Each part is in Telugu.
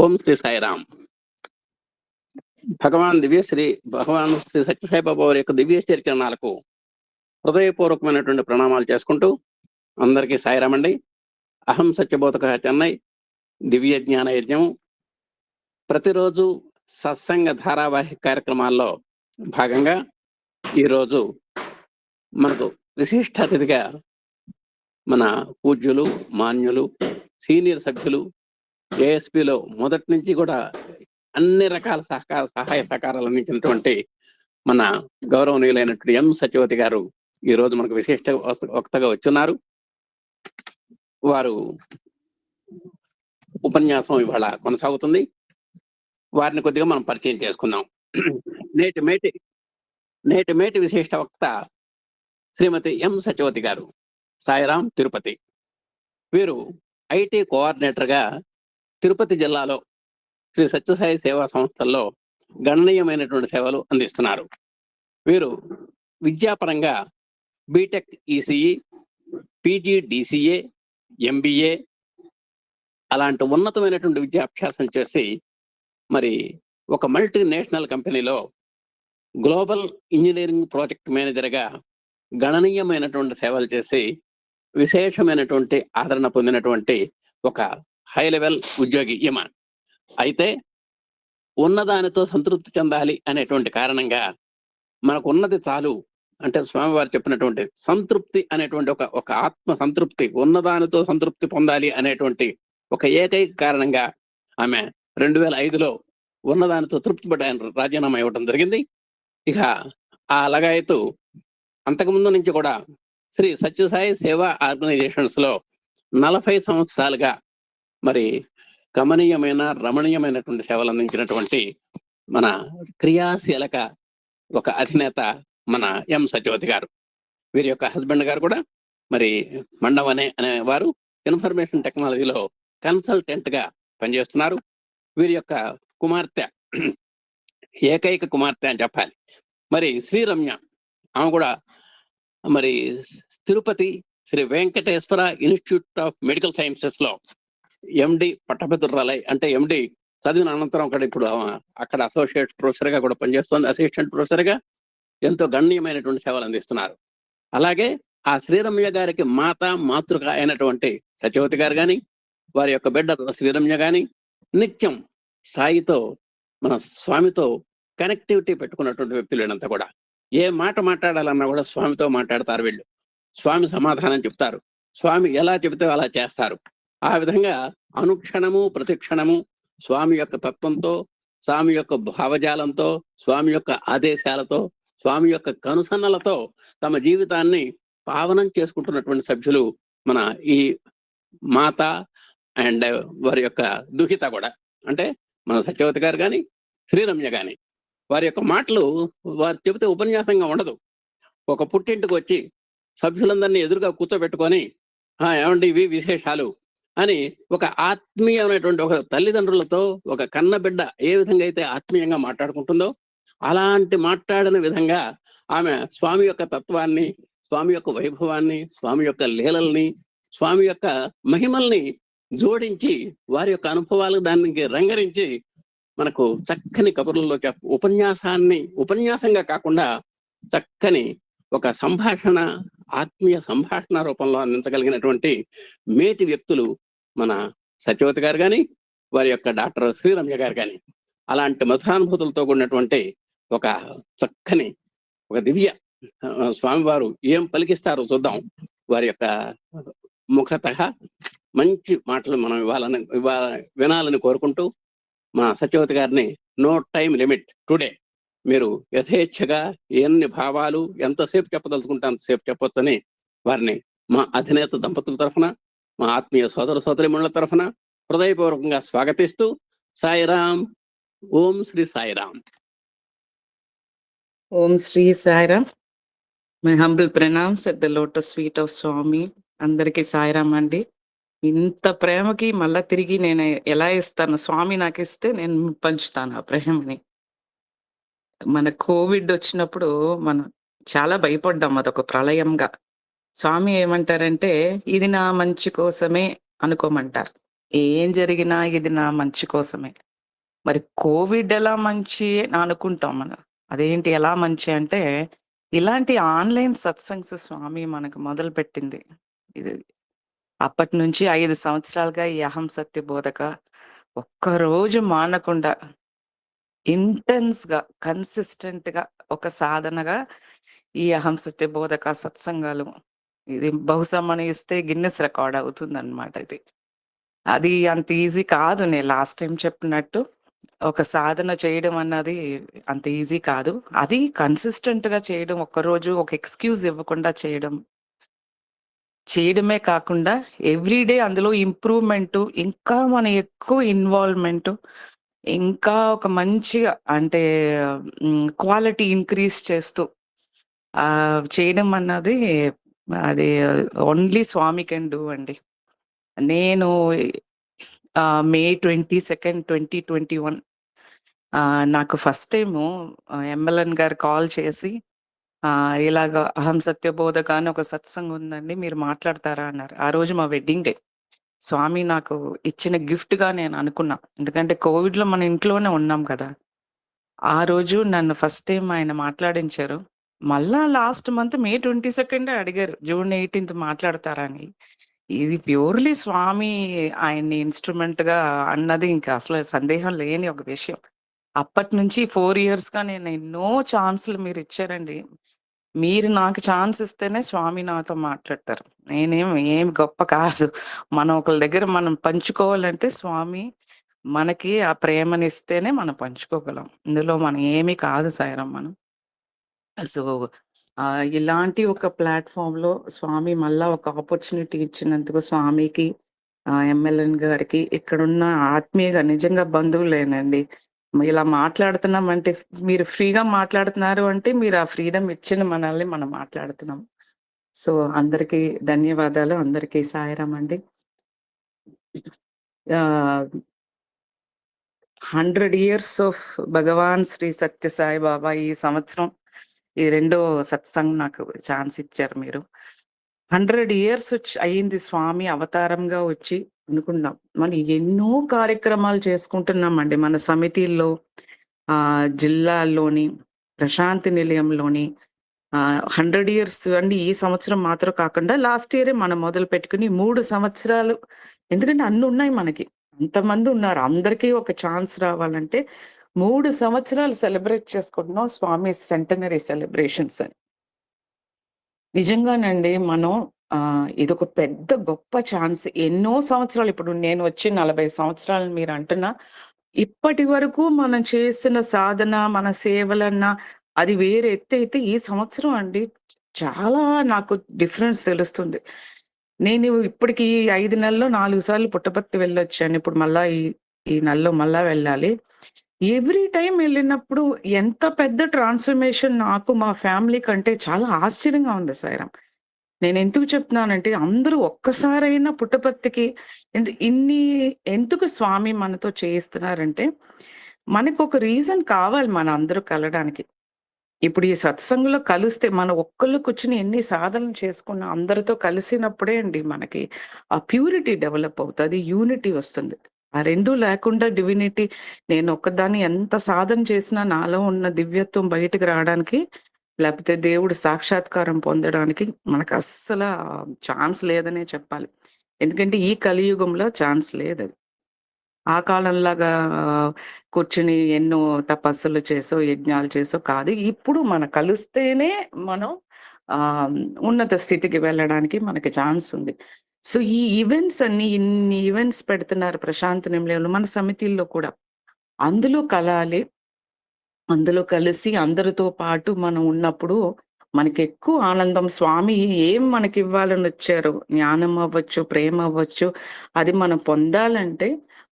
ఓం శ్రీ సాయిరామ్. భగవాన్ శ్రీ సత్యసాయిబాబా వారి యొక్క దివ్య చరిత్రనాలకు హృదయపూర్వకమైనటువంటి ప్రణామాలు చేసుకుంటూ అందరికీ సాయిరామ్ అండి. అహం సత్యబోధక చెన్నై దివ్య జ్ఞాన యజ్ఞం ప్రతిరోజు సత్సంగ ధారావాహిక కార్యక్రమాల్లో భాగంగా ఈరోజు మనకు విశిష్ట అతిథిగా మన పూజ్యులు, మాన్యులు, సీనియర్ సభ్యులు, ఏఎస్పీలో మొదటి నుంచి కూడా అన్ని రకాల సహాయ సహకారాలు అందించినటువంటి మన గౌరవనీయులైనటువంటి ఎం సత్యవతి గారు ఈ రోజు మనకు విశిష్ట వక్తగా వచ్చున్నారు. వారు ఉపన్యాసం ఇవాళ కొనసాగుతుంది. వారిని కొద్దిగా మనం పరిచయం చేసుకుందాం. నేటి మేటి విశిష్ట వక్త శ్రీమతి ఎం సత్యవతి గారు, సాయిరాం, తిరుపతి. వీరు ఐటీ కోఆర్డినేటర్గా తిరుపతి జిల్లాలో శ్రీ సత్యసాయి సేవా సంస్థల్లో గణనీయమైనటువంటి సేవలు అందిస్తున్నారు. వీరు విద్యాపరంగా BTech ECE, PG DCA, MBA అలాంటి ఉన్నతమైనటువంటి విద్యాభ్యాసం చేసి మరి ఒక మల్టీనేషనల్ కంపెనీలో గ్లోబల్ ఇంజనీరింగ్ ప్రాజెక్ట్ మేనేజర్గా గణనీయమైనటువంటి సేవలు చేసి విశేషమైనటువంటి ఆదరణ పొందినటువంటి ఒక హై లెవెల్ ఉద్యోగి ఈమె. అయితే ఉన్నదానితో సంతృప్తి చెందాలి అనేటువంటి కారణంగా మనకు ఉన్నది చాలు అంటే స్వామివారు చెప్పినటువంటి సంతృప్తి అనేటువంటి ఒక ఆత్మ సంతృప్తి, ఉన్నదానితో సంతృప్తి పొందాలి అనేటువంటి ఒక ఏకైక కారణంగా ఆమె 2005లో ఉన్నదానితో తృప్తి పడి రాజీనామా ఇవ్వడం జరిగింది. ఇక ఆ లగాయతు అంతకుముందు నుంచి కూడా శ్రీ సత్యసాయి సేవా ఆర్గనైజేషన్స్ లో 40 సంవత్సరాలుగా మరి గమనీయమైన రమణీయమైనటువంటి సేవలు అందించినటువంటి మన క్రియాశీలక ఒక అధినేత మన ఎం సత్యవతి గారు. వీరి యొక్క హస్బెండ్ గారు కూడా మరి మండవనే అనేవారు ఇన్ఫర్మేషన్ టెక్నాలజీలో కన్సల్టెంట్ గా పనిచేస్తున్నారు. వీరి యొక్క కుమార్తె, ఏకైక కుమార్తె అని చెప్పాలి, మరి శ్రీరమ్య, ఆమె కూడా మరి Tirupati Sri Venkateswara Institute of Medical Sciences లో ఎండి పట్టభద్రురాలై, అంటే ఎండి చదివిన అనంతరం ఇప్పుడు అక్కడ అసోసియేట్ ప్రొఫెసర్ గా కూడా పనిచేస్తుంది. అసిస్టెంట్ ప్రొఫెసర్ గా ఎంతో గణనీయమైనటువంటి సేవలు అందిస్తున్నారు. అలాగే ఆ శ్రీరమ్య గారికి మాతృక అయినటువంటి సత్యవతి గారు కానీ, వారి యొక్క బిడ్డ శ్రీరమ్య కానీ నిత్యం సాయితో, మన స్వామితో కనెక్టివిటీ పెట్టుకున్నటువంటి వ్యక్తులు వీళ్ళంతా కూడా. ఏ మాట మాట్లాడాలన్నా కూడా స్వామితో మాట్లాడతారు వీళ్ళు. స్వామి సమాధానం చెప్తారు, స్వామి ఎలా చెబితే అలా చేస్తారు. ఆ విధంగా అనుక్షణము ప్రతిక్షణము స్వామి యొక్క తత్వంతో, స్వామి యొక్క భావజాలంతో, స్వామి యొక్క ఆదేశాలతో, స్వామి యొక్క కనుసన్నలతో తమ జీవితాన్ని పావనం చేసుకుంటున్నటువంటి సభ్యులు మన ఈ మాత అండ్ వారి యొక్క దుహిత కూడా, అంటే మన సత్యవతి గారు కానీ శ్రీరమ్య కానీ. వారి యొక్క మాటలు వారు చెబితే ఉపన్యాసంగా ఉండదు. ఒక పుట్టింటికి వచ్చి సభ్యులందరినీ ఎదురుగా కూర్చోబెట్టుకొని ఏమండి ఇవి విశేషాలు అని ఒక ఆత్మీయమైనటువంటి ఒక తల్లిదండ్రులతో ఒక కన్నబిడ్డ ఏ విధంగా అయితే ఆత్మీయంగా మాట్లాడుకుంటుందో అలాంటి మాట్లాడిన విధంగా ఆమె స్వామి యొక్క తత్వాన్ని, స్వామి యొక్క వైభవాన్ని, స్వామి యొక్క లీలల్ని, స్వామి యొక్క మహిమల్ని జోడించి వారి యొక్క అనుభవాలు దానికి రంగరించి మనకు చక్కని కబుర్లలో ఉపన్యాసంగా కాకుండా చక్కని ఒక సంభాషణ, ఆత్మీయ సంభాషణ రూపంలో అందించగలిగినటువంటి మేటి వ్యక్తులు మన సత్యవతి గారు కానీ, వారి యొక్క డాక్టర్ శ్రీరమ్య గారు కానీ. అలాంటి మధురానుభూతులతో కూడినటువంటి ఒక చక్కని ఒక దివ్య స్వామివారు ఏం పలికిస్తారో చూద్దాం. వారి యొక్క ముఖత మంచి మాటలు మనం వినాలని కోరుకుంటూ మా సత్యవతి గారిని నో టైం లిమిట్ టుడే, మీరు యథేచ్ఛగా ఎన్ని భావాలు ఎంతసేపు చెప్పదలుచుకుంటే అంతసేపు చెప్పొచ్చని వారిని మా అధినేత దంపతుల తరఫున, మా ఆత్మీయ సోదరిమణుల తరఫున హృదయపూర్వకంగా స్వాగతిస్తూ Sairam. Om Shri Sairam. Om Shri Sairam. My humble pranams at the lotus feet of Swami. అందరికీ సాయిరాం అండి. ఇంత ప్రేమకి మళ్ళా తిరిగి నేను ఎలా ఇస్తాను? స్వామి నాకు ఇస్తే నేను పంచుతాను ఆ ప్రేమని. మన కోవిడ్ వచ్చినప్పుడు మనం చాలా భయపడ్డాం, అదొక ప్రళయంగా. స్వామి ఏమంటారంటే ఇది నా మంచి కోసమే అనుకోమంటారు. ఏం జరిగినా ఇది నా మంచి కోసమే. మరి కోవిడ్ ఎలా మంచి అనుకుంటాం మనం. అదేంటి ఎలా మంచి అంటే, ఇలాంటి ఆన్‌లైన్ సత్సంగ్స్ స్వామి మనకు మొదలుపెట్టింది. ఇది అప్పటినుంచి 5 సంవత్సరాలుగా ఈ అహం సత్య బోధక ఒక్కరోజు మానకుండా ఇంటెన్స్‌గా, కన్సిస్టెంట్‌గా ఒక సాధనగా ఈ అహం సత్య బోధక సత్సంగాలు ఇది బహుశా మనం ఇస్తే గిన్నిస్ రికార్డ్ అవుతుందన్నమాట ఇది. అది అంత ఈజీ కాదు. నేను లాస్ట్ టైమ్ చెప్పినట్టు ఒక సాధన చేయడం అన్నది అంత ఈజీ కాదు. అది కన్సిస్టెంట్‌గా చేయడం, ఒక్కరోజు ఒక ఎక్స్‌క్యూజ్ ఇవ్వకుండా చేయడం. చేయడమే కాకుండా ఎవ్రీ డే అందులో ఇంప్రూవ్‌మెంటు, ఇంకా మన ఎక్కువ ఇన్వాల్వ్‌మెంటు, ఇంకా ఒక మంచిగా అంటే క్వాలిటీ ఇంక్రీజ్ చేస్తూ చేయడం అన్నది అది ఓన్లీ స్వామి కెన్ డూ అండి. నేను మే 22, 2021 నాకు ఫస్ట్ టైము ఎంఎల్ఎన్ గారు కాల్ చేసి ఇలాగ అహం సత్యబోధక అని ఒక సత్సంగ్ ఉందండి. మీరు మాట్లాడతారా అన్నారు. ఆ రోజు మా వెడ్డింగ్ డే. స్వామి నాకు ఇచ్చిన గిఫ్ట్‌గా నేను అనుకున్నా. ఎందుకంటే కోవిడ్‌లో మన ఇంట్లోనే ఉన్నాం కదా! ఆ రోజు నన్ను ఫస్ట్ టైమ్ ఆయన మాట్లాడించారు. మళ్ళా లాస్ట్ మంత్ మే 22 అడిగారు. జూన్ 18 మాట్లాడతారా అని. ఇది ప్యూర్‌లీ స్వామి ఆయన్ని ఇన్‌స్ట్రుమెంట్‌గా అన్నది ఇంకా అసలు సందేహం లేని ఒక విషయం. అప్పటినుంచి 4 ఇయర్స్‌గా నేను ఎన్నో ఛాన్స్‌లు మీరిచ్చారండి. మీరు నాకు ఛాన్స్ ఇస్తేనే స్వామి నాతో మాట్లాడతారు. ఏం గొప్ప కాదు. మనం ఒకళ్ళ దగ్గర మనం పంచుకోవాలంటే స్వామి మనకి ఆ ప్రేమనిస్తేనే మనం పంచుకోగలం. ఇందులో మనం ఏమి కాదు సాయిరాం మనం. సో, ఇలాంటి ఒక ప్లాట్‌ఫార్మ్‌లో స్వామి మళ్ళా ఒక ఆపర్చునిటీ ఇచ్చినందుకు స్వామికి, ఎమ్మెల్యేన్ గారికి, ఇక్కడున్న ఆత్మీయంగా నిజంగా బంధువులేనండి. ఇలా మాట్లాడుతున్నామంటే మీరు ఫ్రీగా మాట్లాడుతున్నారు అంటే మీరు ఆ ఫ్రీడమ్ ఇచ్చిన మనల్ని మనం మాట్లాడుతున్నాం. సో, అందరికీ ధన్యవాదాలు. అందరికీ సాయిరాం అండి. ఆహ్, 100 ఇయర్స్ ఆఫ్ భగవాన్ శ్రీ సత్య సాయి బాబా ఈ సంవత్సరం ఈ రెండో సత్సంగ్ నాకు ఛాన్స్ ఇచ్చారు మీరు. 100 ఇయర్స్ అయింది స్వామి అవతారంగా వచ్చి అనుకున్నాం. మనం ఎన్నో కార్యక్రమాలు చేసుకుంటున్నామండి మన సమితిల్లో, జిల్లాల్లోని, ప్రశాంతి నిలయంలోని 100 ఇయర్స్ అండి ఈ సంవత్సరం మాత్రం కాకుండా లాస్ట్ ఇయరే మనం మొదలుపెట్టుకొని 3 సంవత్సరాలు ఎందుకంటే అన్నున్నాయి మనకి. అంతమంది ఉన్నారు. అందరికీ ఒక ఛాన్స్ రావాలంటే 3 సంవత్సరాలు సెలబ్రేట్ చేసుకుంటున్నాం స్వామి సెంటనరీ సెలబ్రేషన్స్ అని. నిజంగానండి మనం ఇదొక పెద్ద గొప్ప ఛాన్స్. ఎన్నో సంవత్సరాలు ఇప్పుడు నేను వచ్చి 40 సంవత్సరాలు మీరంటున్నా, ఇప్పటి వరకు మనం చేసిన సాధన, మన సేవలన్నా అది వేరే ఎత్తయితే ఈ సంవత్సరం అండి చాలా నాకు డిఫరెన్స్ తెలుస్తుంది. నేను ఇప్పటికి 5 నెలల్లో 4 సార్లు పుట్టపర్తి వెళ్ళొచ్చాను. ఇప్పుడు మళ్ళా ఈ ఈ నెలలో మళ్ళా వెళ్ళాలి. ఎవ్రీ టైమ్ ఎళ్ళినప్పుడు ఎంత పెద్ద ట్రాన్స్‌ఫర్మేషన్ నాకు మా ఫ్యామిలీ కంటే చాలా ఆశ్చర్యంగా ఉంది సాయిరాం. నేనెందుకు చెప్తున్నానంటే, అందరూ ఒక్కసారైనా పుట్టపర్తికి ఇన్ని ఎందుకు స్వామి మనతో చేయిస్తున్నారంటే, మనకొక రీజన్ కావాలి మనందరూ కలడానికి. ఇప్పుడు ఈ సత్సంగంలో కలిస్తే మనం ఒక్కళ్ళు కూర్చొని ఎన్ని సాధనలు చేసుకున్నా అందరితో కలిసినప్పుడే అండి మనకి ఆ ప్యూరిటీ డెవలప్ అవుతది. యూనిటీ వస్తుంది. ఆ 2 లేకుండా డివినిటీ నేను ఒక్కదాన్ని ఎంత సాధన చేసినా నాలో ఉన్న దివ్యత్వం బయటకి రావడానికి, లేపోతే దేవుడి సాక్షాత్కారం పొందడానికి మనకస్సల ఛాన్స్ లేదనే చెప్పాలి. ఎందుకంటే ఈ కలియుగంలో ఛాన్స్ లేదది. ఆ కాలంలాగా కూర్చొని ఎన్నో తపస్సులు చేసో, యజ్ఞాలు చేసో కాదు. ఇప్పుడు మనం కలిస్తేనే మనం ఆహ్, ఉన్నత స్థితికి వెళ్ళడానికి మనకి ఛాన్స్ ఉంది. సో, ఈ ఈవెంట్స్ అన్నీ ఇన్ని ఈవెంట్స్ పెడుతున్నారు ప్రశాంతి నిలయంలో మన సమితిల్లో కూడా. అందులో కలాలి. అందులో కలిసి అందరితో పాటు మనం ఉన్నప్పుడు మనకెక్కువ ఆనందం. స్వామి ఏం మనకివ్వాలనొచ్చారో జ్ఞానం అవ్వచ్చు, ప్రేమ అవ్వచ్చు, అది మనం పొందాలంటే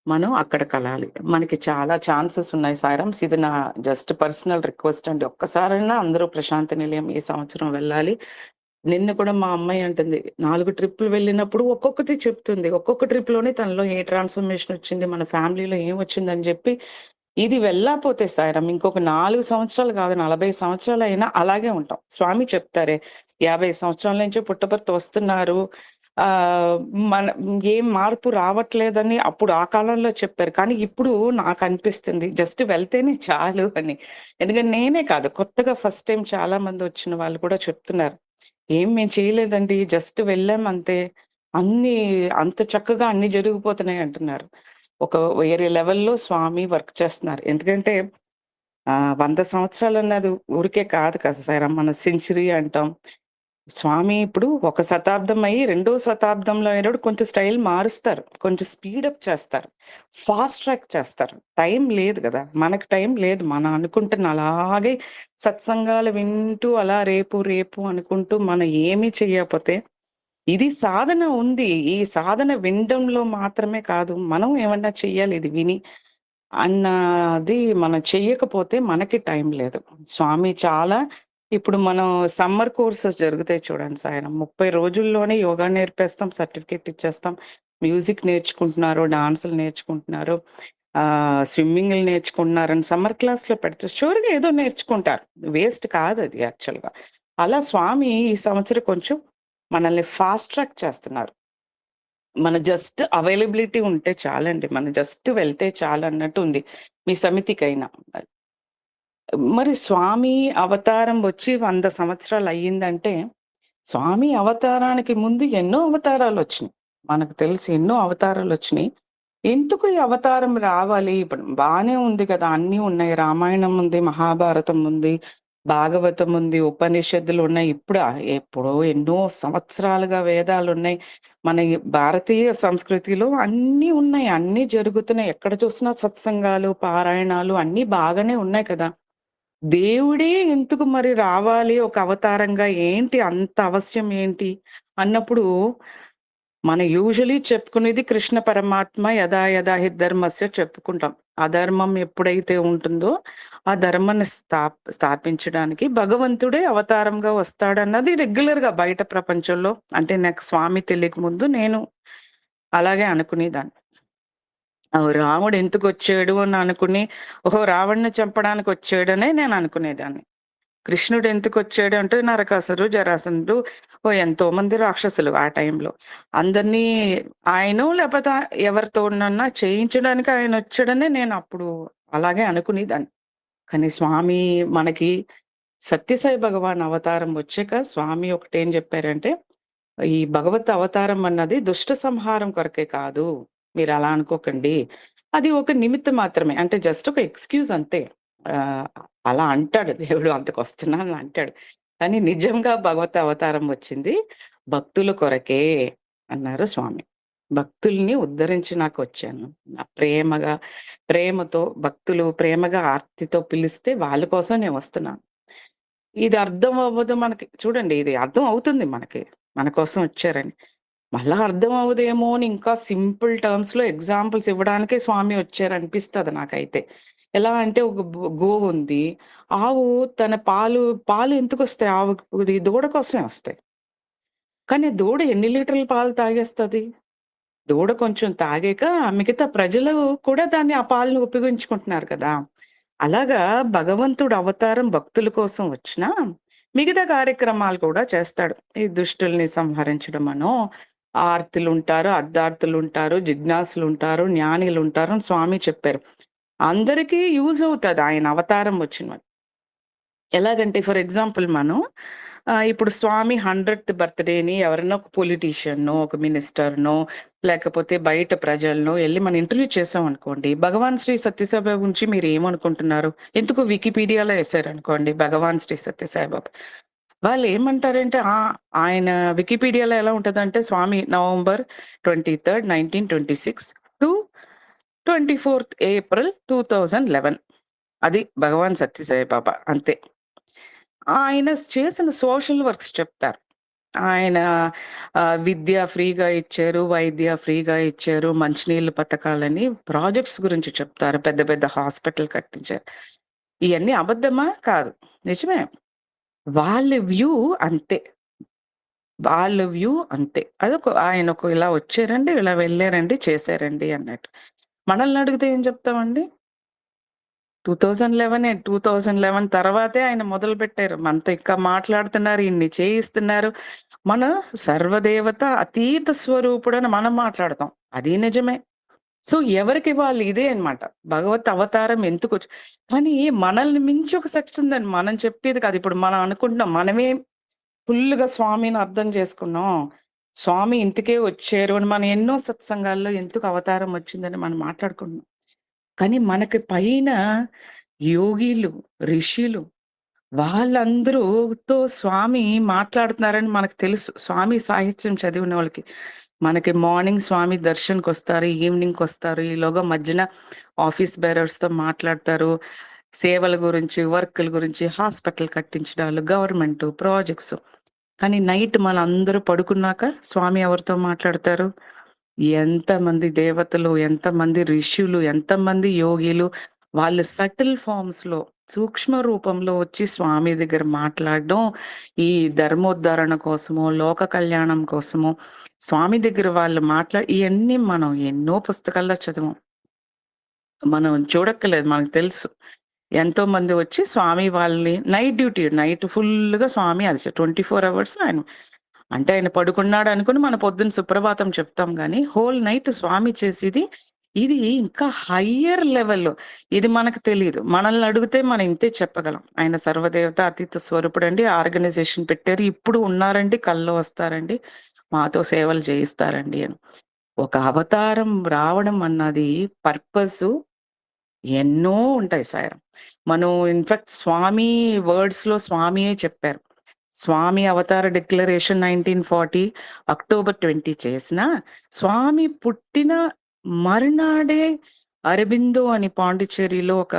మనం అక్కడ కలాలి. మనకి చాలా ఛాన్సెస్ ఉన్నాయి సాయిరామ్స్. ఇది నా జస్ట్ పర్సనల్ రిక్వెస్ట్ అండి. ఒక్కసారైనా అందరూ ప్రశాంతి నిలయం ఈ సంవత్సరం వెళ్ళాలి. నిన్న కూడా మా అమ్మాయి అంటుంది, 4 ట్రిప్పులు వెళ్ళినప్పుడు ఒక్కొక్కటి చెప్తుంది. ఒక్కొక్క ట్రిప్‌లోనే తనలో ఏ ట్రాన్స్‌ఫర్మేషన్ వచ్చింది, మన ఫ్యామిలీలో ఏమొచ్చిందని జెప్పి, ఇది వెళ్ళకపోతే సాయిరాం ఇంకొక 4 సంవత్సరాలు కాదు 40 సంవత్సరాలయినా అలాగే ఉంటాం. స్వామి చెప్తారే, 50 సంవత్సరాల నుంచి పుట్టపర్తి వస్తున్నారు. ఆహ్, మన ఏం మార్పు రావట్లేదని అప్పుడు ఆ కాలంలో చెప్పారు. కానీ ఇప్పుడు నాకనిపిస్తుంది జస్ట్ వెళ్తేనే చాలు అని. ఎందుకంటే నేనే కాదు, కొత్తగా ఫస్ట్ టైమ్ చాలామందొచ్చిన వాళ్ళు కూడా చెప్తున్నారు. "ఏం మేము చేయలేదండి. జస్ట్ వెళ్ళాం అంతే. అన్నీ అంత చక్కగా అన్నీ జరిగిపోతున్నాయి" అంటున్నారు. ఒక వేరే లెవెల్‌లో స్వామి వర్క్ చేస్తున్నారు. ఎందుకంటే 100 సంవత్సరాలన్నది ఊరికే కాదు కదా సార్! మన సెంచురీ అంటాం. స్వామి ఇప్పుడు ఒక శతాబ్దం అయ్యి, రెండో శతాబ్దంలో అయినప్పుడు కొంచెం స్టైల్ మారుస్తారు. కొంచెం స్పీడప్ చేస్తారు. ఫాస్ట్ ట్రాక్ చేస్తారు. టైం లేదు గదా! మనకు టైం లేదు. మనం అనుకుంటున్న అలాగే సత్సంగాలు వింటూ అలా రేపు, రేపు అనుకుంటూ మనం ఏమీ చెయ్యకపోతే ఇది సాధన ఉంది. ఈ సాధన వినడంలో మాత్రమే కాదు. మనం ఏమన్నా చెయ్యాలి ఇది విని అన్నది మనం చెయ్యకపోతే మనకి టైం లేదు. స్వామి చాలా ఇప్పుడు మనం సమ్మర్ కోర్సెస్ జరుగుతాయి చూడండి సాయన. 30 రోజుల్లోనే యోగా నేర్పేస్తాం, సర్టిఫికేట్ ఇచ్చేస్తాం. మ్యూజిక్ నేర్చుకుంటున్నారు, డాన్సులు నేర్చుకుంటున్నారు, స్విమ్మింగ్‌లు నేర్చుకుంటున్నారని సమ్మర్ క్లాస్‌లో పెడితే షూర్‌గా ఏదో నేర్చుకుంటారు. వేస్ట్ కాదది యాక్చువల్‌గా. అలా స్వామి ఈ సంవత్సరం కొంచెం మనల్ని ఫాస్ట్ ట్రాక్ చేస్తున్నారు. మన జస్ట్ అవైలబిలిటీ ఉంటే చాలండి. మనం జస్ట్ వెళ్తే చాలన్నట్టు ఉంది. మీ సమితికైనా. మరి స్వామి అవతారం వచ్చి 100 సంవత్సరాలయ్యిందంటే, స్వామి అవతారానికి ముందు ఎన్నో అవతారాలొచ్చినియి. మనకు తెలిసి ఎన్నో అవతారాలొచ్చినియి. ఎందుకు ఈ అవతారం రావాలి? ఇప్పుడు బానే ఉంది కదా! అన్నీ ఉన్నాయి. రామాయణం ఉంది, మహాభారతం ఉంది, భాగవతం ఉంది, ఉపనిషత్తులున్నాయి. ఎప్పుడో ఎన్నో సంవత్సరాలుగా వేదాలున్నాయి. మన ఈ భారతీయ సంస్కృతిలో అన్నీ ఉన్నాయి. అన్నీ జరుగుతున్నాయి. ఎక్కడ చూసినా సత్సంగాలు, పారాయణాలు అన్నీ బాగానే ఉన్నాయి కదా! దేవుడే ఎందుకు మరి రావాలి ఒక అవతారంగా? ఏంటి అంత అవశ్యం ఏంటి? అన్నప్పుడు మనం యూజువల్లీ చెప్పుకునేది కృష్ణ పరమాత్మ యదా యదా హి ధర్మస్య చెప్పుకుంటాం. అధర్మం ఎప్పుడైతే ఉంటుందో, ఆ ధర్మాన్ని స్థాపించడానికి భగవంతుడే అవతారంగా వస్తాడన్నది రెగ్యులర్‌గా బయట ప్రపంచంలో అంటే నాకు స్వామి తెలియక ముందు నేను అలాగే అనుకునేదాన్ని. రాముడు ఎందుకొచ్చాడు అని అనుకుని, ఓహో! రావణ్ణి చంపడానికొచ్చాడనే నేను అనుకునేదాన్ని. కృష్ణుడు ఎందుకొచ్చాడు అంటే నరకాసురు, జరాసంధుడు ఎంతోమంది రాక్షసులు ఆ టైంలో. అందరినీ ఆయనో లేపోతే ఎవరితోనన్నా చేయించడానికి ఆయనొచ్చాడనే నేనప్పుడు అలాగే అనుకునేదాన్ని. కానీ స్వామి మనకి సత్యసాయి భగవాన్ అవతారం వచ్చాక స్వామి ఒకటేం జెప్పారంటే, "ఈ భగవత్ అవతారం అన్నది దుష్ట సంహారం కొరకే కాదు. మీరలా అనుకోకండి. అది ఒక నిమిత్తం మాత్రమే. అంటే జస్ట్ ఒక ఎక్స్‌క్యూజ్ అంతే." ఆహ్, అలా అంటాడు దేవుడు అంతకొస్తున్నాను అంటాడు. కానీ నిజంగా భగవత్ అవతారం వచ్చింది భక్తుల కొరకే అన్నారు స్వామి. భక్తుల్ని ఉద్ధరించడానికొచ్చాను. ప్రేమతో భక్తులు ప్రేమగా ఆర్తితో పిలిస్తే వాళ్ళ కోసం నేను వస్తున్నాను. ఇది అర్థం అవ్వదు మనకి. చూడండి ఇది అర్థం అవుతుంది మనకి. మన కోసం వచ్చారని. మళ్ళా అర్థం అవ్వదేమో అని ఇంకా సింపుల్ టర్మ్స్‌లో ఎగ్జాంపుల్స్ ఇవ్వడానికే స్వామి వచ్చారనిపిస్తది నాకైతే. ఎలా అంటే ఒక గోవుంది. ఆవు తన పాలు ఎందుకొస్తాయి ఆవుకి? దూడ కోసమే వస్తాయి. కానీ దూడ ఎన్ని లీటర్ల పాలు తాగేస్తది? దూడ కొంచెం తాగాక మిగతా ప్రజలు కూడా ఆ పాలను ఉపయోగించుకుంటున్నారు కదా! అలాగా భగవంతుడు అవతారం భక్తుల కోసం వచ్చినా, మిగతా కార్యక్రమాలు కూడా చేస్తాడు. ఈ దుష్టుల్ని సంహరించడమనో, ఆర్తులుంటారు, అర్ధార్థులుంటారు, జిజ్ఞాసులుంటారు, జ్ఞానులుంటారు అని స్వామి చెప్పారు. అందరికీ యూజ్ అవుతది ఆయన అవతారం వచ్చినవి. ఎలాగంటే ఫర్ ఎగ్జాంపుల్ మనం ఇప్పుడు స్వామి 100థ్ బర్త్‌డేని ఎవరైనా ఒక పొలిటీషియన్‌నో, ఒక మినిస్టర్‌నో, లేకపోతే బయట ప్రజలనో ఎళ్లి మనం ఇంటర్వ్యూ చేసామనుకోండి. భగవాన్ శ్రీ సత్యసాయిబాబా గురించి మీరేమనుకుంటున్నారు? ఎందుకు వికీపీడియాలో ఎసారనుకోండి భగవాన్ శ్రీ సత్యసాయిబాబా. వాళ్ళేమంటారంటే ఆయన వికీపీడియాలో ఎలా ఉంటదంటే స్వామి నవంబర్ 23, 1926 టు 24థ్ ఏప్రిల్ 2011 అది భగవాన్ సత్యసాయి బాబా అంతే. ఆయన చేసిన సోషల్ వర్క్స్ చెప్తారు. ఆయన విద్య ఫ్రీగా ఇచ్చారు, వైద్య ఫ్రీగా ఇచ్చారు, మంచినీళ్ళ పథకాలని ప్రాజెక్ట్స్ గురించి చెప్తారు. పెద్ద పెద్ద హాస్పిటల్ కట్టించారు. ఇయన్నీ అబద్ధమా? కాదు. నిజమే. వాళ్ళ వ్యూ అంతే. వాళ్ళ వ్యూ అంతే. ఆయనొక ఇలా వచ్చారండి, ఇలా వెళ్లారండి, చేశారండి అన్నట్టు. మనల్ని అడిగితే ఏం చెప్తామండి? 2011 2011 తర్వాతే ఆయన మొదలుపెట్టారు. మనతో ఇంకా మాట్లాడుతున్నారు, ఇన్ని చేయిస్తున్నారు. మన సర్వదేవత అతీత స్వరూపుడని మనం మాట్లాడతాం. అది నిజమే. సో, ఎవరికి వాళ్ళు ఇదే అన్నమాట. భగవత్ అవతారం ఎందుకొచ్చు కానీ మనల్ని మించి ఒక శక్తి ఉందండి. మనం చెప్పేది కాదు. ఇప్పుడు మనం అనుకుంటున్నాం. మనమే ఫుల్లుగా స్వామిని అర్థం చేసుకున్నాం. స్వామి ఇంతకే వచ్చారు అని మనం ఎన్నో సత్సంగాల్లో ఎందుకు అవతారం వచ్చిందని మనం మాట్లాడుకుంటున్నాం. కానీ మనకి పైన యోగిలు, ఋషులు వాళ్ళందరూతో స్వామి మాట్లాడుతున్నారని మనకు తెలుసు. స్వామి సాహిత్యం చదివిన వాళ్ళకి. మనకి మార్నింగ్ స్వామి దర్శన్‌కొస్తారు, ఈవినింగ్‌కొస్తారు. ఈలోగా మధ్యన ఆఫీస్ బేరర్స్‌తో మాట్లాడతారు. సేవల గురించి, వర్కుల గురించి, హాస్పిటల్ కట్టించడాలు, గవర్నమెంటు, ప్రాజెక్ట్స్. కానీ నైట్ మనందరూ పడుకున్నాక స్వామి ఎవరితో మాట్లాడతారు? ఎంతమంది దేవతలు, ఎంతమంది ఋషులు, ఎంతమంది యోగిలు వాళ్ళు సటిల్ ఫార్మ్స్‌లో సూక్ష్మ రూపంలో వచ్చి స్వామి దగ్గర మాట్లాడడం, ఈ ధర్మోద్ధరణ కోసమో, లోక కళ్యాణం కోసమో, స్వామి దగ్గర వాళ్ళు ఇయన్నీ మనం ఎన్నో పుస్తకాల్లో చదివాం. మనం చూడక్కర్లేదు. మనకు తెలుసు. ఎంతోమంది వచ్చి స్వామి వాళ్ళని నైట్ డ్యూటీ, నైట్ ఫుల్లుగా స్వామి అది 24 అవర్స్ ఆయన అంటే ఆయన పడుకున్నాడు అనుకుని మన పొద్దున్న సుప్రభాతం చెప్తాం గానీ, హోల్ నైట్ స్వామి చేసేది ఇది ఇంకా హయ్యర్ లెవెల్‌లో. ఇది మనకు తెలీదు. మనల్ని అడిగితే మనం ఇంతే చెప్పగలం. ఆయన సర్వదేవత అతీత స్వరూపుడండి. ఆర్గనైజేషన్ పెట్టారు. ఇప్పుడు ఉన్నారండి. కల్లో వస్తారండి. మాతో సేవలు చేయిస్తారండి అని. ఒక అవతారం రావడం అన్నది పర్పసు ఎన్నో ఉంటాయి సాయిరాం. మనం ఇన్‌ఫాక్ట్ స్వామి వర్డ్స్‌లో స్వామియే చెప్పారు. స్వామి అవతార డిక్లరేషన్ 1940 అక్టోబర్ 20 చేసినా, స్వామి పుట్టిన మరునాడే అరబిందో అని పాండిచ్చేరిలో ఒక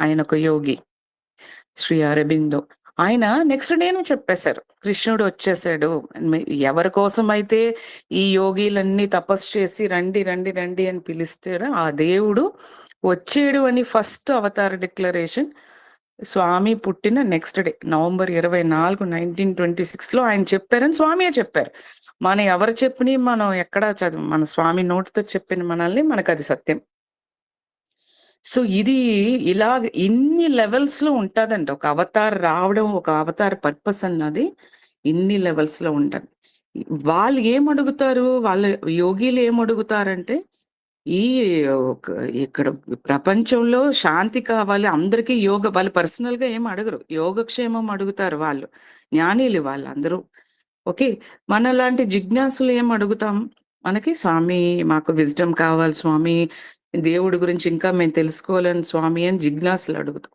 ఆయన ఒక యోగి. శ్రీ అరబిందో. ఆయన నెక్స్ట్ డేనే చెప్పేశారు. కృష్ణుడు వచ్చేసాడు. ఎవరి కోసమైతే ఈ యోగిలన్నీ తపస్సు చేసి రండి, రండి, రండి అని పిలిస్తాడో ఆ దేవుడు వచ్చేడు అని ఫస్ట్ అవతార డిక్లరేషన్ స్వామి పుట్టిన నెక్స్ట్ డే నవంబర్ 24, 1926లో ఆయన చెప్పారని స్వామియే చెప్పారు. మనం ఎవరు చెప్పినయి మనం ఎక్కడా చదవం. మన స్వామి నోటితో చెప్పిన మనల్ని మనకది సత్యం. సో, ఇది ఇలాగ ఇన్ని లెవెల్స్‌లో ఉంటాదండి. ఒక అవతార్ రావడం, ఒక అవతార్ పర్పస్ అన్నది ఇన్ని లెవెల్స్‌లో ఉంటది. వాళ్ళు ఏమడుగుతారు? వాళ్ళ యోగిలు ఏమడుగుతారంటే, ఈ ఒక ఇక్కడ ప్రపంచంలో శాంతి కావాలి, అందరికీ వాళ్ళు పర్సనల్‌గా ఏమి అడగరు. యోగక్షేమం అడుగుతారు వాళ్ళు. జ్ఞానీలు వాళ్ళందరూ. ఓకే. మనలాంటి జిజ్ఞాసులు ఏం అడుగుతాం? మనకి స్వామి మాకు విజ్డమ్ కావాలి స్వామి. దేవుడి గురించి ఇంకా మేము తెలుసుకోవాలని స్వామి అని జిజ్ఞాసులు అడుగుతాం.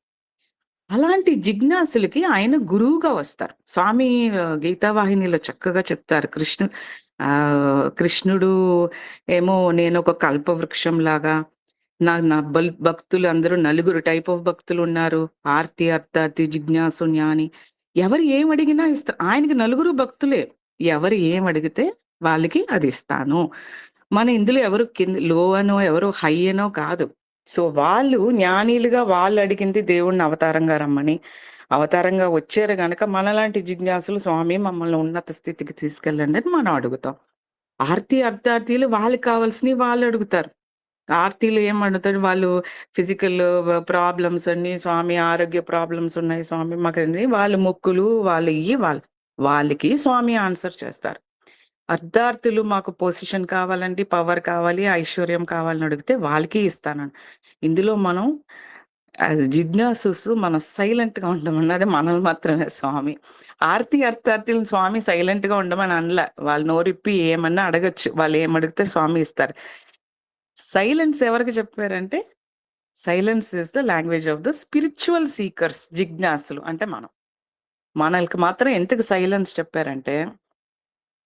అలాంటి జిజ్ఞాసులకి ఆయన గురువుగా వస్తారు. స్వామి గీతావాహినిలో చక్కగా చెప్తారు. కృష్ణుడు ఏమో నేనొక కల్పవృక్షంలాగా నా భక్తులు అందరూ నలుగురు టైప్ ఆఫ్ భక్తులున్నారు. ఆర్తి, అర్థార్థి, జిజ్ఞాసు, జ్ఞాని. ఎవరు ఏమడిగినా ఇస్తా. ఆయనకి నలుగురు భక్తులే. ఎవరు ఏమడిగితే వాళ్ళకి అది ఇస్తాను. మన ఇందులో ఎవరు లో అనో, ఎవరు హై అనో కాదు. సో, వాళ్ళు జ్ఞానీలుగా వాళ్ళడిగింది దేవుడిని అవతారంగా రమ్మని. అవతారంగా వచ్చారు గనక మనలాంటి జిజ్ఞాసులు స్వామి మమ్మల్ని ఉన్నత స్థితికి తీసుకెళ్ళండి అని మనం అడుగుతాం. ఆర్తి, అర్థార్థిలు వాళ్ళకి కావాల్సినవి వాళ్ళడుగుతారు. ఆర్తిలు ఏమడుగుతారు వాళ్ళు ఫిజికల్ ప్రాబ్లమ్స్ అన్ని స్వామి ఆరోగ్య ప్రాబ్లమ్స్ ఉన్నాయి స్వామి మాకని వాళ్ళ మొక్కులు వాళ్ళకి స్వామి ఆన్సర్ చేస్తారు. అర్ధార్థులు మాకు పొజిషన్ కావాలండి, పవర్ కావాలి, ఐశ్వర్యం కావాలని అడిగితే వాళ్ళకి ఇస్తానండి. ఇందులో మనం యాస్ జిజ్ఞాసుసు మనం సైలెంట్‌గా ఉండమన్నది మనల్ని మాత్రమే స్వామి. అర్థార్థులను స్వామి సైలెంట్‌గా ఉండమని అనలా. వాళ్ళు నోరిప్పి ఏమన్నా అడగొచ్చు. వాళ్ళు ఏమడిగితే స్వామి ఇస్తారు. సైలెన్స్ ఎవరికి చెప్పారంటే, silence is the language of the spiritual seekers జిజ్ఞాసులు అంటే మనం. మనలకి మాత్రం ఎందుకు సైలెన్స్ చెప్పారంటే,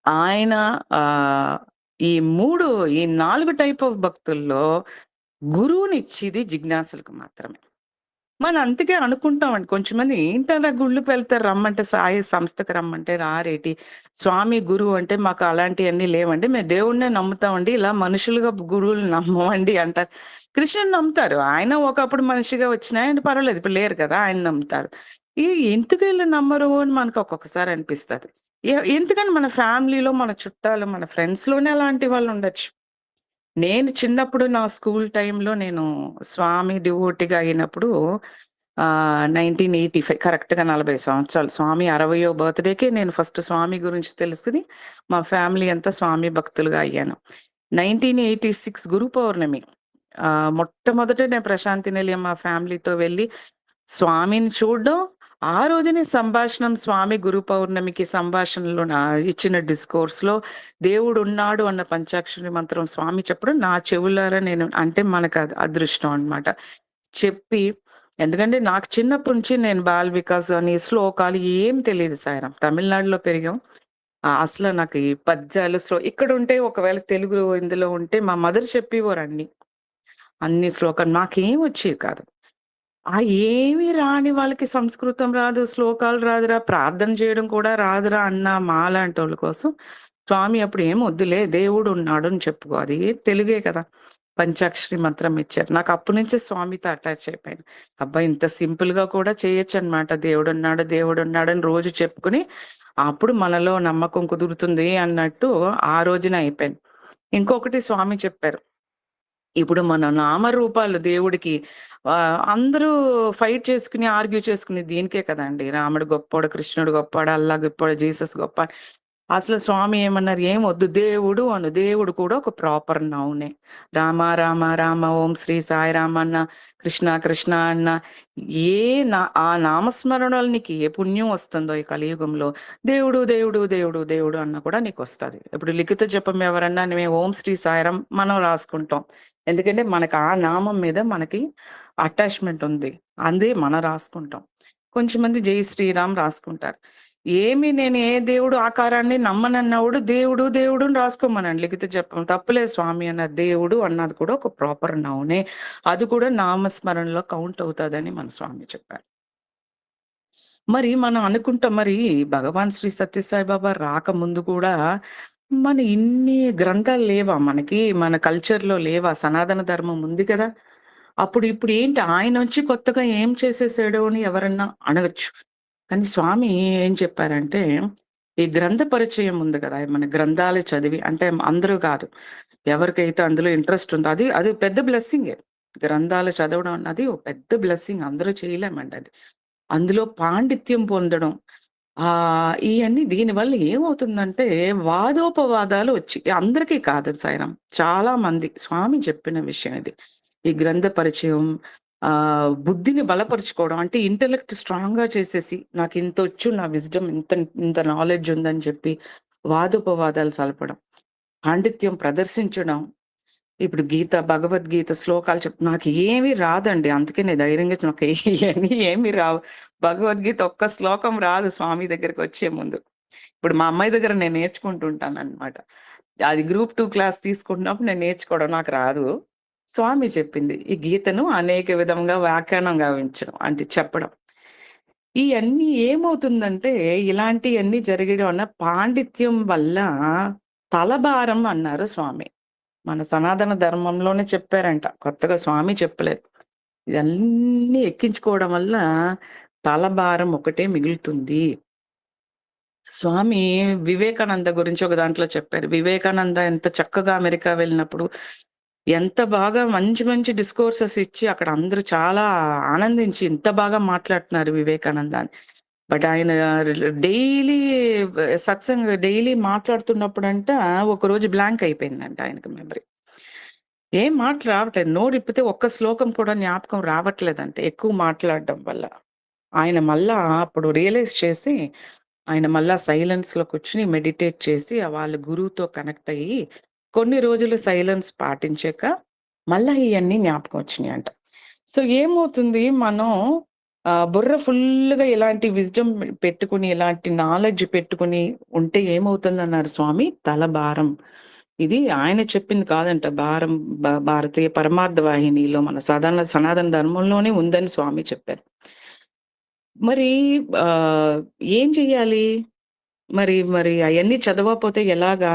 ఆయన ఈ 4 టైప్ ఆఫ్ భక్తుల్లో గురువునిచ్చేది జిజ్ఞాసులకు మాత్రమే. మనం అందుకే అనుకుంటామండి. కొంచెంమంది ఏంటలా గుళ్ళకి వెళ్తారు రమ్మంటే సాయి సంస్థకి రమ్మంటే రారేటి? స్వామి గురువు అంటే మాకు అలాంటియన్నీ లేవండి. మేము దేవుడినే నమ్ముతామండి. ఇలా మనుషులుగా గురువులు నమ్మమండి అంటారు. కృష్ణుడిని నమ్ముతారు. ఆయన ఒకప్పుడు మనిషిగా వచ్చినా ఆయన పర్వాలేదు. ఇప్పుడు లేరు కదా! ఆయన నమ్ముతారు. ఎందుకు ఈళ్ళు నమ్మరు అని మనకు ఒక్కొక్కసారి అనిపిస్తది. ఎందుకని మన ఫ్యామిలీలో, మన చుట్టాలు, మన ఫ్రెండ్స్‌లోనే అలాంటి వాళ్ళు ఉండొచ్చు. నేను చిన్నప్పుడు నా స్కూల్ టైమ్‌లో నేను స్వామి డివోటీగా అయినప్పుడు 1985 కరెక్ట్‌గా 40 సంవత్సరాలు. స్వామి 60వ బర్త్‌డేకే నేను ఫస్ట్ స్వామి గురించి తెలుసుకొని, మా ఫ్యామిలీ అంతా స్వామి భక్తులుగా అయ్యాను. 1986 గురు పౌర్ణమి. మొట్టమొదట నేను ప్రశాంతి నిలయం మా ఫ్యామిలీతో వెళ్ళి స్వామిని చూడడం, ఆ రోజునే సంభాషణం స్వామి గురు పౌర్ణమికి సంభాషణలో ఇచ్చిన డిస్కోర్స్‌లో దేవుడున్నాడు అన్న పంచాక్షరి మంత్రం స్వామి చెప్పడం నా చెవులారా నేను అంటే మనకు అదృష్టం అన్నమాట. చెప్పి ఎందుకంటే నాకు చిన్నప్పటి నుంచి నేను బాల్ వికాస్ అని, శ్లోకాలు ఏం తెలీదు సాయిరాం. తమిళనాడులో పెరిగాం. అసల నాకు ఈ పద్యాలు ఇక్కడుంటే ఒకవేళ తెలుగు ఇందులో ఉంటే మా మదర్ చెప్పేవారన్ని. అన్ని శ్లోకాలు నాకేం వచ్చేవి కాదు. ఏమి రాని వాళ్ళకి సంస్కృతం రాదు, శ్లోకాలు రాదురా, ప్రార్థన చేయడం కూడా రాదురా అన్న మాలాంటోళ్ళ కోసం స్వామి అప్పుడు "ఏం వద్దులే దేవుడున్నాడు" అని చెప్పుకో. అది తెలుగే కదా! పంచాక్షరి మంత్రం ఇచ్చారు. నాకు అప్పటి నుంచే స్వామితో అటాచ్ అయిపోయాను. అబ్బా! ఇంత సింపుల్‌గా కూడా చేయొచ్చనమాట. దేవుడున్నాడు, దేవుడున్నాడని రోజు చెప్పుకొని, అప్పుడు మనలో నమ్మకం కుదురుతుంది అన్నట్టు ఆ రోజున అయిపోయాను. ఇంకొకటి స్వామి చెప్పారు. ఇప్పుడు మన నామరూపాలు దేవుడికి అందరూ ఫైట్ చేసుకుని, ఆర్గ్యూ చేసుకునేది దీనికే కదండీ! రాముడు గొప్పోడు, కృష్ణుడు గొప్పోడు, అల్లా గొప్పోడు, జీసస్ గొప్ప అసలు స్వామి ఏమన్నారు? "ఏం వద్దు దేవుడు అను. దేవుడు కూడా ఒక ప్రాపర్ నౌనే. రామ రామ రామ, ఓం శ్రీ సాయిరాం అన్న, కృష్ణ కృష్ణ అన్న, ఏ ఆ నామస్మరణలు నీకు ఏ పుణ్యం వస్తుందో ఈ కలియుగంలో, దేవుడు దేవుడు దేవుడు దేవుడు అన్న కూడా నీకొస్తది. ఇప్పుడు లిఖిత జపం ఎవరన్నా మేము ఓం శ్రీ సాయిరాం మనం రాసుకుంటాం. ఎందుకంటే మనకు ఆ నామం మీద మనకి అటాచ్‌మెంట్ ఉంది. అందే మనం రాసుకుంటాం. కొంచెంమంది జై శ్రీరామ్ రాసుకుంటారు. నేను ఏ దేవుడు ఆకారాన్ని నమ్మనన్నవాడు దేవుడు, దేవుడు అని రాసుకోమనండి. లిఖిత జపం తప్పులేదు స్వామి అన్నారు. దేవుడు అన్నది కూడా ఒక ప్రాపర్ నౌనే. అది కూడా నామస్మరణలో కౌంట్ అవుతదని మన స్వామి చెప్పారు. మరి మనం అనుకుంటాం మరి భగవాన్ శ్రీ సత్యసాయి బాబా రాకముందు కూడా మన ఇన్ని గ్రంథాలు లేవా మనకి? మన కల్చర్‌లో లేవా? సనాతన ధర్మం ఉంది కదా! అప్పుడు ఇప్పుడు ఏంటి ఆయనొచ్చి కొత్తగా ఏం చేసేసాడు అని ఎవరన్నా అనవచ్చు. కానీ స్వామి ఏం చెప్పారంటే, ఈ గ్రంథ పరిచయం ఉంది కదా! మన గ్రంథాలు చదివి అంటే అందరూ కాదు. ఎవరికైతే అందులో ఇంట్రెస్ట్ ఉందో అది అది పెద్ద బ్లెస్సింగే. గ్రంథాలు చదవడం అన్నది ఒక పెద్ద బ్లెస్సింగ్. అందరూ చేయలేమండి అది. అందులో పాండిత్యం పొందడం. ఇయన్నీ దీనివల్ల ఏమవుతుందంటే వాదోపవాదాలు వచ్చి అందరికీ కాదు సాయిరాం. చాలా మంది స్వామి చెప్పిన విషయం ఇది. ఈ గ్రంథ పరిచయం బుద్ధిని బలపరుచుకోవడం. అంటే ఇంటెలెక్ట్ స్ట్రాంగ్‌గా చేసేసి నాకింతొచ్చు, నా విజ్డమ్ ఇంత ఇంత నాలెడ్జ్ ఉందని చెప్పి వాదోపవాదాలు సలపడం. పాండిత్యం ప్రదర్శించడం. ఇప్పుడు గీత, భగవద్గీత శ్లోకాలు నాకు ఏమి రాదండి. అందుకే నేను ధైర్యంగా నాకు ఇయన్నీ ఏమి రావు. భగవద్గీత ఒక్క శ్లోకం రాదు స్వామి దగ్గరకొచ్చే ముందు. ఇప్పుడు మా అమ్మాయి దగ్గర నేను నేర్చుకుంటుంటాననమాట. అది గ్రూప్ 2 క్లాస్ తీసుకుంటున్నప్పుడు నేను నేర్చుకోవడం నాకు రాదు. స్వామి చెప్పింది. ఈ గీతను అనేక విధంగా వ్యాఖ్యానం గావించడం అంటే చెప్పడం. ఇయన్నీ ఏమవుతుందంటే ఇలాంటియన్నీ జరగడం వల్ల పాండిత్యం వల్ల తలభారం అన్నారు స్వామి. మన సనాతన ధర్మంలోనే చెప్పారంట. కొత్తగా స్వామి చెప్పలేదు. ఇదన్నీ ఎక్కించుకోవడం వల్ల తలభారం ఒకటే మిగులుతుంది. స్వామి వివేకానంద గురించి ఒక దాంట్లో చెప్పారు. వివేకానంద ఎంత చక్కగా అమెరికా వెళ్ళినప్పుడు ఎంత బాగా మంచి మంచి డిస్కోర్సెస్ ఇచ్చి అక్కడ అందరూ చాలా ఆనందించి ఇంత బాగా మాట్లాడుతున్నారు వివేకానంద అని. బట్ ఆయన డైలీ డైలీ మాట్లాడుతున్నప్పుడంట ఒకరోజు బ్లాంక్ అయిపోయిందంట ఆయనకి మెమరీ. ఏం మాట రావట్లేదు. నోరిప్పితే ఒక్క శ్లోకం కూడా జ్ఞాపకం రావట్లేదంట ఎక్కువ మాట్లాడడం వల్ల. ఆయన మళ్ళా అప్పుడు రియలైజ్ చేసి, ఆయన మళ్ళా సైలెన్స్‌లో కూర్చొని మెడిటేట్ చేసి వాళ్ళ గురువుతో కనెక్ట్ అయ్యి, కొన్ని రోజులు సైలెన్స్ పాటించాక మళ్ళా ఇయన్నీ జ్ఞాపకం వచ్చినియంట. సో, ఏమవుతుంది మనం బుర్ర ఫుల్లుగా ఇలాంటి విజ్డమ్ పెట్టుకొని, ఇలాంటి నాలెడ్జ్ పెట్టుకొని ఉంటే ఏమవుతుందన్నారు స్వామి? తల భారం. ఇది ఆయన చెప్పింది కాదంట. భారతీయ పరమార్థ వాహినిలో మన సనాతన ధర్మంలోనే ఉందని స్వామి చెప్పారు. మరి ఆహ్, ఏం చెయ్యాలి? మరి మరి అయన్నీ చదవకపోతే ఎలాగా?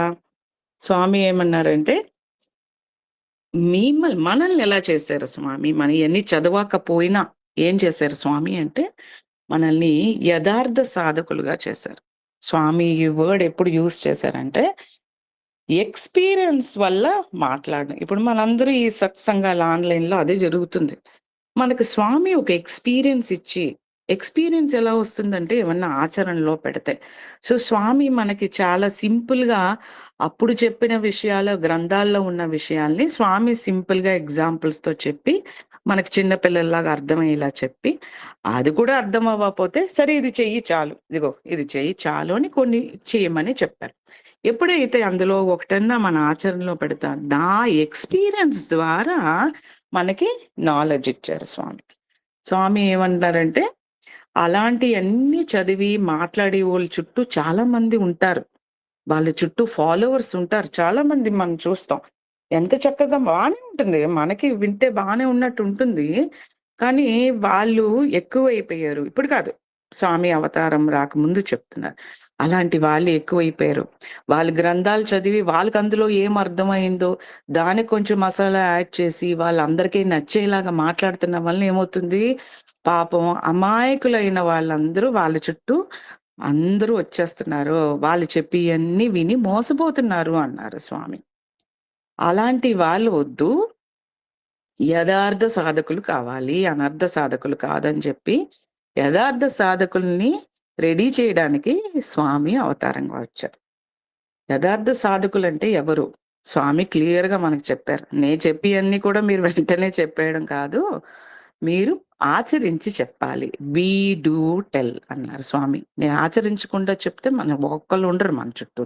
స్వామి ఏమన్నారంటే, మనల్ని ఎలా చేశారు స్వామి? మనం ఇయన్నీ చదవకపోయినా ఏం చేశారు స్వామి అంటే, మనల్ని యథార్థ సాధకులుగా చేశారు. స్వామి ఈ వర్డ్ ఎప్పుడు యూజ్ చేశారంటే, ఎక్స్‌పీరియన్స్ వల్ల మాట్లాడడం. ఇప్పుడు మనందరూ ఈ సత్సంగాలు ఆన్‌లైన్‌లో అదే జరుగుతుంది. మనకు స్వామి ఒక ఎక్స్‌పీరియన్స్ ఇచ్చి, ఎక్స్‌పీరియన్స్ ఎలా వస్తుందంటే ఏమన్నా ఆచరణలో పెడితే. సో, స్వామి మనకి చాలా సింపుల్‌గా అప్పుడు చెప్పిన విషయాలు, గ్రంథాల్లో ఉన్న విషయాల్ని స్వామి సింపుల్‌గా ఎగ్జాంపుల్స్‌తో చెప్పి, మనకు చిన్న పిల్లల్లాగా అర్థమయ్యేలా చెప్పి, అది కూడా అర్థం అవ్వకపోతే, సరే ఇది చెయ్యి చాలు. ఇదిగో ఇది చెయ్యి చాలు అని కొన్ని చేయమని చెప్పారు. ఎప్పుడైతే అందులో ఒకటన్నా మన ఆచరణలో పెడతా, ఎక్స్‌పీరియన్స్ ద్వారా మనకి నాలెడ్జ్ ఇచ్చారు స్వామి. స్వామి ఏమంటారంటే, అలాంటియన్నీ చదివి మాట్లాడేవోళ్ళ చుట్టూ చాలా మంది ఉంటారు. వాళ్ళ చుట్టూ ఫాలోవర్స్ ఉంటారు. చాలా మంది మనం చూస్తాం. ఎంత చక్కగా బానే ఉంటుంది. మనకి వింటే బానే ఉన్నట్టు ఉంటుంది. కానీ వాళ్ళు ఎక్కువైపోయారు. ఇప్పుడు కాదు. స్వామి అవతారం రాకముందు చెప్తున్నారు. అలాంటి వాళ్ళు ఎక్కువైపోయారు. వాళ్ళు గ్రంథాలు చదివి వాళ్ళకి అందులో ఏం అర్థమైందో దానికి కొంచెం మసాలా యాడ్ చేసి వాళ్ళందరికీ నచ్చేలాగా మాట్లాడుతున్న వలన ఏమవుతుంది? పాపం అమాయకులైన వాళ్ళందరూ వాళ్ళ చుట్టూ అందరూ వచ్చేస్తున్నారు. వాళ్ళు చెప్పియన్నీ విని మోసపోతున్నారు అన్నారు స్వామి. అలాంటి వాళ్ళు వద్దు. యథార్థ సాధకులు కావాలి. అనర్థ సాధకులు కాదని చెప్పి, యథార్థ సాధకుల్ని రెడీ చేయడానికి స్వామి అవతారంగా వచ్చారు. యథార్థ సాధకులంటే ఎవరు? స్వామి క్లియర్‌గా మనకు చెప్పారు. నేను చెప్పియన్నీ కూడా మీరు వెంటనే చెప్పేయడం కాదు. మీరు ఆచరించి చెప్పాలి. బీ, డూ, టెల్ అన్నారు స్వామి. నేను ఆచరించకుండా చెప్తే ఒక్కళ్ళు ఉండరు మన చుట్టూ.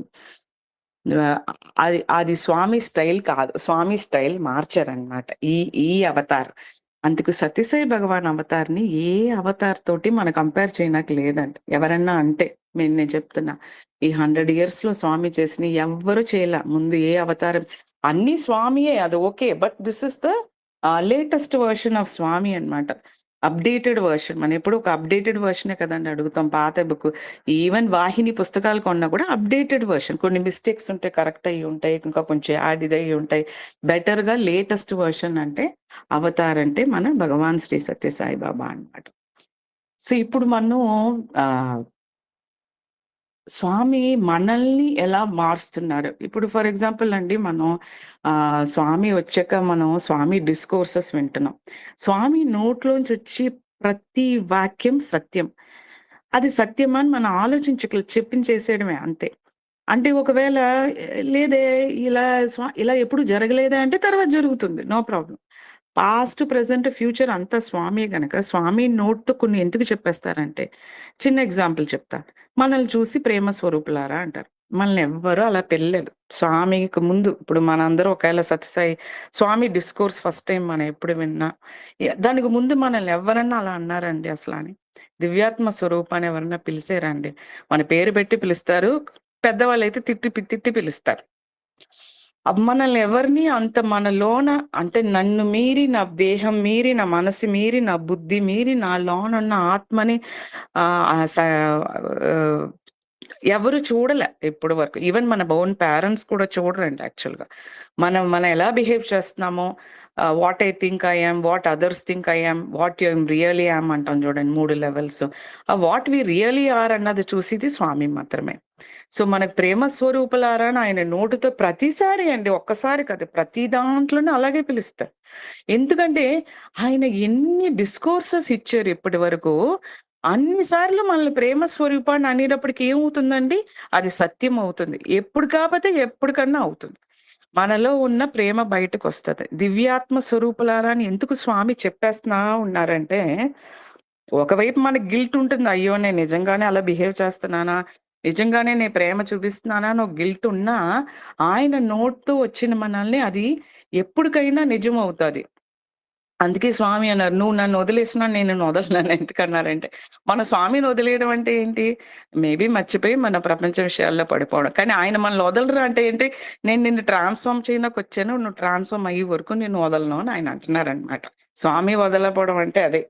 ఆహ్, అది అది స్వామి స్టైల్ కాదు. స్వామి స్టైల్ మార్చారనమాట. ఈ ఈ అవతార్. అందుకు సత్యసాయి భగవాన్ అవతార్‌ని ఏ అవతార్ తోటి మనం కంపేర్ చేయడానికి లేదంట. ఎవరన్నా అంటే నేను చెప్తున్నా. ఈ 100 ఇయర్స్‌లో స్వామి చేసినయి ఎవ్వరు చేయల. ముందు ఏ అవతారం అన్నీ స్వామియే అది okay. But this is the latest version of Swami అన్నమాట. Updated version. మనం ఎప్పుడు ఒక అప్‌డేటెడ్ వెర్షనే కదండీ అడుగుతాం. పాత బుక్ ఈవెన్ వాహిని పుస్తకాలు కొన్నా కూడా అప్‌డేటెడ్ వెర్షన్. కొన్ని మిస్టేక్స్ ఉంటాయి. కరెక్ట్ అయ్యి ఉంటాయి. ఇంకా కొంచెం యాడ్ ఇదయ్యి ఉంటాయి. బెటర్‌గా లేటెస్ట్ వెర్షన్ అంటే అవతార్ అంటే మన భగవాన్ శ్రీ సత్యసాయి బాబా అన్నమాట. సో, ఇప్పుడు మనం ఆహ్, స్వామి మనల్ని ఎలా మారుస్తున్నారు. ఇప్పుడు ఫర్ ఎగ్జాంపుల్ అండి మనం స్వామి వచ్చాక మనం స్వామి డిస్కోర్సెస్ వింటున్నాం. స్వామి నోట్లోంచొచ్చి ప్రతి వాక్యం సత్యం. అది సత్యమా అని మనం చెప్పించేసేయడమే అంతే. అంటే ఒకవేళ లేదే ఇలా ఎప్పుడు జరగలేదే అంటే తర్వాత జరుగుతుంది. No problem. Past, present, future అంతా స్వామియే గనక స్వామి నోట్‌తో కొన్ని ఎందుకు చెప్పేస్తారంటే, చిన్న ఎగ్జాంపుల్ చెప్తా. మనల్ని చూసి ప్రేమ స్వరూపులారా అంటారు. మనల్ని ఎవ్వరు అలా పిలవలేదు. స్వామికి ముందు ఇప్పుడు మనందరం ఒకవేళ సత్యసాయి స్వామి డిస్కోర్స్ ఫస్ట్ టైమ్ మనం ఎప్పుడు విన్నా, దానికి ముందు మనల్ని ఎవ్వరన్నా అలా అన్నారండి అసలని? దివ్యాత్మ స్వరూపాన్ని ఎవరన్నా పిలిసారండి? మన పేరు పెట్టి పిలుస్తారు. పెద్దవాళ్ళైతే తిట్టి పిలుస్తారు. మనల్ని ఎవరిని అంత మనలోన అంటే నన్ను మీరి, నా దేహం మీరి, నా మనసు మీరి, నా బుద్ధి మీరి, నా లోనున్న ఆత్మని ఆహ్, ఆహ్, స ఆహ్, ఎవరు చూడలే ఇప్పటి వరకు. ఈవెన్ మన ఓన్ పేరెంట్స్ కూడా చూడరండి యాక్చువల్‌గా. మనం ఎలా బిహేవ్ చేస్తున్నామో what I think I am, what others think I am, what you really am అంటాం చూడండి 3 levels. What we really are అన్నది చూసేది స్వామి మాత్రమే. సో, మనకు ప్రేమ స్వరూపులారా అని ఆయన నోటితో ప్రతిసారి అండి ఒక్కసారి కాదు ప్రతి దాంట్లోనూ అలాగే పిలుస్తారు. ఎందుకంటే ఆయన ఎన్ని డిస్కోర్సెస్ ఇచ్చారు ఇప్పటి వరకు. అన్ని సార్లు మనల్ని ప్రేమ స్వరూపాన్ని అనేటప్పటికి ఏమవుతుందండి? అది సత్యం అవుతుంది. ఎప్పుడు కాకపోతే ఎప్పటికన్నా అవుతుంది. మనలో ఉన్న ప్రేమ బయటకొస్తది. దివ్యాత్మ స్వరూపులారా అని ఎందుకు స్వామి చెప్పేస్తున్నా ఉన్నారంటే, ఒకవైపు మనకి గిల్ట్ ఉంటుంది. అయ్యో! నేను నిజంగానే అలా బిహేవ్ చేస్తున్నానా? నిజంగానే నేను ప్రేమ చూపిస్తున్నానా? అని ఒక గిల్ట్ ఉన్నా, ఆయన నోటితో వచ్చిన మనల్ని అది ఎప్పటికైనా నిజమవుతది. అందుకే స్వామి అన్నారు. "నువ్వు నన్ను వదిలేసినా నేను నిన్ను వదలనని" ఎందుకన్నారంటే, మన స్వామిని వదిలేయడం అంటే ఏంటి? మేబీ మర్చిపోయి మన ప్రపంచ విషయాల్లో పడిపోవడం. కానీ ఆయన మనల్ని వదలరు అంటే ఏంటి? నేను నిన్ను ట్రాన్స్‌ఫార్మ్ చేయడానికొచ్చాను. నువ్వు ట్రాన్స్‌ఫార్మ్ అయ్యే వరకు నిన్ను వదలను అని ఆయన అంటున్నారనమాట. స్వామి వదలకపోవడం అంటే అదే.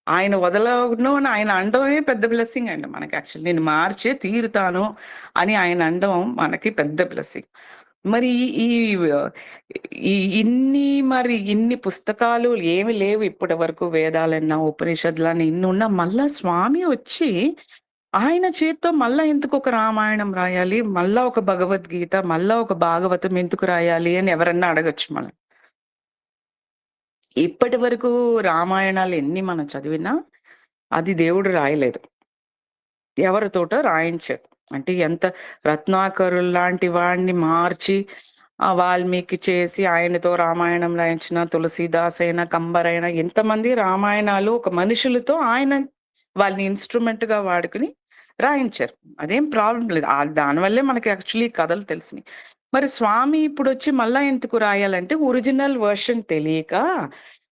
ఆయన వదలను అని ఆయన అనడమే పెద్ద బ్లెస్సింగ్ అండి మనకి యాక్చువల్లీ. నేను మార్చే తీరుతాను అని ఆయన అనడం మనకి పెద్ద బ్లెస్సింగ్. మరి ఈ ఈ ఇన్ని పుస్తకాలు ఏమి లేవు ఇప్పటి వరకు వేదాలన్నా, ఉపనిషత్తులని ఇన్నున్నా మళ్ళా స్వామి వచ్చి ఆయన చేత్తో మళ్ళా ఎందుకు ఒక రామాయణం రాయాలి? మళ్ళా ఒక భగవద్గీత, మళ్ళా ఒక భాగవతం ఎందుకు రాయాలి అని ఎవరన్నా అడగొచ్చు మనం. ఇప్పటి వరకు రామాయణాలు ఎన్ని మనం చదివినా, అది దేవుడు రాయలేదు. ఎవరితోటో రాయించారు. అంటే ఎంత రత్నాకరుల్లాంటి వాడిని మార్చి వాల్మీకి చేసి ఆయనతో రామాయణం రాయించిన తులసీదాస్ అయినా, కంబరైనా ఎంతమంది రామాయణాలు ఒక మనుషులతో ఆయన వాళ్ళని ఇన్‌స్ట్రుమెంట్‌గా వాడుకొని రాయించారు. అదేం ప్రాబ్లమ్ లేదు. దానివల్లే మనకి యాక్చువల్లీ కథలు తెలిసినియి. మరి స్వామి ఇప్పుడొచ్చి మళ్ళా ఎందుకు రాయాలంటే ఒరిజినల్ వెర్షన్ తెలియక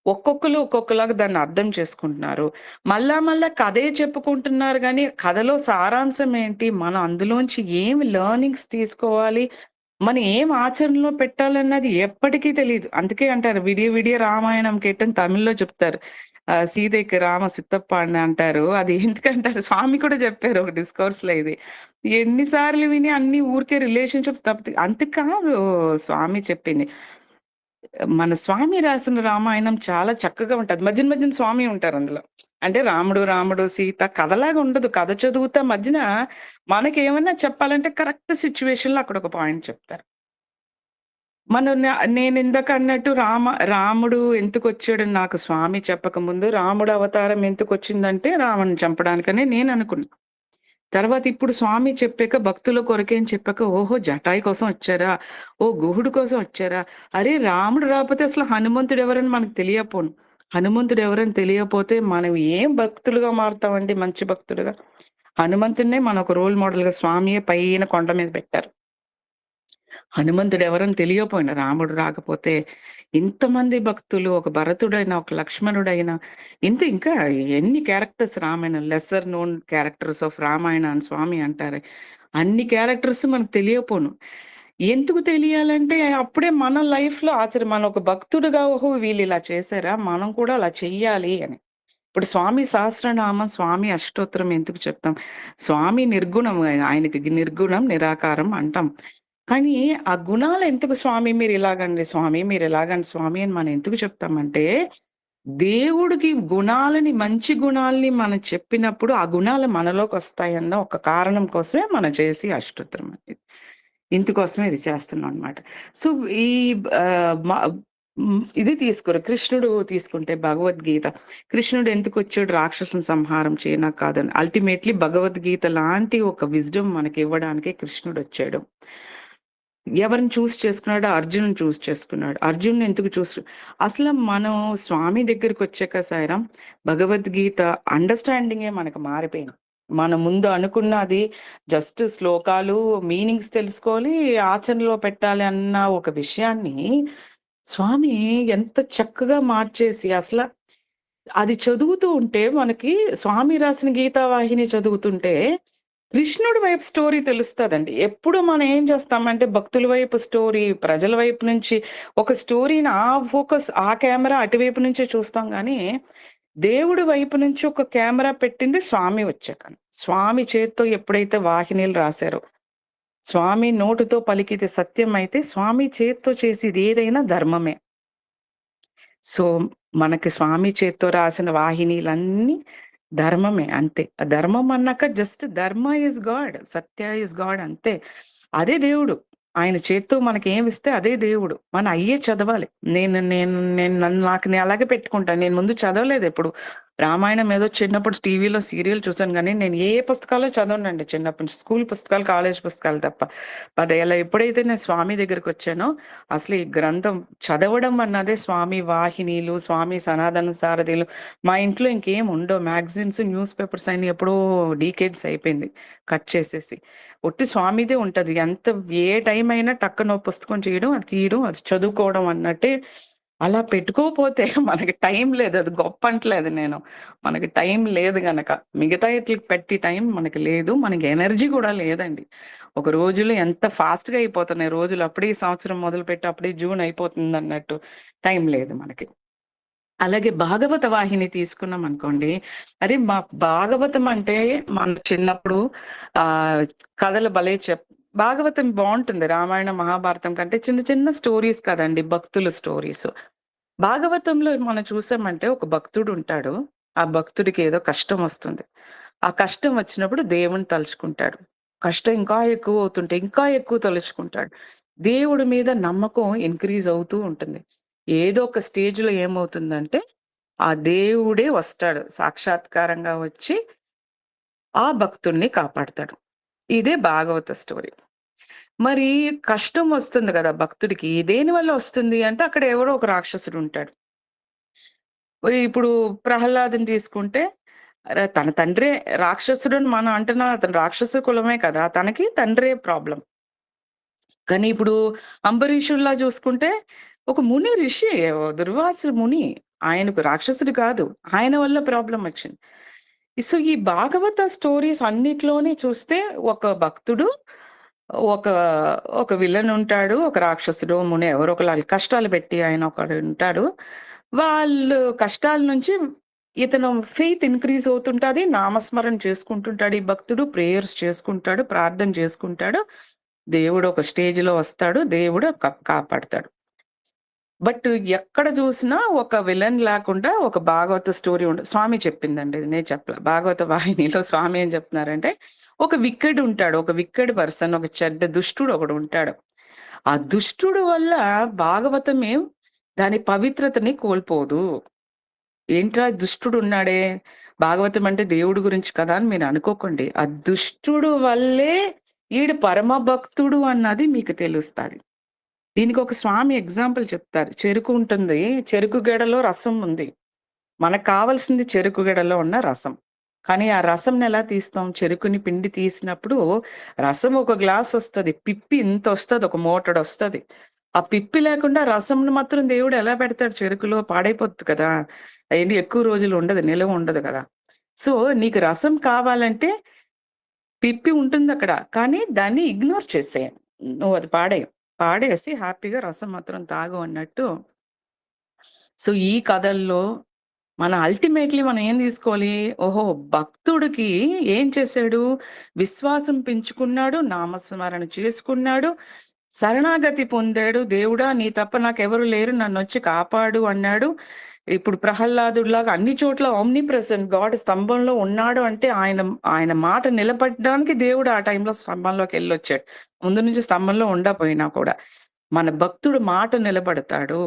ఒక్కొక్కళ్ళు ఒక్కొక్కలాగా దాన్ని అర్థం చేసుకుంటున్నారు. మళ్ళా మళ్ళా కథే చెప్పుకుంటున్నారు గానీ, కథలో సారాంశం ఏంటి? మనం అందులోంచి ఏమి లెర్నింగ్స్ తీసుకోవాలి? మనం ఏం ఆచరణలో పెట్టాలన్నది ఎప్పటికీ తెలీదు. అందుకే అంటారు విడియ విడియ రామాయణం కేటని తమిళ్‌లో చెప్తారు. సీతయ్యకి రామ సిత్తప్ప అని అంటారు. అది ఎందుకంటారు స్వామి కూడా చెప్పారు ఒక డిస్కోర్స్‌లో ఇది. ఎన్ని సార్లు విని అన్ని ఊరికే రిలేషన్‌షిప్స్ తప్పితే అంత కాదు స్వామి చెప్పింది. మన స్వామి రాసిన రామాయణం చాలా చక్కగా ఉంటది. మధ్యన మధ్యన స్వామి ఉంటారు అందులో. అంటే రాముడు, సీత కథలాగా ఉండదు. కథ చదువుతా మధ్యన మనకేమన్నా చెప్పాలంటే కరెక్ట్ సిట్యుయేషన్‌లో అక్కడ ఒక పాయింట్ చెప్తారు. మనం నేనిందాక అన్నట్టు రాముడు ఎందుకొచ్చాడని నాకు స్వామి చెప్పకముందు రాముడు అవతారం ఎందుకొచ్చిందంటే రావణ్ణి చంపడానికనే నేననుకున్నా. తర్వాత ఇప్పుడు స్వామి చెప్పాక భక్తుల కొరకే అని చెప్పాక ఓహో! జటాయి కోసం వచ్చారా? ఓహ్! గుహుడు కోసం వచ్చారా? అరే! రాముడు రాపోతే అసలు హనుమంతుడు ఎవరని మనకు తెలియపోను. హనుమంతుడు ఎవరని తెలియపోతే మనం ఏం భక్తులుగా మారుతామండి మంచి భక్తులుగా? హనుమంతుడినే మన ఒక రోల్ మోడల్‌గా స్వామియే పైన కొండ మీద పెట్టారు. హనుమంతుడు ఎవరని తెలియపోయినా రాముడు రాకపోతే ఇంతమంది భక్తులు ఒక భరతుడైనా, ఒక లక్ష్మణుడైనా ఇంకా ఎన్ని characters Ramayanam lesser known characters of Ramayana అని స్వామి అంటారే. అన్ని క్యారెక్టర్స్ మనకు తెలియపోను. ఎందుకు తెలియాలంటే అప్పుడే మన లైఫ్‌లో మనం ఒక భక్తుడుగా ఓహో! వీళ్ళు ఇలా చేశారా? మనం కూడా అలా చెయ్యాలి అని. ఇప్పుడు స్వామి సహస్రనామం, స్వామి అష్టోత్తరం ఎందుకు చెప్తాం? స్వామి నిర్గుణం ఆయనకి నిర్గుణం, నిరాకారం అంటాం. కానీ ఆ గుణాలు ఎందుకు స్వామి మీరిలాగండి స్వామి, మీరిలాగండి స్వామి అని మనం ఎందుకు చెప్తామంటే, దేవుడికి గుణాలని మంచి గుణాల్ని మనం చెప్పినప్పుడు, ఆ గుణాలు మనలోకొస్తాయన్న ఒక కారణం కోసమే మనం చేసి అష్టోత్తరం అనేది. ఇందుకోసమే ఇది చేస్తున్నాం అన్నమాట. సో, ఈ మ ఇది తీసుకోరు. కృష్ణుడు తీసుకుంటే భగవద్గీత. కృష్ణుడు ఎందుకొచ్చాడు రాక్షసుని సంహారం చేయనా కాదని. అల్టిమేట్‌లీ భగవద్గీత లాంటి ఒక విజ్డమ్ మనకివ్వడానికే కృష్ణుడొచ్చాడు. ఎవరిని చేసుకున్నాడో అర్జున్‌ని చేసుకున్నాడు. అర్జున్‌ని ఎందుకు అసలు మనం స్వామి దగ్గరికొచ్చాక సాయిరాం భగవద్గీత అండర్‌స్టాండింగే మనకు మారిపోయింది. మనం ముందు అనుకున్నది జస్ట్ శ్లోకాలు, మీనింగ్స్ తెలుసుకోవాలి, ఆచరణలో పెట్టాలి అన్న ఒక విషయాన్ని స్వామి ఎంత చక్కగా మార్చేసి అది చదువుతూ ఉంటే మనకి స్వామి రాసిన గీతావాహిని చదువుతుంటే కృష్ణుడి వైపు స్టోరీ తెలుస్తదండి. ఎప్పుడు మనం ఏం చేస్తామంటే భక్తుల వైపు స్టోరీ, ప్రజల వైపు నుంచి ఒక స్టోరీని ఆ కెమెరా అటువైపు నుంచే చూస్తాం గానీ, దేవుడి వైపు నుంచి ఒక కెమెరా పెట్టింది స్వామి వచ్చాక. స్వామి చేత్తో ఎప్పుడైతే వాహినీలు రాసారో, స్వామి నోటితో పలికితే సత్యం అయితే, స్వామి చేత్తో చేసేది ఏదైనా ధర్మమే. సో, మనకి స్వామి చేత్తో రాసిన వాహినీలన్నీ ధర్మమే అంతే. ధర్మం అన్నాక జస్ట్ ధర్మ is God. Satya is God అంతే. అదే దేవుడు. ఆయన చేత్తో మనకేమిస్తే అదే దేవుడు. మనం అయ్యే చదవాలి. నేను నేను నేను నన్ను నేను అలాగే పెట్టుకుంటాను. నేను ముందు చదవలేదెప్పుడు. రామాయణం ఏదో చిన్నప్పుడు టీవీలో సీరియల్ చూసాను గానీ, నేను ఏ పుస్తకాలు చదవనండి చిన్నప్పటి నుంచి. స్కూల్ పుస్తకాలు, కాలేజ్ పుస్తకాలు తప్ప. బట్ ఇలా ఎప్పుడైతే నేను స్వామి దగ్గరికొచ్చానో, అసలు ఈ గ్రంథం చదవడం అన్నదే స్వామి వాహినీలు, స్వామి సనాతన సారథిలు మా ఇంట్లో ఇంకేం ఉండవు. మ్యాగజైన్స్, న్యూస్ పేపర్స్ అయన్నీ ఎప్పుడో డీకేడ్స్ అయిపోయింది కట్ చేసేసి. ఒట్టి స్వామిదే ఉంటది. ఏ టైం అయినా టక్కున ఓ పుస్తకం చేయడం, అది తీయడం, అది చదువుకోవడం అన్నట్టే. అలా పెట్టుకోపోతే మనకి టైం లేదు. అది గొప్ప అంటలేదు నేను. మనకి టైం లేదు గనక. మిగతా ఈట్లికి పెట్టి టైం మనకి లేదు. మనకి ఎనర్జీ కూడా లేదండి. ఒక రోజులో ఎంత ఫాస్ట్‌గా అయిపోతున్నాయి రోజులు. అప్పుడే ఈ సంవత్సరం మొదలుపెట్టి అప్పుడే జూన్ అయిపోతుందన్నట్టు. టైం లేదు మనకి. అలాగే భాగవత వాహిని తీసుకున్నామనుకోండి. అరే! భాగవతం అంటే మన చిన్నప్పుడు ఆహ్, కథలు భలే భాగవతం బావుంటుంది. రామాయణ, మహాభారతం కంటే చిన్న చిన్న స్టోరీస్ కదండీ! భక్తుల స్టోరీస్. భాగవతంలో మనం చూసామంటే ఒక భక్తుడుంటాడు. ఆ భక్తుడికి ఏదో కష్టం వస్తుంది. ఆ కష్టం వచ్చినప్పుడు దేవుడిని తలుచుకుంటాడు. కష్టం ఇంకా ఎక్కువ అవుతుంటే ఇంకా ఎక్కువ తలుచుకుంటాడు. దేవుడి మీద నమ్మకం ఇంక్రీజ్ అవుతూ ఉంటుంది. ఏదో ఒక స్టేజ్‌లో ఏమవుతుందంటే, ఆ దేవుడే వస్తాడు. సాక్షాత్కారంగా వచ్చి ఆ భక్తుడిని కాపాడతాడు. ఇదే భాగవత స్టోరీ. మరి కష్టం వస్తుంది గదా! భక్తుడికి. దేనివల్ల వస్తుంది అంటే అక్కడ ఎవరో ఒక రాక్షసుడుంటాడు. ఇప్పుడు ప్రహ్లాదుని తీసుకుంటే తన తండ్రే రాక్షసుడని మనం అంటున్నాం. అతను రాక్షస కులమే కదా! తనకి తండ్రే ప్రాబ్లమ్. కానీ ఇప్పుడు అంబరీషుడిలా చూసుకుంటే ఒక ముని ఋషి, దుర్వాసుడు ముని. ఆయనకు రాక్షసుడు కాదు. ఆయన వల్ల ప్రాబ్లమ్ వచ్చింది. సో, ఈ భాగవత స్టోరీస్ అన్నిట్లోని చూస్తే ఒక భక్తుడు, ఒక ఒక విలన్ ఉంటాడు. ఒక రాక్షసుడు, ముని ఎవరో ఒకళ్ళు కష్టాలు పెట్టి ఆయన ఒకడు ఉంటాడు. వాళ్ళు కష్టాల నుంచి ఇతను ఫెయిత్ ఇంక్రీజ్ అవుతుంటది. నామస్మరణ చేసుకుంటుంటాడు ఈ భక్తుడు. ప్రేయర్స్ చేసుకుంటాడు. ప్రార్థన చేసుకుంటాడు. దేవుడు ఒక స్టేజ్‌లో వస్తాడు. దేవుడు కాపాడతాడు. బట్ ఎక్కడ చూసినా ఒక విలన్ లేకుండా ఒక భాగవత స్టోరీ స్వామి చెప్పిందండి. ఇది నేను చెప్పల. భాగవత వాహినిలో స్వామి ఏం చెప్తున్నారంటే, ఒక విక్కెడ్ ఉంటాడు. ఒక విక్కెడ్ పర్సన్, ఒక చెడ్డ దుష్టుడు ఒకడు ఉంటాడు. ఆ దుష్టుడు వల్ల భాగవతమే దాని పవిత్రతని కోల్పోదు. ఏంట్రా దుష్టుడు ఉన్నాడే, భాగవతం అంటే దేవుడి గురించి కదా అని మీరు అనుకోకండి. ఆ దుష్టుడు వల్లే ఈడు పరమ భక్తుడు అన్నది మీకు తెలుస్తది. దీనికి ఒక స్వామి ఎగ్జాంపుల్ చెప్తారు. చెరుకు ఉంటుంది. చెరుకు గెడలో రసం ఉంది. మనకు కావాల్సింది చెరుకు గెడలో ఉన్న రసం. కానీ ఆ రసంని ఎలా తీస్తాం? చెరుకుని పిండి తీసినప్పుడు రసం ఒక గ్లాస్ వస్తది. పిప్పి ఇంతొస్తది. ఒక మోటడొస్తది. ఆ పిప్పి లేకుండా రసంని మాత్రం దేవుడు ఎలా పెడతాడు చెరుకులో? పాడైపోద్ది కదా! ఏంటి ఎక్కువ రోజులు ఉండదు. నిలవ ఉండదు కదా! సో, నీకు రసం కావాలంటే పిప్పి ఉంటుందక్కడ. కానీ దాన్ని ఇగ్నోర్ చేసేయి. నువ్వది పాడేయి. పాడేసి హ్యాపీగా రసం మాత్రం తాగు అన్నట్టు. సో, ఈ కథల్లో మన అల్టిమేట్‌లీ మనం ఏం తీసుకోవాలి? ఓహో! భక్తుడికి ఏం చేశాడు? విశ్వాసం పెంచుకున్నాడు, నామస్మరణ చేసుకున్నాడు, శరణాగతి పొందాడు. దేవుడా! నీ తప్ప నాకెవరు లేరు, నన్నొచ్చి కాపాడు అన్నాడు. ఇప్పుడు ప్రహ్లాదుడిలాగా అన్ని చోట్ల ఓమ్నిప్రెజెంట్ గాడ్ స్తంభంలో ఉన్నాడు అంటే ఆయన ఆయన మాట నిలబడడానికి దేవుడు ఆ టైంలో స్తంభంలోకెళ్ళొచ్చాడు. ముందు నుంచి స్తంభంలో ఉండపోయినా కూడా. మన భక్తుడు మాట నిలబడతాడు.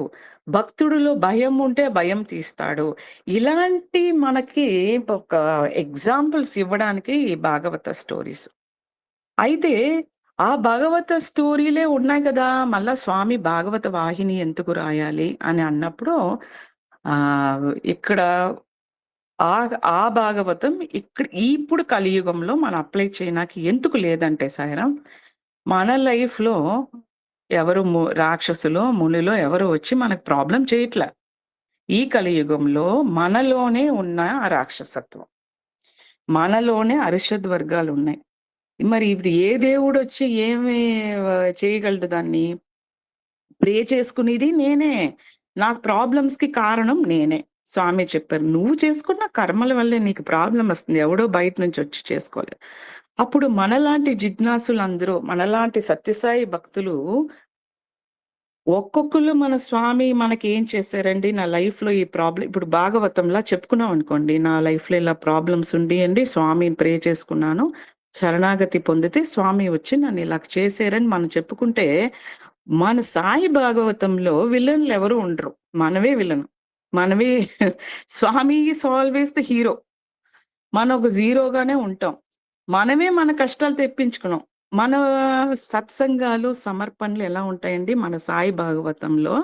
భక్తుడిలో భయం ఉంటే భయం తీస్తాడు. ఇలాంటి మనకి ఒక ఎగ్జాంపుల్స్ ఇవ్వడానికి ఈ భాగవత స్టోరీస్. అయితే ఆ భాగవత స్టోరీలే ఉన్నాయి కదా! మళ్ళా స్వామి భాగవత వాహిని ఎందుకు రాయాలి అని అన్నప్పుడు ఇక్కడ ఆ ఆ భాగవతం ఇప్పుడు కలియుగంలో మనం అప్లై చేయడానికి ఎందుకు లేదంటే సాయిరాం, మన లైఫ్‌లో ఎవరు రాక్షసులో, మునిలో ఎవరు వచ్చి మనకు ప్రాబ్లమ్ చేయట్లా. ఈ కలియుగంలో మనలోనే ఉన్న ఆ రాక్షసత్వం. మనలోనే అరిషద్ వర్గాలున్నాయి. మరి ఇప్పుడు ఏ దేవుడొచ్చి ఏమి చేయగలడు దాన్ని? ప్రే చేసుకునేది నేనే. నాకు ప్రాబ్లమ్స్‌కి కారణం నేనే. స్వామి చెప్పారు. నువ్వు చేసుకున్న కర్మల వల్లే నీకు ప్రాబ్లమ్ వస్తుంది. ఎవడో బయట నుంచి వచ్చి చేసుకోలేదు. అప్పుడు మనలాంటి జిజ్ఞాసులందరూ, మనలాంటి సత్యసాయి భక్తులు ఒక్కొక్కళ్ళు మన స్వామి మనకేం చేశారండి, నా లైఫ్‌లో ఈ ప్రాబ్లమ్ ఇప్పుడు భాగవతంలా చెప్పుకున్నాం అనుకోండి. నా లైఫ్‌లో ఇలా ప్రాబ్లమ్స్ ఉండియండి. స్వామిని ప్రే చేసుకున్నాను. శరణాగతి పొందితే స్వామి వచ్చి నన్ను ఇలా చేశారని మనం చెప్పుకుంటే, మన సాయి భాగవతంలో విలన్‌లు ఎవరు ఉండరు. మనమే విలన్. మనమే స్వామి ఈస్ ఆల్‌వేస్ ద హీరో. మనం ఒక జీరోగానే ఉంటాం. మనమే మన కష్టాలు తెప్పించుకున్నాం. మన సత్సంగాలు, సమర్పణలు ఎలా ఉంటాయండి? మన సాయి భాగవతంలో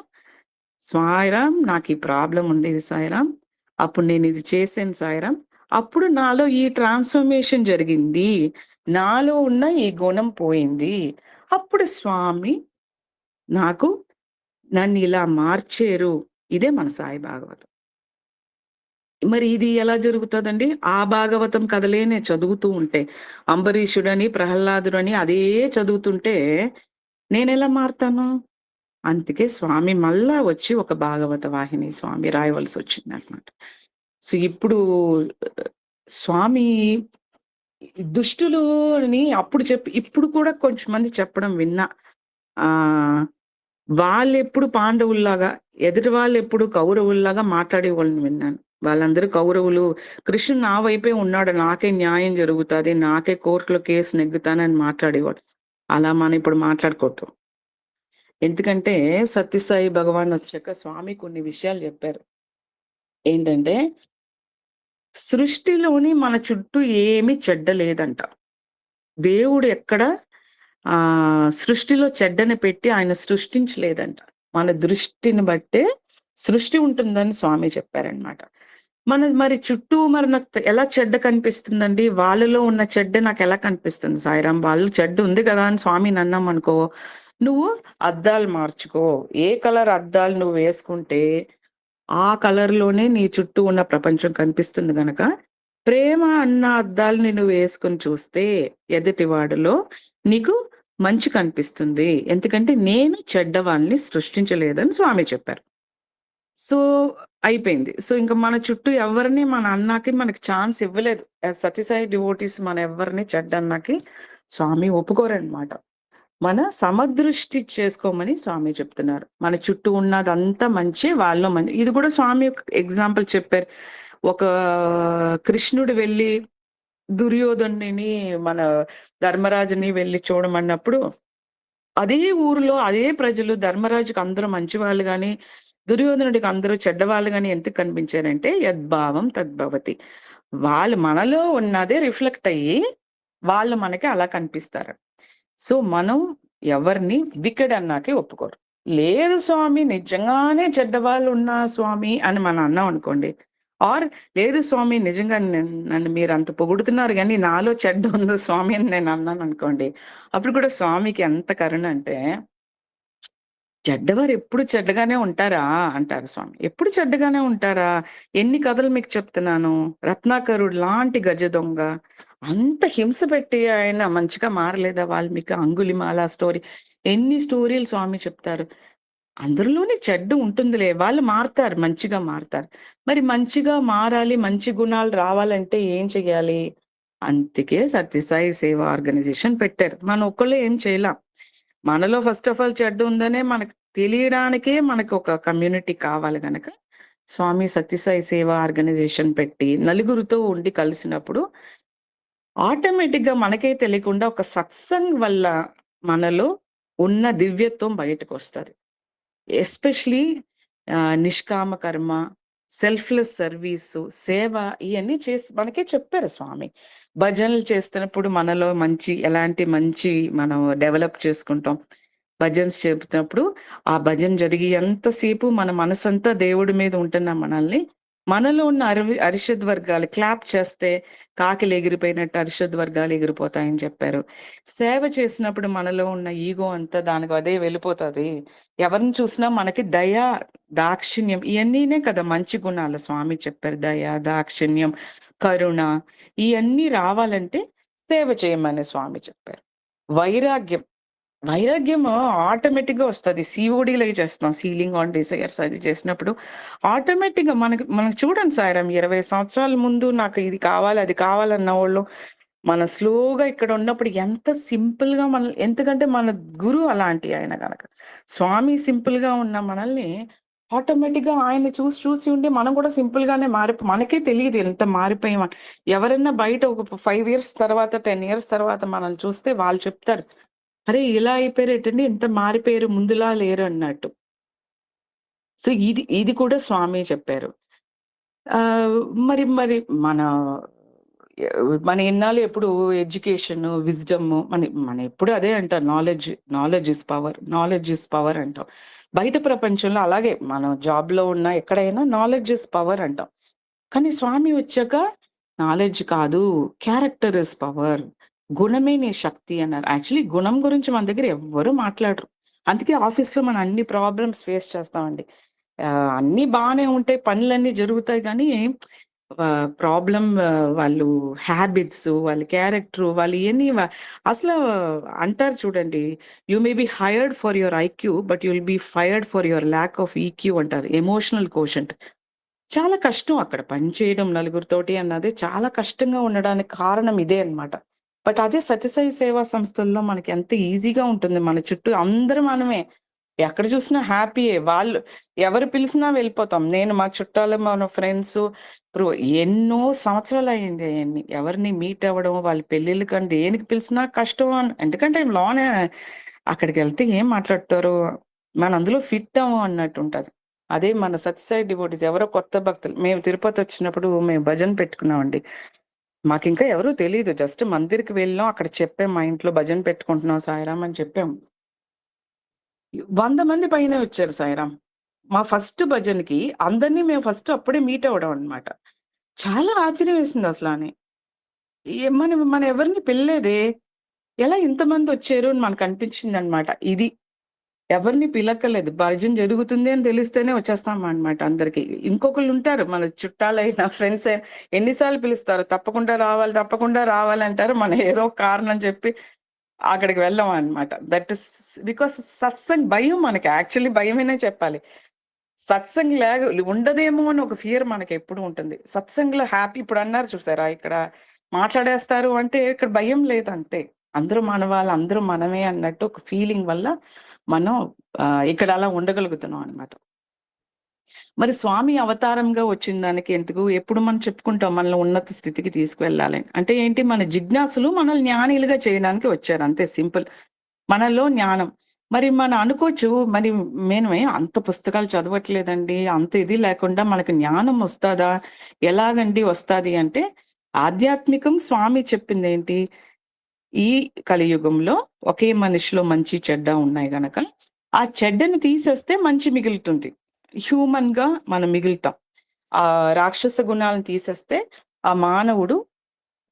సాయిరాం నాకీ ప్రాబ్లమ్ ఉండేది సాయిరాం. అప్పుడు నేనిది చేశాను సాయిరాం. అప్పుడు నాలో ఈ ట్రాన్స్‌ఫర్మేషన్ జరిగింది. నాలో ఉన్న ఈ గుణం పోయింది. అప్పుడు స్వామి నాకు నన్నిలా మార్చారు. ఇదే మన సాయి భాగవతం. మరి ఇది ఎలా జరుగుతదండి? ఆ భాగవతం కథలే నేను చదువుతూ ఉంటే, అంబరీషుడని, ప్రహ్లాదుడని అదే చదువుతుంటే నేనెలా మారతాను? అందుకే స్వామి మళ్ళా వచ్చి ఒక భాగవత వాహిని స్వామి రాయవలసొచ్చిందనమాట. సో, ఇప్పుడు స్వామి దుష్టులు అని అప్పుడు ఇప్పుడు కూడా కొంచెం మంది చెప్పడం విన్నా. ఆహ్, వాళ్ళెప్పుడు పాండవుల్లాగా, ఎదుటి వాళ్ళెప్పుడు కౌరవుల్లాగా మాట్లాడేవాళ్ళని విన్నాను. వాళ్ళందరూ కౌరవులు. కృష్ణుడు నా వైపే ఉన్నాడు. నాకే న్యాయం జరుగుతది. నాకే కోర్టులో కేసు నెగ్గుతానని మాట్లాడేవాడు. అలా మనం ఇప్పుడు మాట్లాడకూడదు. ఎందుకంటే సత్యసాయి భగవాన్ వచ్చాక స్వామి కొన్ని విషయాలు చెప్పారు. ఏంటంటే, సృష్టిలోని మన చుట్టూ ఏమి చెడ్డ లేదంట. దేవుడు ఎక్కడ సృష్టిలో చెడ్డని పెట్టి ఆయన సృష్టించలేదంట. మన దృష్టిని బట్టే సృష్టి ఉంటుందని స్వామి చెప్పారనమాట. మరి చుట్టూ మరి నాకు ఎలా చెడ్డ కనిపిస్తుందండి? వాళ్ళలో ఉన్న చెడ్డ నాకెలా కనిపిస్తుంది సాయిరాం? వాళ్ళు చెడ్డ ఉంది కదా అని స్వామిని అన్నామనుకో, నువ్వు అద్దాలు మార్చుకో. ఏ కలర్ అద్దాలు నువ్వు వేసుకుంటే, ఆ కలర్‌లోనే నీ చుట్టూ ఉన్న ప్రపంచం కనిపిస్తుంది గనక, ప్రేమ అన్న అద్దాలని నువ్వు వేసుకొని చూస్తే, ఎదుటివాడిలో నీకు మంచి కనిపిస్తుంది. ఎందుకంటే, నేను చెడ్డవాళ్ళని సృష్టించలేదని స్వామి చెప్పారు. సో, అయిపోయింది. సో, ఇంక మన చుట్టూ ఎవరిని మన అన్నాకి మనకి ఛాన్స్ ఇవ్వలేదు. యాస్ సత్యసాయి డివోటీస్ మన ఎవ్వరిని చెడ్డన్నాకి స్వామి ఒప్పుకోరనమాట. మన సమదృష్టి చేసుకోమని స్వామి చెప్తున్నారు. మన చుట్టూ ఉన్నదంతా మంచే, వాళ్ళలో మంచి. ఇది కూడా స్వామి ఒక ఎగ్జాంపుల్ చెప్పారు. ఒక కృష్ణుడు వెళ్ళి దుర్యోధనుని, మన ధర్మరాజుని వెళ్లి చూడమన్నప్పుడు, అదే ఊరిలో అదే ప్రజలు ధర్మరాజుకి అందరూ మంచివాళ్ళు గాని, దుర్యోధనుడికి అందరూ చెడ్డవాళ్ళు గాని ఎందుకు కనిపించారంటే, యద్భావం తద్భవతి. వాళ్ళు మనలో ఉన్నదే రిఫ్లెక్ట్ అయ్యి, వాళ్ళు మనకి అలా కనిపిస్తారు. సో, మనం ఎవరిని వికెడ్ అన్నాకే ఒప్పుకోరు. లేదు స్వామి నిజంగానే చెడ్డవాళ్ళున్నా స్వామి అని మనం అన్నాం అనుకోండి. ఆర్ లేదు స్వామి నిజంగా నన్ను మీరంత పొగుడుతున్నారు గానీ నాలో చెడ్డ ఉంది స్వామి అని నేను అన్నాననుకోండి. అప్పుడు కూడా స్వామికి ఎంత కరుణ అంటే, చెడ్డవారు ఎప్పుడు చెడ్డగానే ఉంటారా? అంటారు స్వామి. ఎప్పుడు చెడ్డగానే ఉంటారా? ఎన్ని కథలు మీకు చెప్తున్నాను. రత్నాకరుడు లాంటి గజ దొంగ. అంత హింస పెట్టి ఆయన మంచిగా మారలేదా? వాల్మీకి, అంగుళిమాల స్టోరీ. ఎన్ని స్టోరీలు స్వామి చెప్తారు. అందరిలోని చెడ్డ ఉంటుందిలే. వాళ్ళు మారతారు. మంచిగా మారతారు. మరి మంచిగా మారాలి, మంచి గుణాలు రావాలంటే ఏం చెయ్యాలి? అందుకే సత్యసాయి సేవా ఆర్గనైజేషన్ పెట్టారు. మనం ఒక్కళ్ళే ఏం చేయలేం. మనలో ఫస్ట్ ఆఫ్ ఆల్ చెడ్డ ఉందనే మనకు తెలియడానికే మనకు ఒక కమ్యూనిటీ కావాలి గనక, స్వామి సత్యసాయి సేవా ఆర్గనైజేషన్ పెట్టి నలుగురితో ఉండి కలిసినప్పుడు ఆటోమేటిక్‌గా మనకే తెలియకుండా ఒక సత్సంగ్ వల్ల మనలో ఉన్న దివ్యత్వం బయటకొస్తది. ఎస్పెషల్లీ నిష్కామ కర్మ, సెల్ఫ్‌లెస్ సర్వీసు, సేవ ఇయన్నీ చేసి మనకే చెప్పారు స్వామి. భజనలు చేస్తున్నప్పుడు మనలో ఎలాంటి మంచి మనం డెవలప్ చేసుకుంటాం. భజన్స్ చెబుతున్నప్పుడు ఆ భజన జరిగేంత సేపు మన మనసంతా దేవుడి మీద ఉంటున్న మనల్ని, మనలో ఉన్న అరిషద్ వర్గాలు క్లాప్ చేస్తే కాకిలు ఎగిరిపోయినట్టు అరిషద్ వర్గాలు ఎగిరిపోతాయని చెప్పారు. సేవ చేసినప్పుడు మనలో ఉన్న ఈగో అంతా దానికి అదే వెళ్ళిపోతది. ఎవరిని చూసినా మనకి దయ, దాక్షిణ్యం ఇయన్నీనే కదా మంచి గుణాలు స్వామి చెప్పారు. దయ, దాక్షిణ్యం, కరుణ ఇయన్నీ రావాలంటే సేవ చేయమని స్వామి చెప్పారు. వైరాగ్యం. వైరాగ్యము ఆటోమేటిక్‌గా వస్తది. సీఓడీ‌లో చేస్తున్నాం. సీలింగ్ ఆన్ డిజైర్స్ అది చేసినప్పుడు ఆటోమేటిక్‌గా మనకు చూడండి సాయిరాం 20 సంవత్సరాల ముందు నాకు ఇది కావాలి, అది కావాలన్నవోళ్ళు మనం స్లోగా ఇక్కడ ఉన్నప్పుడు ఎంత సింపుల్‌గా ఎందుకంటే మన గురువు అలాంటి ఆయన గనక. స్వామి సింపుల్‌గా ఉన్న మనల్ని ఆటోమేటిక్‌గా ఆయన్ని చూసి ఉండి మనం కూడా సింపుల్‌గానే మనకే తెలీదు ఎంత మారిపోయామని. ఎవరైనా బయట ఒక 5 ఇయర్స్ తర్వాత, 10 ఇయర్స్ తర్వాత మనల్ని చూస్తే వాళ్ళు చెప్తారు. అరే! ఇలా అయిపోయారేటండి ఇంత మారిపోయారు ముందులా లేరు అన్నట్టు. సో, ఇది కూడా స్వామి చెప్పారు. ఆహ్, మరి మరి మన మన ఇన్నాళ్ళు ఎప్పుడు ఎడ్యుకేషను, విజ్డము మన ఎప్పుడు అదే అంటారు. Knowledge is power. Knowledge is power అంటాం. బయట ప్రపంచంలో అలాగే మనం జాబ్‌లో ఉన్నా ఎక్కడైనా నాలెడ్జ్ ఈస్ పవర్ అంటాం. కానీ స్వామి వచ్చాక నాలెడ్జ్ కాదు, క్యారెక్టర్ ఈస్ పవర్. గుణమే నీ శక్తి అన్నారు. యాక్చువల్లీ గుణం గురించి మన దగ్గర ఎవ్వరు మాట్లాడరు. అందుకే ఆఫీస్‌లో మనం అన్ని ప్రాబ్లమ్స్ ఫేస్ చేస్తామండి. అన్నీ బానే ఉంటాయి. పనులన్నీ జరుగుతాయి గానీ ప్రాబ్లమ్ వాళ్ళు హ్యాబిట్స్, వాళ్ళ క్యారెక్టరు, వాళ్ళు ఇయన్నీ అసలు అంటారు చూడండి. You may be hired for your IQ, but you will be fired for your lack of EQ అంటారు. Emotional quotient. చాలా కష్టం అక్కడ పని చేయడం నలుగురితోటి అన్నది చాలా కష్టంగా ఉండడానికి కారణం ఇదే అన్నమాట. బట్ అదే సత్యసాయి సేవా సంస్థల్లో మనకి ఎంత ఈజీగా ఉంటుంది. మన చుట్టూ అందరూ మనమే. ఎక్కడ చూసినా హ్యాపీయే. వాళ్ళు ఎవరు పిలిసినా వెళ్ళిపోతాం. నేను మా చుట్టాలు, మన ఫ్రెండ్స్ ఇప్పుడు ఎన్నో సంవత్సరాలయింది అయన్నీ. ఎవరిని మీట్ అవ్వడం, వాళ్ళ పెళ్ళిళ్ళకని దేనికి పిలిసినా కష్టం ఎందుకంటే లోనే అక్కడికెళ్తే ఏం మాట్లాడతారు? మన అందులో ఫిట్ అవ్వం అన్నట్టుంటది. అదే మన సత్యసాయి డివోటీస్ ఎవరో కొత్త భక్తులు మేము తిరుపతొచ్చినప్పుడు మేము భజన పెట్టుకున్నామండి. మాకింకా ఎవరు తెలీదు. జస్ట్ మందిర్‌కి వెళ్ళాం. అక్కడ చెప్పాం మా ఇంట్లో భజన పెట్టుకుంటున్నాం సాయిరాం అని చెప్పాం. 100 మంది పైనే వచ్చారు సాయిరాం. మా ఫస్ట్ భజనకి అందరిని మేము ఫస్ట్ అప్పుడే మీట్ అవ్వడం అన్నమాట. చాలా ఆశ్చర్యం వేసిందసలని. మనం మనం ఎవరిని పిలలేదే. ఎలా ఇంతమందొచ్చారు అని మనకనిపించిందనమాట. ఇది ఎవరిని పిలక్కర్లేదు. భజన జరుగుతుంది అని తెలిస్తేనే వచ్చేస్తామనమాట అందరికి. ఇంకొకళ్ళుంటారు మన చుట్టాలైనా, ఫ్రెండ్స్ అయినా ఎన్ని సార్లు పిలుస్తారు. తప్పకుండా రావాలంటారు. మనం ఏదో ఒక కారణం చెప్పి అక్కడికి వెళ్ళమనమాట. దట్ ఇస్ బికాస్ సత్సంగ్ భయం మనకి. యాక్చువల్లీ భయమనే చెప్పాలి. సత్సంగ్ ఉండదేమో అని ఒక ఫియర్ మనకెప్పుడు ఉంటుంది. సత్సంగ్‌లో హ్యాపీ ఇప్పుడన్నారు చూసారా? ఇక్కడ మాట్లాడేస్తారు అంటే ఇక్కడ భయం లేదంతే. అందరూ మనవాళ్ళు, అందరూ మనమే అన్నట్టు ఒక ఫీలింగ్ వల్ల మనం ఇక్కడ అలా ఉండగలుగుతున్నాం అన్నమాట. మరి స్వామి అవతారంగా వచ్చిన దానికి ఎందుకు ఎప్పుడు మనం చెప్పుకుంటాం మనల్ని ఉన్నత స్థితికి తీసుకువెళ్ళాలని. అంటే ఏంటి మన జిజ్ఞాసులు మనల్ని జ్ఞానిలుగా చేయడానికి వచ్చారు అంతే సింపుల్. మనలో జ్ఞానం. మరి మనం అనుకోవచ్చు మరి మేమే అంత పుస్తకాలు చదవట్లేదండి. అంత ఇది లేకుండా మనకు జ్ఞానం వస్తాదా? ఎలాగండి వస్తాది అంటే ఆధ్యాత్మికం స్వామి చెప్పిందేంటి? ఈ కలియుగంలో ఒకే మనిషిలో మంచి చెడ్డ ఉన్నాయి గనక ఆ చెడ్డని తీసేస్తే మంచి మిగులుతుంది. హ్యూమన్‌గా మనం మిగులుతాం. రాక్షస గుణాలను తీసేస్తే ఆ మానవుడు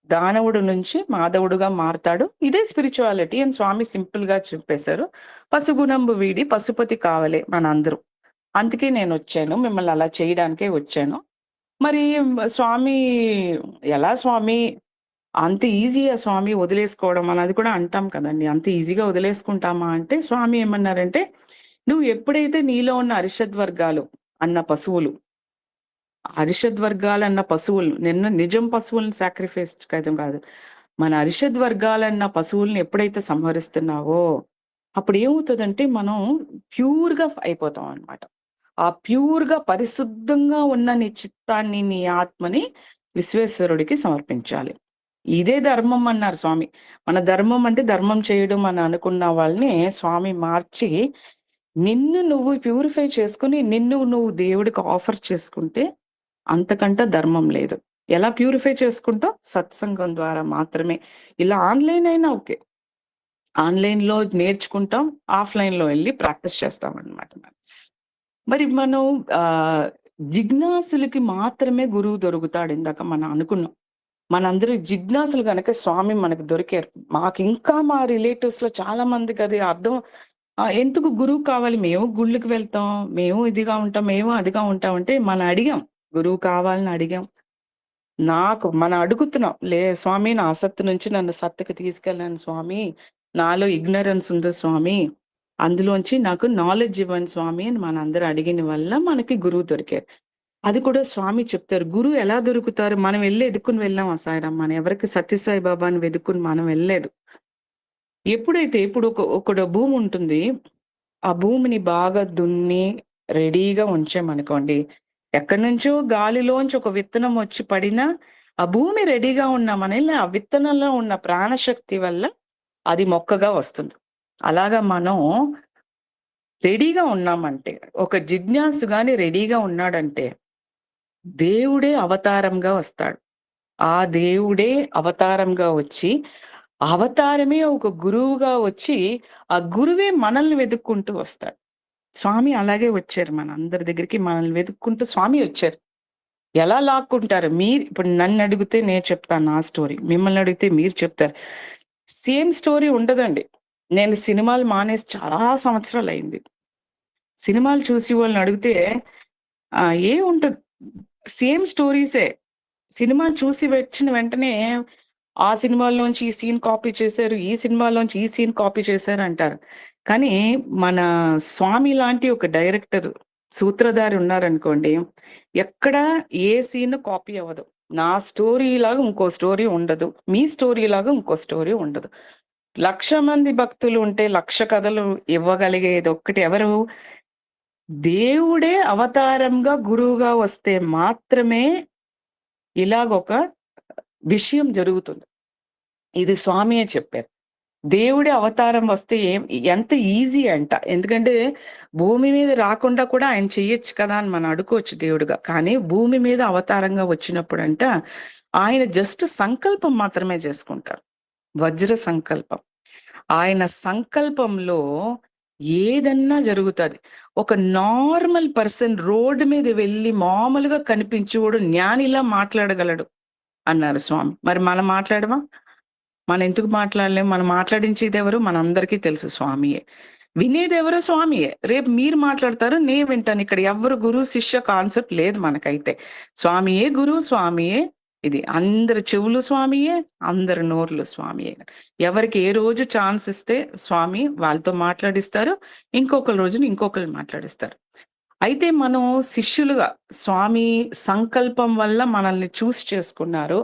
దానవుడు నుంచి మాధవుడుగా మారతాడు. ఇదే స్పిరిచువాలిటీ అని స్వామి సింపుల్‌గా చెప్పేశారు. పసుగుణంబు వీడి పశుపతి కావలే మనందరూ. అందుకే నేనొచ్చాను. మిమ్మల్ని అలా చేయడానికే వచ్చాను. మరి స్వామి ఎలా స్వామి అంత ఈజీయా స్వామి వదిలేసుకోవడం అన్నది కూడా అంటాం కదండీ. అంత ఈజీగా వదిలేసుకుంటామా అంటే స్వామి ఏమన్నారంటే, "నువ్వు ఎప్పుడైతే నీలో ఉన్న అరిషద్ వర్గాలు అన్న పశువులు అరిషద్ వర్గాలన్న పశువులను నిజం పశువులను సాక్రిఫైస్ కాదు. మన అరిషద్ వర్గాలన్న పశువుల్ని ఎప్పుడైతే సంహరిస్తున్నావో, అప్పుడు ఏమవుతదంటే మనం ప్యూర్‌గా అయిపోతాం అన్నమాట. ఆ ప్యూర్‌గా పరిశుద్ధంగా ఉన్న నీ చిత్తాన్ని, నీ ఆత్మని విశ్వేశ్వరుడికి సమర్పించాలి. ఇదే ధర్మం అన్నారు స్వామి. మన ధర్మం అంటే ధర్మం చేయడం అని అనుకున్న వాళ్ళని స్వామి మార్చి, నిన్ను నువ్వు ప్యూరిఫై చేసుకొని, నిన్ను నువ్వు దేవుడికి ఆఫర్ చేసుకుంటే అంతకంటే ధర్మం లేదు. ఎలా ప్యూరిఫై చేసుకుంటాం? సత్సంగం ద్వారా మాత్రమే. ఇలా ఆన్‌లైన్ అయినా ఓకే. ఆన్‌లైన్‌లో నేర్చుకుంటాం. ఆఫ్‌లైన్‌లో వెళ్లి ప్రాక్టీస్ చేస్తామన్నమాట. మరి మనం జిజ్ఞాసులకి మాత్రమే గురువు దొరుకుతాడు. ఇందాక మనం అనుకున్నాం. మనందరూ జిజ్ఞాసులు గనక స్వామి మనకు దొరికారు. మాకింకా మా రిలేటివ్స్‌లో చాలా మందికి అది అర్థం ఎందుకు గురువు కావాలి? మేము గుళ్ళకి వెళ్తాం. మేము ఇదిగా ఉంటాం. మేము అదిగా ఉంటాం అంటే మనం అడిగాం. గురువు కావాలని అడిగాం. మనం అడుగుతున్నాం. స్వామి నా అసత్తు నుంచి నన్ను సత్తుకి తీసుకెళ్ళండి స్వామి. నాలో ఇగ్నరెన్స్ ఉంది స్వామి. అందులోంచి నాకు నాలెడ్జ్ ఇవ్వండి స్వామి అని మనందరూ అడిగిన వల్ల మనకి గురువు దొరికారు. అది కూడా స్వామి చెప్తారు. గురువు ఎలా దొరుకుతారు? మనం ఎదుక్కుని వెళ్ళామా సాయిరాం? మనం ఎవరికి సత్యసాయి బాబాని వెదుక్కుని మనం వెళ్ళలేదు. ఎప్పుడైతే ఇప్పుడు ఒక భూమి ఉంటుంది. ఆ భూమిని బాగా దున్ని రెడీగా ఉంచామనుకోండి. ఎక్కడి నుంచో గాలిలోంచి ఒక విత్తనం వచ్చి పడినా, ఆ భూమి రెడీగా ఉన్నామని ఆ విత్తనంలో ఉన్న ప్రాణశక్తి వల్ల అది మొక్కగా వస్తుంది. అలాగా మనం రెడీగా ఉన్నామంటే, ఒక జిజ్ఞాసు గాని రెడీగా ఉన్నాడంటే, దేవుడే అవతారంగా వస్తాడు. ఆ దేవుడే అవతారంగా వచ్చి, అవతారమే ఒక గురువుగా వచ్చి, ఆ గురువే మనల్ని వెతుక్కుంటూ వస్తాడు. స్వామి అలాగే వచ్చారు మనందరి దగ్గరికి. మనల్ని వెతుక్కుంటూ స్వామి వచ్చారు. ఎలా లాక్కుంటారు? ఇప్పుడు నన్నడిగితే నేను చెప్తాను నా స్టోరీ. మిమ్మల్ని అడిగితే మీరు చెప్తారు. సేమ్ స్టోరీ ఉండదండి. నేను సినిమాలు మానేసి చాలా సంవత్సరాలయింది. సినిమాలు చూసి వాళ్ళని అడిగితే ఏముంటది? సేమ్ స్టోరీసే. సినిమా చూసి వచ్చిన వెంటనే ఆ సినిమాలోంచి ఈ సీన్ కాపీ చేశారు. ఈ సినిమాలోంచి ఈ సీన్ కాపీ చేశారంటారు. కానీ మన స్వామి లాంటి ఒక డైరెక్టర్, సూత్రధారి ఉన్నారనుకోండి, ఎక్కడ ఏ సీన్ కాపీ అవ్వదు. నా స్టోరీ లాగా ఇంకో స్టోరీ ఉండదు. మీ స్టోరీ లాగా ఇంకో స్టోరీ ఉండదు. 1,00,000 మంది భక్తులు ఉంటే 1,00,000 కథలు ఇవ్వగలిగేది ఒక్కటి ఎవరు? దేవుడే అవతారంగా గురువుగా వస్తే మాత్రమే ఇలాగొక విషయం జరుగుతుంది. ఇది స్వామియే చెప్పారు. దేవుడి అవతారం వస్తే ఎంత ఈజీ అంట. ఎందుకంటే భూమి మీద రాకుండా కూడా ఆయన చెయ్యొచ్చు కదా అని మనం అనుకోవచ్చు దేవుడుగా. కానీ భూమి మీద అవతారంగా వచ్చినప్పుడంట ఆయన జస్ట్ సంకల్పం మాత్రమే చేసుకుంటారు. వజ్ర సంకల్పం. ఆయన సంకల్పంలో ఏదన్నా జరుగుతది. ఒక నార్మల్ పర్సన్ రోడ్డు మీద వెళ్ళి మామూలుగా కనిపించేవాడు జ్ఞానిలా మాట్లాడగలడు అన్నారు స్వామి. మరి మనం మాట్లాడమా? మనం ఎందుకు మాట్లాడలేం? మనం మాట్లాడించేదెవరు? మనందరికీ తెలుసు స్వామియే. వినేదెవరో స్వామియే. రేపు మీరు మాట్లాడతారు, నేను వింటాను. ఇక్కడ ఎవ్వరు గురు, శిష్య కాన్సెప్ట్ లేదు మనకైతే. స్వామియే గురువు, స్వామియే ఇది. అందరి చెవులు స్వామియే, అందరి నోర్లు స్వామియే. ఎవరికి ఏ రోజు ఛాన్స్ ఇస్తే స్వామి వాళ్ళతో మాట్లాడిస్తారు. ఇంకొక రోజున ఇంకొకళ్ళు మాట్లాడిస్తారు. అయితే మనం శిష్యులుగా స్వామి సంకల్పం వల్ల మనల్ని చూస్ చేసుకున్నారు.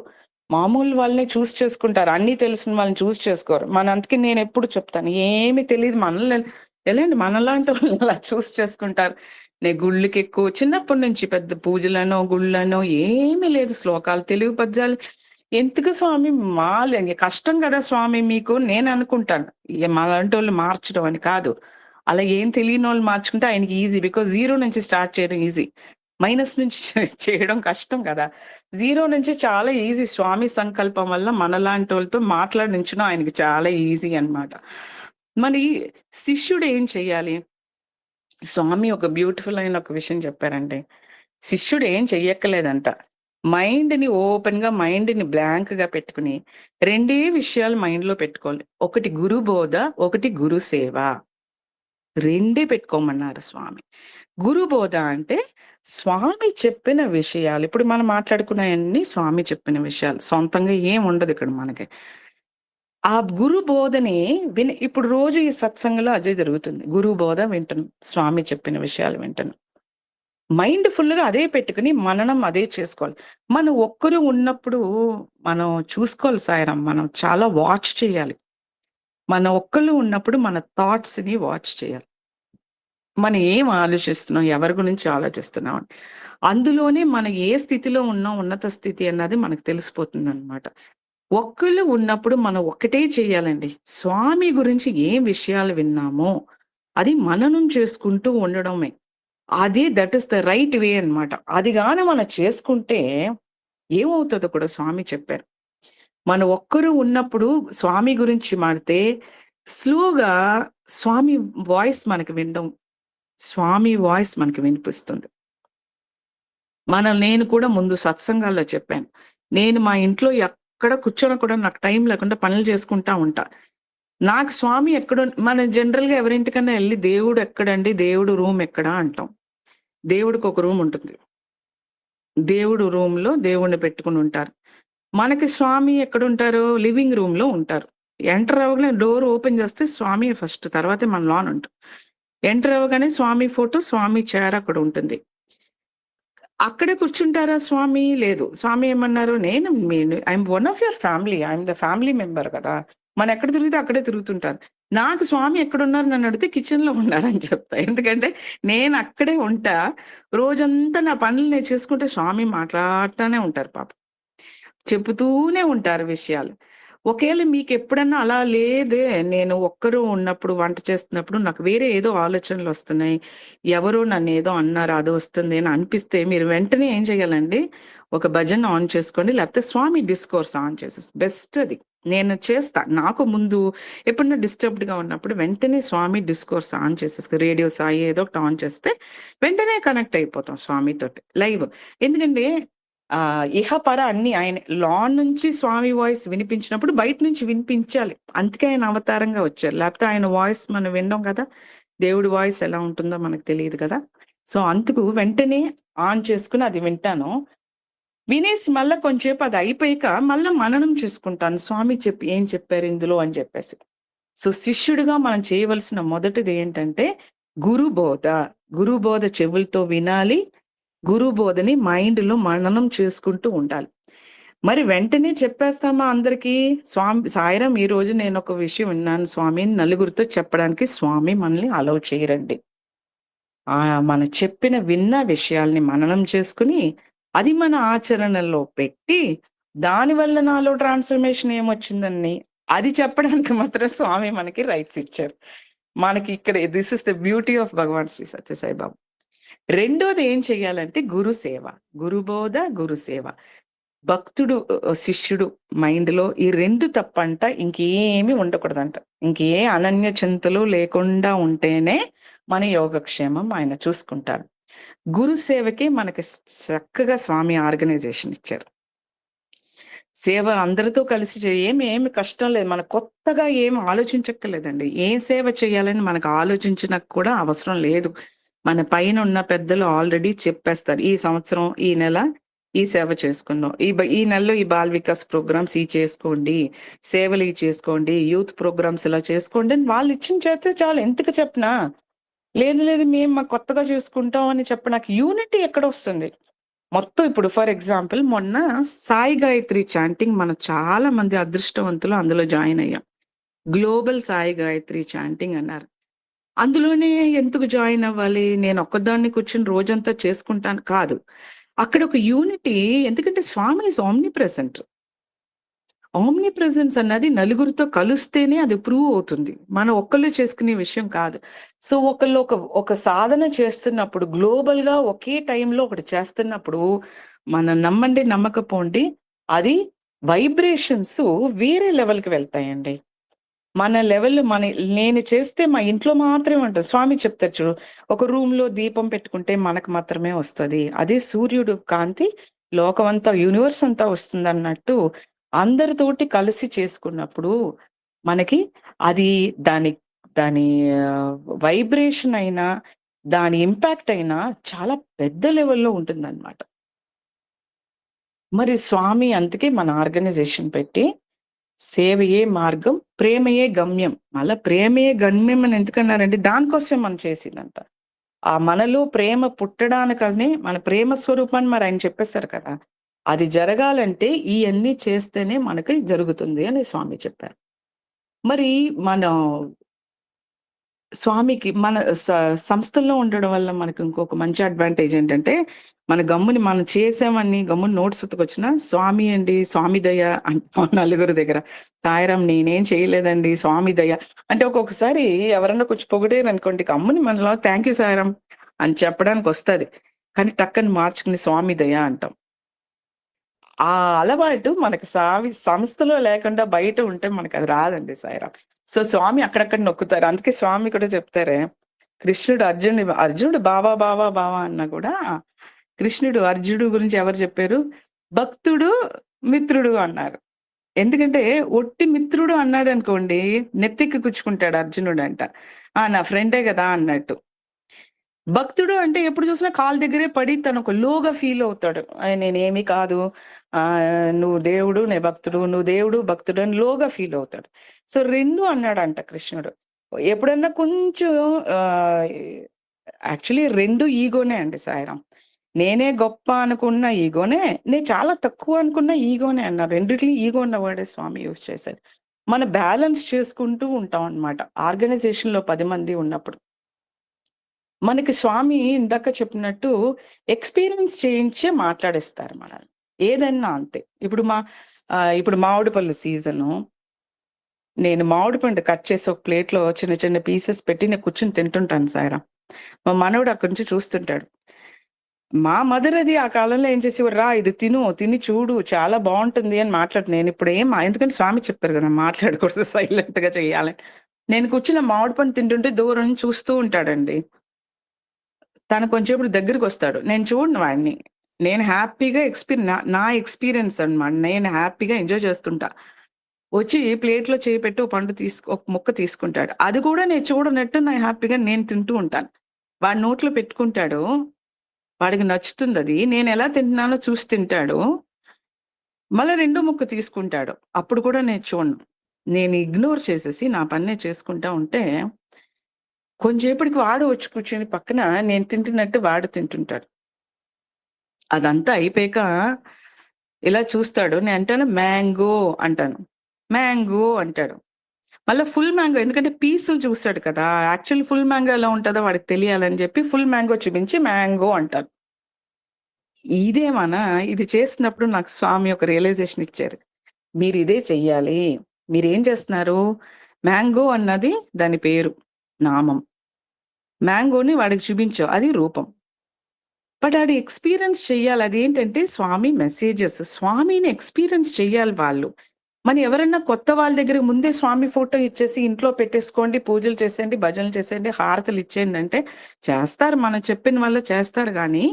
మామూలు వాళ్ళని చూస్ చేసుకుంటారు. అన్నీ తెలిసిన వాళ్ళని చూస్ చేసుకోరు. అందుకే నేనెప్పుడు చెప్తాను, ఏమి తెలీదు మనల్ని ఎలాంటి మనలాంటి వాళ్ళని అలా చూస్ చేసుకుంటారు. నేను గుళ్ళకెక్కువ చిన్నప్పటి నుంచి పెద్ద పూజలనో, గుళ్ళనో ఏమీ లేదు. శ్లోకాలు, తెలుగు పద్యాలు ఎందుకు స్వామి కష్టం కదా స్వామి మీకు నేననుకుంటాను. మాలాంటోళ్ళు మార్చడం అని కాదు. అలా ఏం తెలియనోళ్ళు మార్చుకుంటే ఆయనకి ఈజీ. బికాజ్ 0 నుంచి స్టార్ట్ చేయడం ఈజీ. మైనస్ నుంచి చేయడం కష్టం కదా! 0 నుంచి చాలా ఈజీ. స్వామి సంకల్పం వల్ల మనలాంటోళ్ళతో మాట్లాడించడం ఆయనకి చాలా ఈజీ అన్నమాట. మరి శిష్యుడు ఏం చెయ్యాలి? స్వామి ఒక బ్యూటిఫుల్ అయిన ఒక విషయం చెప్పారండి. శిష్యుడు ఏం చెయ్యక్కర్లేదంట. మైండ్‌ని ఓపెన్‌గా, మైండ్‌ని బ్లాంక్‌గా పెట్టుకుని 2 విషయాలు మైండ్‌లో పెట్టుకోవాలి. ఒకటి గురు బోధ, ఒకటి గురు సేవ. 2 పెట్టుకోమన్నారు స్వామి. గురు బోధ అంటే స్వామి చెప్పిన విషయాలు. ఇప్పుడు మనం మాట్లాడుకున్నయన్నీ స్వామి చెప్పిన విషయాలు. సొంతంగా ఏం ఉండదు ఇక్కడ మనకి. ఆ గురు బోధని ఇప్పుడు రోజు ఈ సత్సంగంలో అదే జరుగుతుంది. గురు బోధ వింటున్నాం. స్వామి చెప్పిన విషయాలు వింటున్నాం. మైండ్ ఫుల్‌గా అదే పెట్టుకుని మననం అదే చేసుకోవాలి. మనం ఒక్కరు ఉన్నప్పుడు మనం చూసుకోవాలి సాయిరాం. మనం చాలా వాచ్ చేయాలి. మన ఒక్కళ్ళు ఉన్నప్పుడు మన థాట్స్‌ని వాచ్ చేయాలి. మనం ఏం ఆలోచిస్తున్నాం? ఎవరి గురించి ఆలోచిస్తున్నాం అని. అందులోనే మనం ఏ స్థితిలో ఉన్నాం, ఉన్నత స్థితి అన్నది మనకు తెలిసిపోతుందనమాట. ఒక్కళ్ళు ఉన్నప్పుడు మనం ఒక్కటే చేయాలండి. స్వామి గురించి ఏం విషయాలు విన్నామో అది మననం చేసుకుంటూ ఉండడమే. That is the right way అన్నమాట. అది గాని మనం చేసుకుంటే ఏమవుతుందో కూడా స్వామి చెప్పారు. మనం ఒక్కరు ఉన్నప్పుడు స్వామి గురించి మాడితే స్లోగా స్వామి వాయిస్ మనకి వినడం, స్వామి వాయిస్ మనకి వినిపిస్తుంది. నేను కూడా ముందు సత్సంగాల్లో చెప్పాను. నేను మా ఇంట్లో ఎక్కడ కూర్చొని కూడా నాకు టైం లేకుండా పనులు చేసుకుంటా ఉంటా. నాకు స్వామి ఎక్కడో మనం జనరల్‌గా ఎవరింటికన్నా ఎళ్లి దేవుడు ఎక్కడండి? దేవుడు రూమ్ ఎక్కడ అంటాం. దేవుడికి ఒక రూమ్ ఉంటుంది. దేవుడు రూమ్‌లో దేవుడిని పెట్టుకొని ఉంటారు. మనకి స్వామి ఎక్కడుంటారు? లివింగ్ రూమ్‌లో ఉంటారు. ఎంటర్ అవ్వగానే డోర్ ఓపెన్ చేస్తే స్వామియే ఫస్ట్. తర్వాతే మన లోన ఉంటాం. ఎంటర్ అవ్వగానే స్వామి ఫోటో, స్వామి చైర్ అక్కడ ఉంటుంది. అక్కడే కూర్చుంటారా స్వామి? లేదు. స్వామి ఏమన్నారు? I'm one of your family. I'm the family member కదా! మనం ఎక్కడ తిరిగితే అక్కడే తిరుగుతుంటారు. నాకు స్వామి ఎక్కడున్నారు నన్ను అడిగితే కిచెన్‌లో ఉన్నారని చెప్తా. ఎందుకంటే నేను అక్కడే ఉంటా. రోజంతా నా పనులు నేను చేసుకుంటే స్వామి మాట్లాడుతానే ఉంటారు పాపం. చెబుతూనే ఉంటారు విషయాలు. ఒకేళ మీకెప్పుడన్నా అలా లేదే, నేను ఒక్కరు ఉన్నప్పుడు వంట చేస్తున్నప్పుడు నాకు వేరే ఏదో ఆలోచనలొస్తున్నాయి. ఎవరో నన్నేదో అన్నారు అది వస్తుంది అని అనిపిస్తే మీరు వెంటనే ఏం చేయాలండి? ఒక భజన ఆన్ చేసుకోండి. లేకపోతే స్వామి డిస్కోర్స్ ఆన్ చేసేసి బెస్ట్ అది. నేను చేస్తా. నాకు ముందు ఎప్పుడన్నా డిస్టర్బ్డ్‌గా ఉన్నప్పుడు వెంటనే స్వామి డిస్కోర్స్ ఆన్ చేసేసి రేడియో సాయి ఏదో ఒకటి ఆన్ చేస్తే వెంటనే కనెక్ట్ అయిపోతాం స్వామితోటి లైవ్. ఎందుకంటే ఇహపర అన్ని ఆయన లాన్ నుంచి స్వామి వాయిస్ వినిపించినప్పుడు బయట నుంచి వినిపించాలి. అందుకే ఆయన అవతారంగా వచ్చారు. లేకపోతే ఆయన వాయిస్ మనం వినడం కదా! దేవుడి వాయిస్ ఎలా ఉంటుందో మనకు తెలీదు కదా! సో, అందుకు వెంటనే ఆన్ చేసుకొని అది వింటాను. వినేసి మళ్ళా కొంచేపు అది అయిపోయాక మళ్ళా మననం చేసుకుంటాను. స్వామి ఏం చెప్పారు ఇందులో అని చెప్పేసి. సో, శిష్యుడిగా మనం చేయవలసిన మొదటిది ఏంటంటే గురు బోధ. గురు బోధ చెవులతో వినాలి. గురు బోధని మైండ్‌లో మననం చేసుకుంటూ ఉండాలి. మరి వెంటనే చెప్పేస్తామా అందరికీ? స్వామి సాయిరాం ఈరోజు నేనొక విషయం విన్నాను స్వామి నలుగురితో చెప్పడానికి స్వామి మనల్ని అలౌ చేయరండి. మనం చెప్పిన విన్న విషయాల్ని మననం చేసుకొని, అది మన ఆచరణలో పెట్టి, దానివల్ల నాలో ట్రాన్స్‌ఫర్మేషన్ ఏమొచ్చిందని, అది చెప్పడానికి మాత్రం స్వామి మనకి రైట్స్ ఇచ్చారు. మనకి ఇక్కడ this is the beauty of Bhagavan Shri Sathya Sai Baba. రెండోది ఏం చేయాలంటే గురు సేవ. గురు బోధ, గురు సేవ. భక్తుడు శిష్యుడు మైండ్‌లో ఈ 2 తప్పంట ఇంకేమి ఉండకూడదంట. ఇంకే అనన్య చింతలు లేకుండా ఉంటేనే మన యోగక్షేమం ఆయన చూసుకుంటారు. గురు సేవకి మనకి చక్కగా స్వామి ఆర్గనైజేషన్ ఇచ్చారు. సేవ అందరితో కలిసి ఏమి కష్టం లేదు. మనం కొత్తగా ఏమి ఆలోచించక్కర్లేదండి. ఏ సేవ చేయాలని మనకు ఆలోచించనకు కూడా అవసరం లేదు. మన పైనున్న పెద్దలు ఆల్రెడీ చెప్పేస్తారు. ఈ సంవత్సరం, ఈ నెల ఈ సేవ చేసుకుందాం. ఈ నెలలో ఈ బాల్ వికాస్ ప్రోగ్రామ్స్ చేసుకోండి. సేవలు చేసుకోండి. యూత్ ప్రోగ్రామ్స్ ఇలా చేసుకోండి అని వాళ్ళు ఇచ్చిన చేస్తే చాలు. ఎంతకు చెప్పనా? లేదు మేము మాకు కొత్తగా చేసుకుంటాం అని చెప్పడానికి యూనిటీ ఎక్కడొస్తుంది? మొత్తం ఇప్పుడు ఫర్ ఎగ్జాంపుల్ మొన్న సాయి గాయత్రి చాంటింగ్ మనం చాలా మంది అదృష్టవంతులు అందులో జాయిన్ అయ్యాం. గ్లోబల్ సాయి గాయత్రి చాంటింగ్ అన్నారు. అందులోనే ఎందుకు జాయిన్ అవ్వాలి? నేను ఒక్కదాన్ని కూర్చొని రోజంతా చేసుకుంటాను కాదు. అక్కడ ఒక యూనిటీ ఎందుకంటే Swami is omni present. Omni presence అన్నది నలుగురితో కలుస్తేనే అది ప్రూవ్ అవుతుంది. మనం ఒక్కళ్ళు చేసుకునే విషయం కాదు. సో ఒకళ్ళు ఒక సాధన చేస్తున్నప్పుడు గ్లోబల్‌గా ఒకే టైంలో ఒకటి చేస్తున్నప్పుడు మనం నమ్మండి, నమ్మకపోండి అది వైబ్రేషన్స్ వేరే లెవెల్‌కి వెళ్తాయండి. మన లెవెల్ నేను చేస్తే మా ఇంట్లో మాత్రమే ఉంటది. స్వామి చెప్తారు చూడు, ఒక రూమ్‌లో దీపం పెట్టుకుంటే మనకు మాత్రమే వస్తది. అదే సూర్యుడు కాంతి లోకమంతా యూనివర్స్ అంతా వస్తుందన్నట్టు అందరితోటి కలిసి చేసుకున్నప్పుడు మనకి అది దాని దాని వైబ్రేషన్ అయినా, దాని ఇంపాక్ట్ అయినా చాలా పెద్ద లెవెల్‌లో ఉంటుందన్నమాట. మరి స్వామి అందుకే మన ఆర్గనైజేషన్ పెట్టి సేవయే మార్గం, ప్రేమయే గమ్యం. మళ్ళా ప్రేమయే గమ్యం అని ఎందుకన్నారంటే దానికోసమే మనం చేసిందంతా. ఆ మనలో ప్రేమ పుట్టడానికని మన ప్రేమ స్వరూపాన్ని మరి ఆయన చెప్పేసారు కదా! అది జరగాలంటే ఇయన్నీ చేస్తేనే మనకి జరుగుతుంది అని స్వామి చెప్పారు. మరి మనం స్వామికి మన సంస్థల్లో ఉండడం వల్ల మనకు ఇంకొక మంచి అడ్వాంటేజ్ ఏంటంటే, మన గమ్ముని మనం చేసామని గమ్మున నోట్స్ ఉతుకొచ్చినా స్వామి అండి, స్వామి దయ అంటాం నలుగురి దగ్గర. సాయిరాం నేనేం చేయలేదండి స్వామి దయ. అంటే ఒక్కొక్కసారి ఎవరన్నా కొంచెం పొగిడారనుకోండి గమ్ముని మనలో థాంక్ యూ సాయిరాం అని చెప్పడానికొస్తది. కానీ టక్కని మార్చుకుని స్వామి దయ అంటాం. ఆ అలవాటు మనకి సంస్థలో లేకుండా బయట ఉంటే మనకది రాదండి సాయిరాం. సో, స్వామి అక్కడక్కడ నొక్కుతారు. అందుకే స్వామి కూడా చెప్తారే, అర్జునుడు బావా, బావా, బావా అన్నా కూడా అర్జునుడు గురించి ఎవరు చెప్పారు? భక్తుడు, మిత్రుడు అన్నారు. ఎందుకంటే ఒట్టి మిత్రుడు అన్నాడనుకోండి, నెత్తికి గుచ్చుకుంటాడు అర్జునుడంట. నా ఫ్రెండే గదా అన్నట్టు. భక్తుడు అంటే ఎప్పుడు చూసినా కాళ్ళ దగ్గరే పడి తను ఒక లోగా ఫీల్ అవుతాడు. నేనేమి కాదు. నువ్వు దేవుడు, నేను భక్తుడు. నువ్వు దేవుడు, భక్తుడు అని లోగా ఫీల్ అవుతాడు. సో 2 అన్నాడంట కృష్ణుడు. ఎప్పుడన్నా కొంచెం ఆహ్, యాక్చువల్లీ 2 ఈగోనే అండి సాయిరాం. నేనే గొప్ప అనుకున్న ఈగోనే, నేను చాలా తక్కువ అనుకున్న ఈగోనే అన్నారు. రెండిట్లో ఈగో అన్న వర్డే స్వామి యూజ్ చేశారు. మనం బ్యాలెన్స్ చేసుకుంటూ ఉంటాం అన్నమాట. ఆర్గనైజేషన్‌లో 10 మంది ఉన్నప్పుడు. మనకి స్వామి ఇందాక చెప్పినట్టు ఎక్స్‌పీరియన్స్ చేయించే మాట్లాడిస్తారు మనల్ని. ఏదన్నా అంతే. ఇప్పుడు మామిడి పళ్ళు సీజను. నేను మామిడి పండు కట్ చేసి ఒక ప్లేట్‌లో చిన్న చిన్న పీసెస్ పెట్టి నేను కూర్చొని తింటుంటాను సాయిరాం. మా మనవడు అక్కడి నుంచి చూస్తుంటాడు. మా మదర్ అది ఆ కాలంలో ఏం చేసేవారు, "రా ఇది తిను, తిని చూడు చాలా బావుంటుంది" అని నేనిప్పుడు ఎందుకంటే స్వామి చెప్పారు గదా! మాట్లాడకూడదు సైలెంట్‌గా చేయాలని. నేను కూర్చొని మామిడి పండు తింటుంటే దూరం నుంచి చూస్తూ ఉంటాడండి. తను కొంచేప్పుడు దగ్గరికొస్తాడు. నేను చూడను వాడిని. నేను హ్యాపీగా నా ఎక్స్‌పీరియన్స్ అన్నమాట. నేను హ్యాపీగా ఎంజాయ్ చేస్తుంటా. వచ్చి ప్లేట్‌లో చేయి పెట్టి ఒక ముక్క తీసుకుంటాడు. అది కూడా నేను చూడనట్టు హ్యాపీగా నేను తింటూ ఉంటాను. వాడు నోట్లో పెట్టుకుంటాడు. వాడికి నచ్చుతుందది. నేనెలా తింటున్నానో చూసి తింటాడు. మళ్ళా రెండో ముక్క తీసుకుంటాడు. అప్పుడు కూడా నేను చూడను. నేను ఇగ్నోర్ చేసేసి నా పని నేను చేసుకుంటా ఉంటే కొంచేపటికి వాడు వచ్చి కూర్చొని పక్కన నేను తింటున్నట్టు వాడు తింటుంటాడు. అదంతా అయిపోయాక ఇలా చూస్తాడు. నేను అంటాను మ్యాంగో అంటాను. మ్యాంగో అంటాడు. మళ్ళా ఫుల్ మ్యాంగో ఎందుకంటే పీసులు చూస్తాడు కదా! యాక్చువల్లీ ఫుల్ మ్యాంగో ఎలా ఉంటదో వాడికి తెలియాలని చెప్పి ఫుల్ మ్యాంగో చూపించి మ్యాంగో అంటాను. ఇదేమన్నా ఇది చేసినప్పుడు నాకు స్వామి ఒక రియలైజేషన్ ఇచ్చారు. మీరిదే చెయ్యాలి. మీరేం చేస్తున్నారు? మ్యాంగో అన్నది దాని పేరు, నామం. మ్యాంగోని వాడికి చూపించావు. అది రూపం. బట్ ఆడు ఎక్స్‌పీరియన్స్ చెయ్యాలి. అదేంటంటే స్వామి మెసేజెస్. స్వామిని ఎక్స్‌పీరియన్స్ చెయ్యాలి వాళ్ళు. మరి ఎవరన్నా కొత్త వాళ్ళ దగ్గర ముందే స్వామి ఫోటో ఇచ్చేసి ఇంట్లో పెట్టేసుకోండి, పూజలు చేసేయండి, భజనలు చేసేయండి, హారతులు ఇచ్చేయండి అంటే చేస్తారు. మనం చెప్పిన వాళ్ళు చేస్తారు గానీ,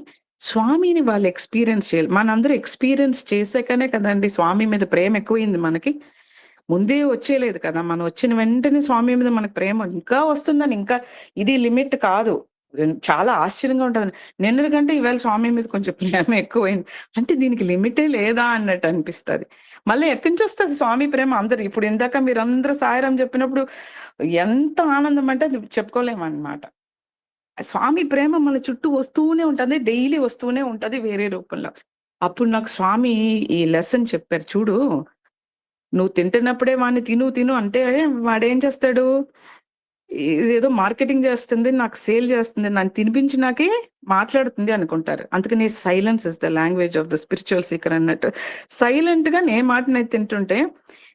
స్వామిని వాళ్ళు ఎక్స్‌పీరియన్స్ చేయాలి. మనందరూ ఎక్స్‌పీరియన్స్ చేసాకనే కదండీ స్వామి మీద ప్రేమ ఎక్కువైంది మనకి. ముందే వచ్చేయలేదు కదా! మనం వచ్చిన వెంటనే స్వామి మీద మనకు ప్రేమ ఇంకా వస్తుందని ఇంకా ఇది లిమిట్ కాదు. చాలా ఆశ్చర్యంగా ఉంటదండి. నిన్నటి కంటే ఈవేళ స్వామి మీద కొంచెం ప్రేమ ఎక్కువైంది. అంటే దీనికి లిమిటే లేదా అన్నట్టు అనిపిస్తది. మళ్ళీ ఎక్కడి నుంచొస్తది స్వామి ప్రేమ అందరు ఇప్పుడు ఇందాక మీరందరూ సాయిరాం చెప్పినప్పుడు ఎంత ఆనందం అంటే అది చెప్పుకోలేమన్నమాట. స్వామి ప్రేమ మన చుట్టూ వస్తూనే ఉంటది. డైలీ వస్తూనే ఉంటది వేరే రూపంలో. అప్పుడు నాకు స్వామి ఈ లెసన్ చెప్పారు. చూడు నువ్వు తింటున్నప్పుడే వాడిని తిను తిను అంటే వాడేం చేస్తాడు? ఇదేదో మార్కెటింగ్ చేస్తుంది, నాకు సేల్ చేస్తుంది, నన్ను తినిపించినాకే మాట్లాడుతుంది అనుకుంటారు. అందుకని silence is the language of the spiritual seeker అన్నట్టు. సైలెంట్‌గా నేను మాటనైతే తింటుంటే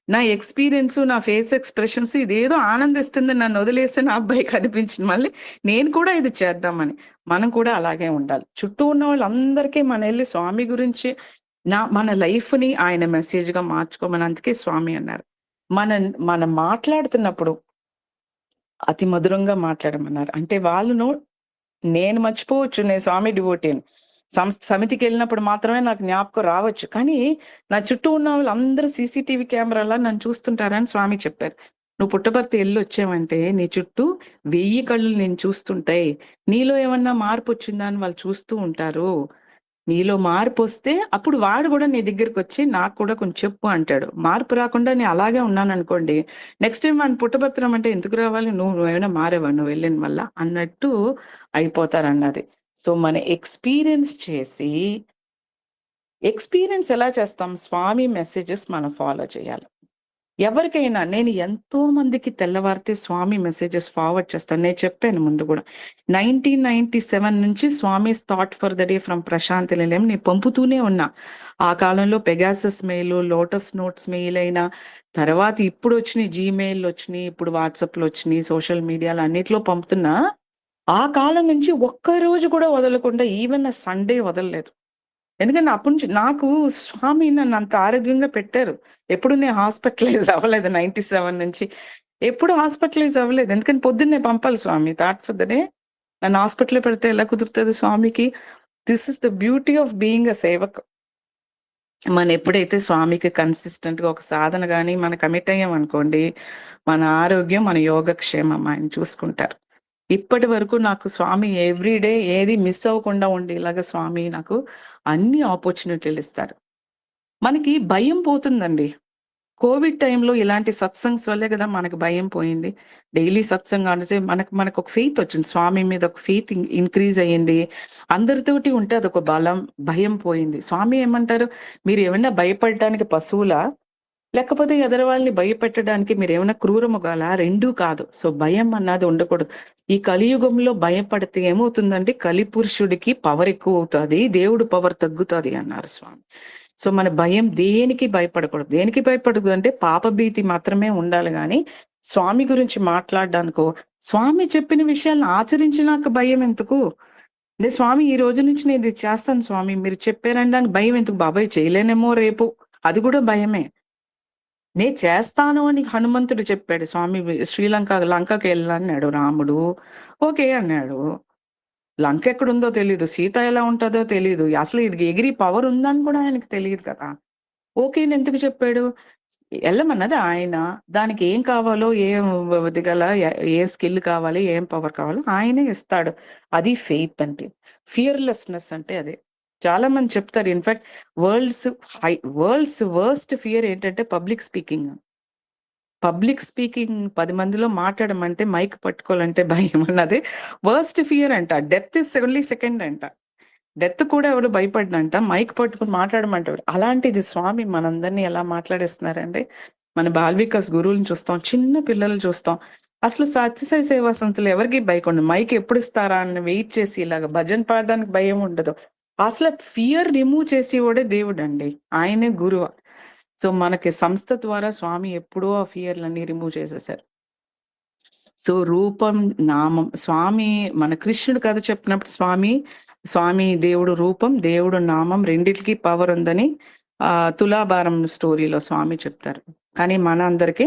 నా ఎక్స్‌పీరియన్స్, నా ఫేస్ ఎక్స్‌ప్రెషన్స్ ఇదేదో ఆనందిస్తుంది నన్ను వదిలేసి నా అబ్బాయికి అనిపించింది. మళ్ళీ నేను కూడా ఇది చేద్దామని. మనం కూడా అలాగే ఉండాలి. చుట్టూ ఉన్న వాళ్ళందరికీ మనెళ్లి స్వామి గురించి మన లైఫ్‌ని ఆయన మెసేజ్‌గా మార్చుకోమని అందుకే స్వామి అన్నారు. మనం మాట్లాడుతున్నప్పుడు అతి మధురంగా మాట్లాడమన్నారు. అంటే వాళ్ళను నేను మర్చిపోవచ్చు నేను స్వామి డివోటీ అని. సమితికెళ్ళినప్పుడు మాత్రమే నాకు జ్ఞాపకం రావచ్చు. కానీ నా చుట్టూ ఉన్న వాళ్ళందరూ సీసీటీవీ కెమెరాలా నన్ను చూస్తుంటారని స్వామి చెప్పారు. నువ్వు పుట్టపర్తి ఎళ్ళొచ్చావంటే నీ చుట్టూ 1000 కళ్ళు నిన్ను చూస్తుంటాయి. నీలో ఏమన్నా మార్పొచ్చిందా అని వాళ్ళు చూస్తూ ఉంటారు. నీలో మార్పొస్తే అప్పుడు వాడు గూడా నీ దగ్గరకొచ్చి నాకు కూడా కొంచెం చెప్పు అంటాడు. మార్పు రాకుండా నేను అలాగే ఉన్నాననుకోండి, నెక్స్ట్ టైమ్ వాడిని పుట్టపర్తిరమ్మంటే ఎందుకు రావాలి? నువ్వేమైనా మారావా నువ్వెళ్ళిన వల్ల? అన్నట్టు అయిపోతారన్నది. సో, మన ఎక్స్‌పీరియన్స్ ఎలా చేస్తాం? స్వామి మెసేజెస్ మనం ఫాలో చేయాలి. ఎవరికైనా నేను ఎంతో మందికి తెల్లవారితే స్వామి మెసేజెస్ ఫార్వర్డ్ చేస్తాను. నేను చెప్పాను ముందు గూడా. 1997 నుంచి Swami's thought for the day from Prasanthi Nilayam నేను పంపుతూనే ఉన్నా. ఆ కాలంలో Pegasus mail, Lotus Notes mail అయినా, తర్వాత ఇప్పుడొచ్చినాయి జీమెయిల్‌లొచ్చినియి, ఇప్పుడు వాట్సాప్‌లొచ్చినియి, సోషల్ మీడియాలో అన్నిట్లో పంపుతున్నా. ఆ కాలం నుంచి ఒక్క రోజు కూడా వదలకుండా ఈవెన్ ఆ సండే వదలలేదు. ఎందుకంటే అప్పటి నుంచి నాకు స్వామి నన్నంత ఆరోగ్యంగా పెట్టారు. ఎప్పుడు నేను హాస్పిటలైజ్ అవ్వలేదు 97 నుంచి. ఎప్పుడు హాస్పిటలైజ్ అవ్వలేదు. ఎందుకంటే పొద్దున్నే పంపాలి స్వామి థాట్ ఫర్ ద డే. నన్ను హాస్పిటల్‌లో పెడితే ఎలా కుదురుతది స్వామికి? This is the beauty of being a Sevak. మనం ఎప్పుడైతే స్వామికి కన్సిస్టెంట్‌గా ఒక సాధన గాని మనం కమిట్ అయ్యామనుకోండి, మన ఆరోగ్యం, మన యోగక్షేమం ఆయన చూసుకుంటారు. ఇప్పటి వరకు నాకు స్వామి ఎవ్రీ డే ఏది మిస్ అవ్వకుండా ఉండేలాగా స్వామి నాకు అన్ని ఆపర్చునిటీలు ఇస్తారు. మనకి భయం పోతుందండి. కోవిడ్ టైంలో ఇలాంటి సత్సంగ్స్ వల్లే గదా మనకు భయం పోయింది. డైలీ సత్సంగ్ అంటే మనకొక ఫెయిత్ వచ్చింది. స్వామి మీద ఒక ఫెయిత్ ఇంక్రీజ్ అయ్యింది. అందరితోటి ఉంటే అదొక బలం, భయం పోయింది. స్వామి ఏమంటారు? మీరు ఏమన్నా భయపడటానికి పశువులా? లేకపోతే ఎదరు వాళ్ళని భయపెట్టడానికి మీరేమైనా క్రూరమృగాలా? రెండూ కాదు. సో, భయం అన్నది ఉండకూడదు. ఈ కలియుగంలో భయపడితే ఏమవుతుందంటే కలిపురుషుడికి పవర్ ఎక్కువవుతాది. దేవుడు పవర్ తగ్గుతాది అన్నారు స్వామి. సో, మన భయం దేనికి భయపడకూడదు. దేనికి భయపడకూడదంటే పాపభీతి మాత్రమే ఉండాలి గానీ, స్వామి గురించి మాట్లాడడానికో, స్వామి చెప్పిన విషయాలను ఆచరించినాక భయం ఎందుకు? స్వామి ఈ రోజు నుంచి నేను ఇది చేస్తాను స్వామి మీరు చెప్పారనడానికి భయం ఎందుకు? బాబోయ్! చేయలేనేమో రేపు. అది కూడా భయమే. నేను చేస్తాను అని హనుమంతుడు చెప్పాడు. స్వామి లంకకెళ్ళన్నాడు రాముడు. ఓకే అన్నాడు. లంక ఎక్కడుందో తెలీదు. సీత ఎలా ఉంటదో తెలీదు. అసలు ఈడికి ఎగిరి పవర్ ఉందని కూడా ఆయనకి తెలీదు కదా! ఓకే అని ఎందుకు చెప్పాడు? ఎళ్ళమన్నది ఆయన. దానికి ఏం కావాలో, ఏం ఏ స్కిల్ కావాలి, ఏం పవర్ కావాలో ఆయనే ఇస్తాడు. అది ఫెయిత్ అంటే. ఫియర్‌లెస్‌నెస్ అంటే అదే. చాలా మంది చెప్తారు. In fact world's world's worst fear ఏంటంటే పబ్లిక్ స్పీకింగ్. పబ్లిక్ స్పీకింగ్ 10 మందిలో మాట్లాడమంటే మైక్ పట్టుకోవాలంటే భయం అన్నది వర్స్ట్ ఫియర్ అంట. డెత్ ఈస్ ఓన్లీ సెకండ్ అంట. డెత్ కూడా ఎవడు భయపడినంట మైక్ పట్టుకుని మాట్లాడమంటాడు. అలాంటిది స్వామి మనందరినీ ఎలా మాట్లాడేస్తున్నారంటే, మన బాల్ వికాస్ గురువులను చూస్తాం, చిన్న పిల్లలు చూస్తాం. అసలు సత్యసాయి సేవా సంస్థలు ఎవరికీ భయపడదు. మైక్ ఎప్పుడు ఇస్తారా అని వెయిట్ చేసి ఇలాగ భజన పాడడానికి భయం ఉండదు. అసలు ఫియర్ రిమూవ్ చేసేవాడే దేవుడండి. ఆయనే గురువు. సో మనకి సంస్థ ద్వారా స్వామి ఎప్పుడో ఆ ఫియర్‌లన్నీ రిమూవ్ చేసేసారు. సో రూపం, నామం స్వామి మన కృష్ణుడు కథ చెప్పినప్పుడు స్వామి దేవుడు రూపం, దేవుడు నామం రెండిటికి పవర్ ఉందని తులాభారం స్టోరీలో స్వామి చెప్తారు. కానీ మన అందరికీ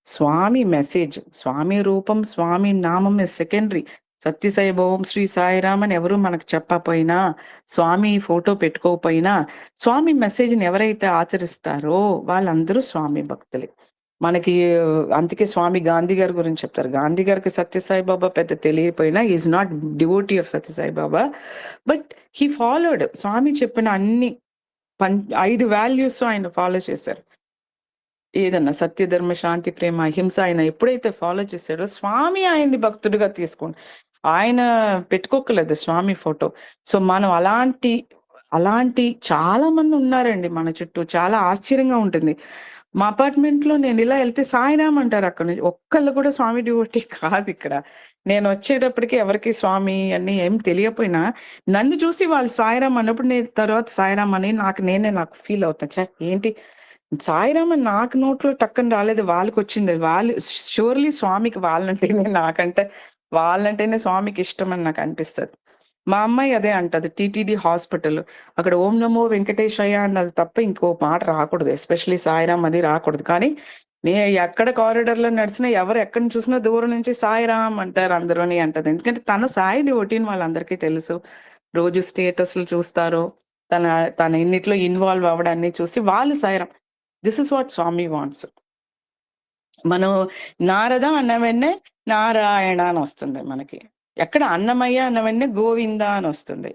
స్వామి మెసేజ్, స్వామి రూపం, స్వామి నామం ఇస్ సెకండరీ. సత్యసాయి ఓం శ్రీ సాయిరామ్ అని ఎవరు మనకు చెప్పకపోయినా, స్వామి ఫోటో పెట్టుకోకపోయినా, స్వామి మెసేజ్‌ని ఎవరైతే ఆచరిస్తారో వాళ్ళందరూ స్వామి భక్తులే. మనకి అందుకే స్వామి గాంధీ గారి గురించి చెప్తారు. గాంధీ గారికి సత్యసాయి బాబా పెద్ద తెలియకపోయినా he is not devotee of Sathya Sai Baba. But he followed Swami చెప్పిన అన్ని 5 వాల్యూస్ ఆయన ఫాలో చేశారు. ఏదన్నా సత్య, ధర్మ, శాంతి, ప్రేమ, అహింస ఆయన ఎప్పుడైతే ఫాలో చేశాడో స్వామి ఆయన్ని భక్తుడిగా తీసుకోండి. ఆయన పెట్టుకోకలేదు స్వామి ఫోటో. సో మనం అలాంటి చాలా మంది ఉన్నారండి మన చుట్టూ. చాలా ఆశ్చర్యంగా ఉంటుంది. మా అపార్ట్మెంట్‌లో నేను ఇలా ఎళ్తే సాయిరామ్ అంటారు అక్కడి నుంచి. ఒక్కళ్ళు కూడా స్వామి డివోటీ కాదిక్కడ. నేను వచ్చేటప్పటికి ఎవరికీ స్వామి అని ఏం తెలియకపోయినా, నన్ను చూసి వాళ్ళు సాయిరామ్ అన్నప్పుడు నేను తర్వాత సాయిరామ్ అని నాకు ఫీల్ అవుతా. ఏంటి సాయిరామ్ అని నాకు నోట్లో టక్కన రాలేదు. వాళ్ళకొచ్చింది. వాళ్ళు ష్యూర్‌లీ స్వామికి వాళ్ళంటేనే స్వామికి ఇష్టమని నాకు అనిపిస్తది. మా అమ్మాయి అదే అంటది. TTD hospital. అక్కడ ఓం నమో వెంకటేశయ్య అన్నది తప్ప ఇంకో మాట రాకూడదు. ఎస్పెషల్లీ సాయిరామ్ అది రాకూడదు. కానీ ఎక్కడ కారిడార్‌లో నడిచినా ఎవరు ఎక్కడిని చూసినా దూరం నుంచి సాయిరామ్ అంటారు అందరూని అంటది. ఎందుకంటే తన సాయి డివోటీని వాళ్ళందరికీ తెలుసు. రోజు స్టేటస్‌లు చూస్తారు. తన ఇన్నిట్లో ఇన్వాల్వ్ అవ్వడాన్ని చూసి వాళ్ళు Sairam. This is what Swami wants. మనం నారద అన్న వెంటనే నారాయణ అని వస్తుంది మనకి. ఎక్కడ అన్నమయ్య అన్న వెంటనే గోవింద అని వస్తుంది.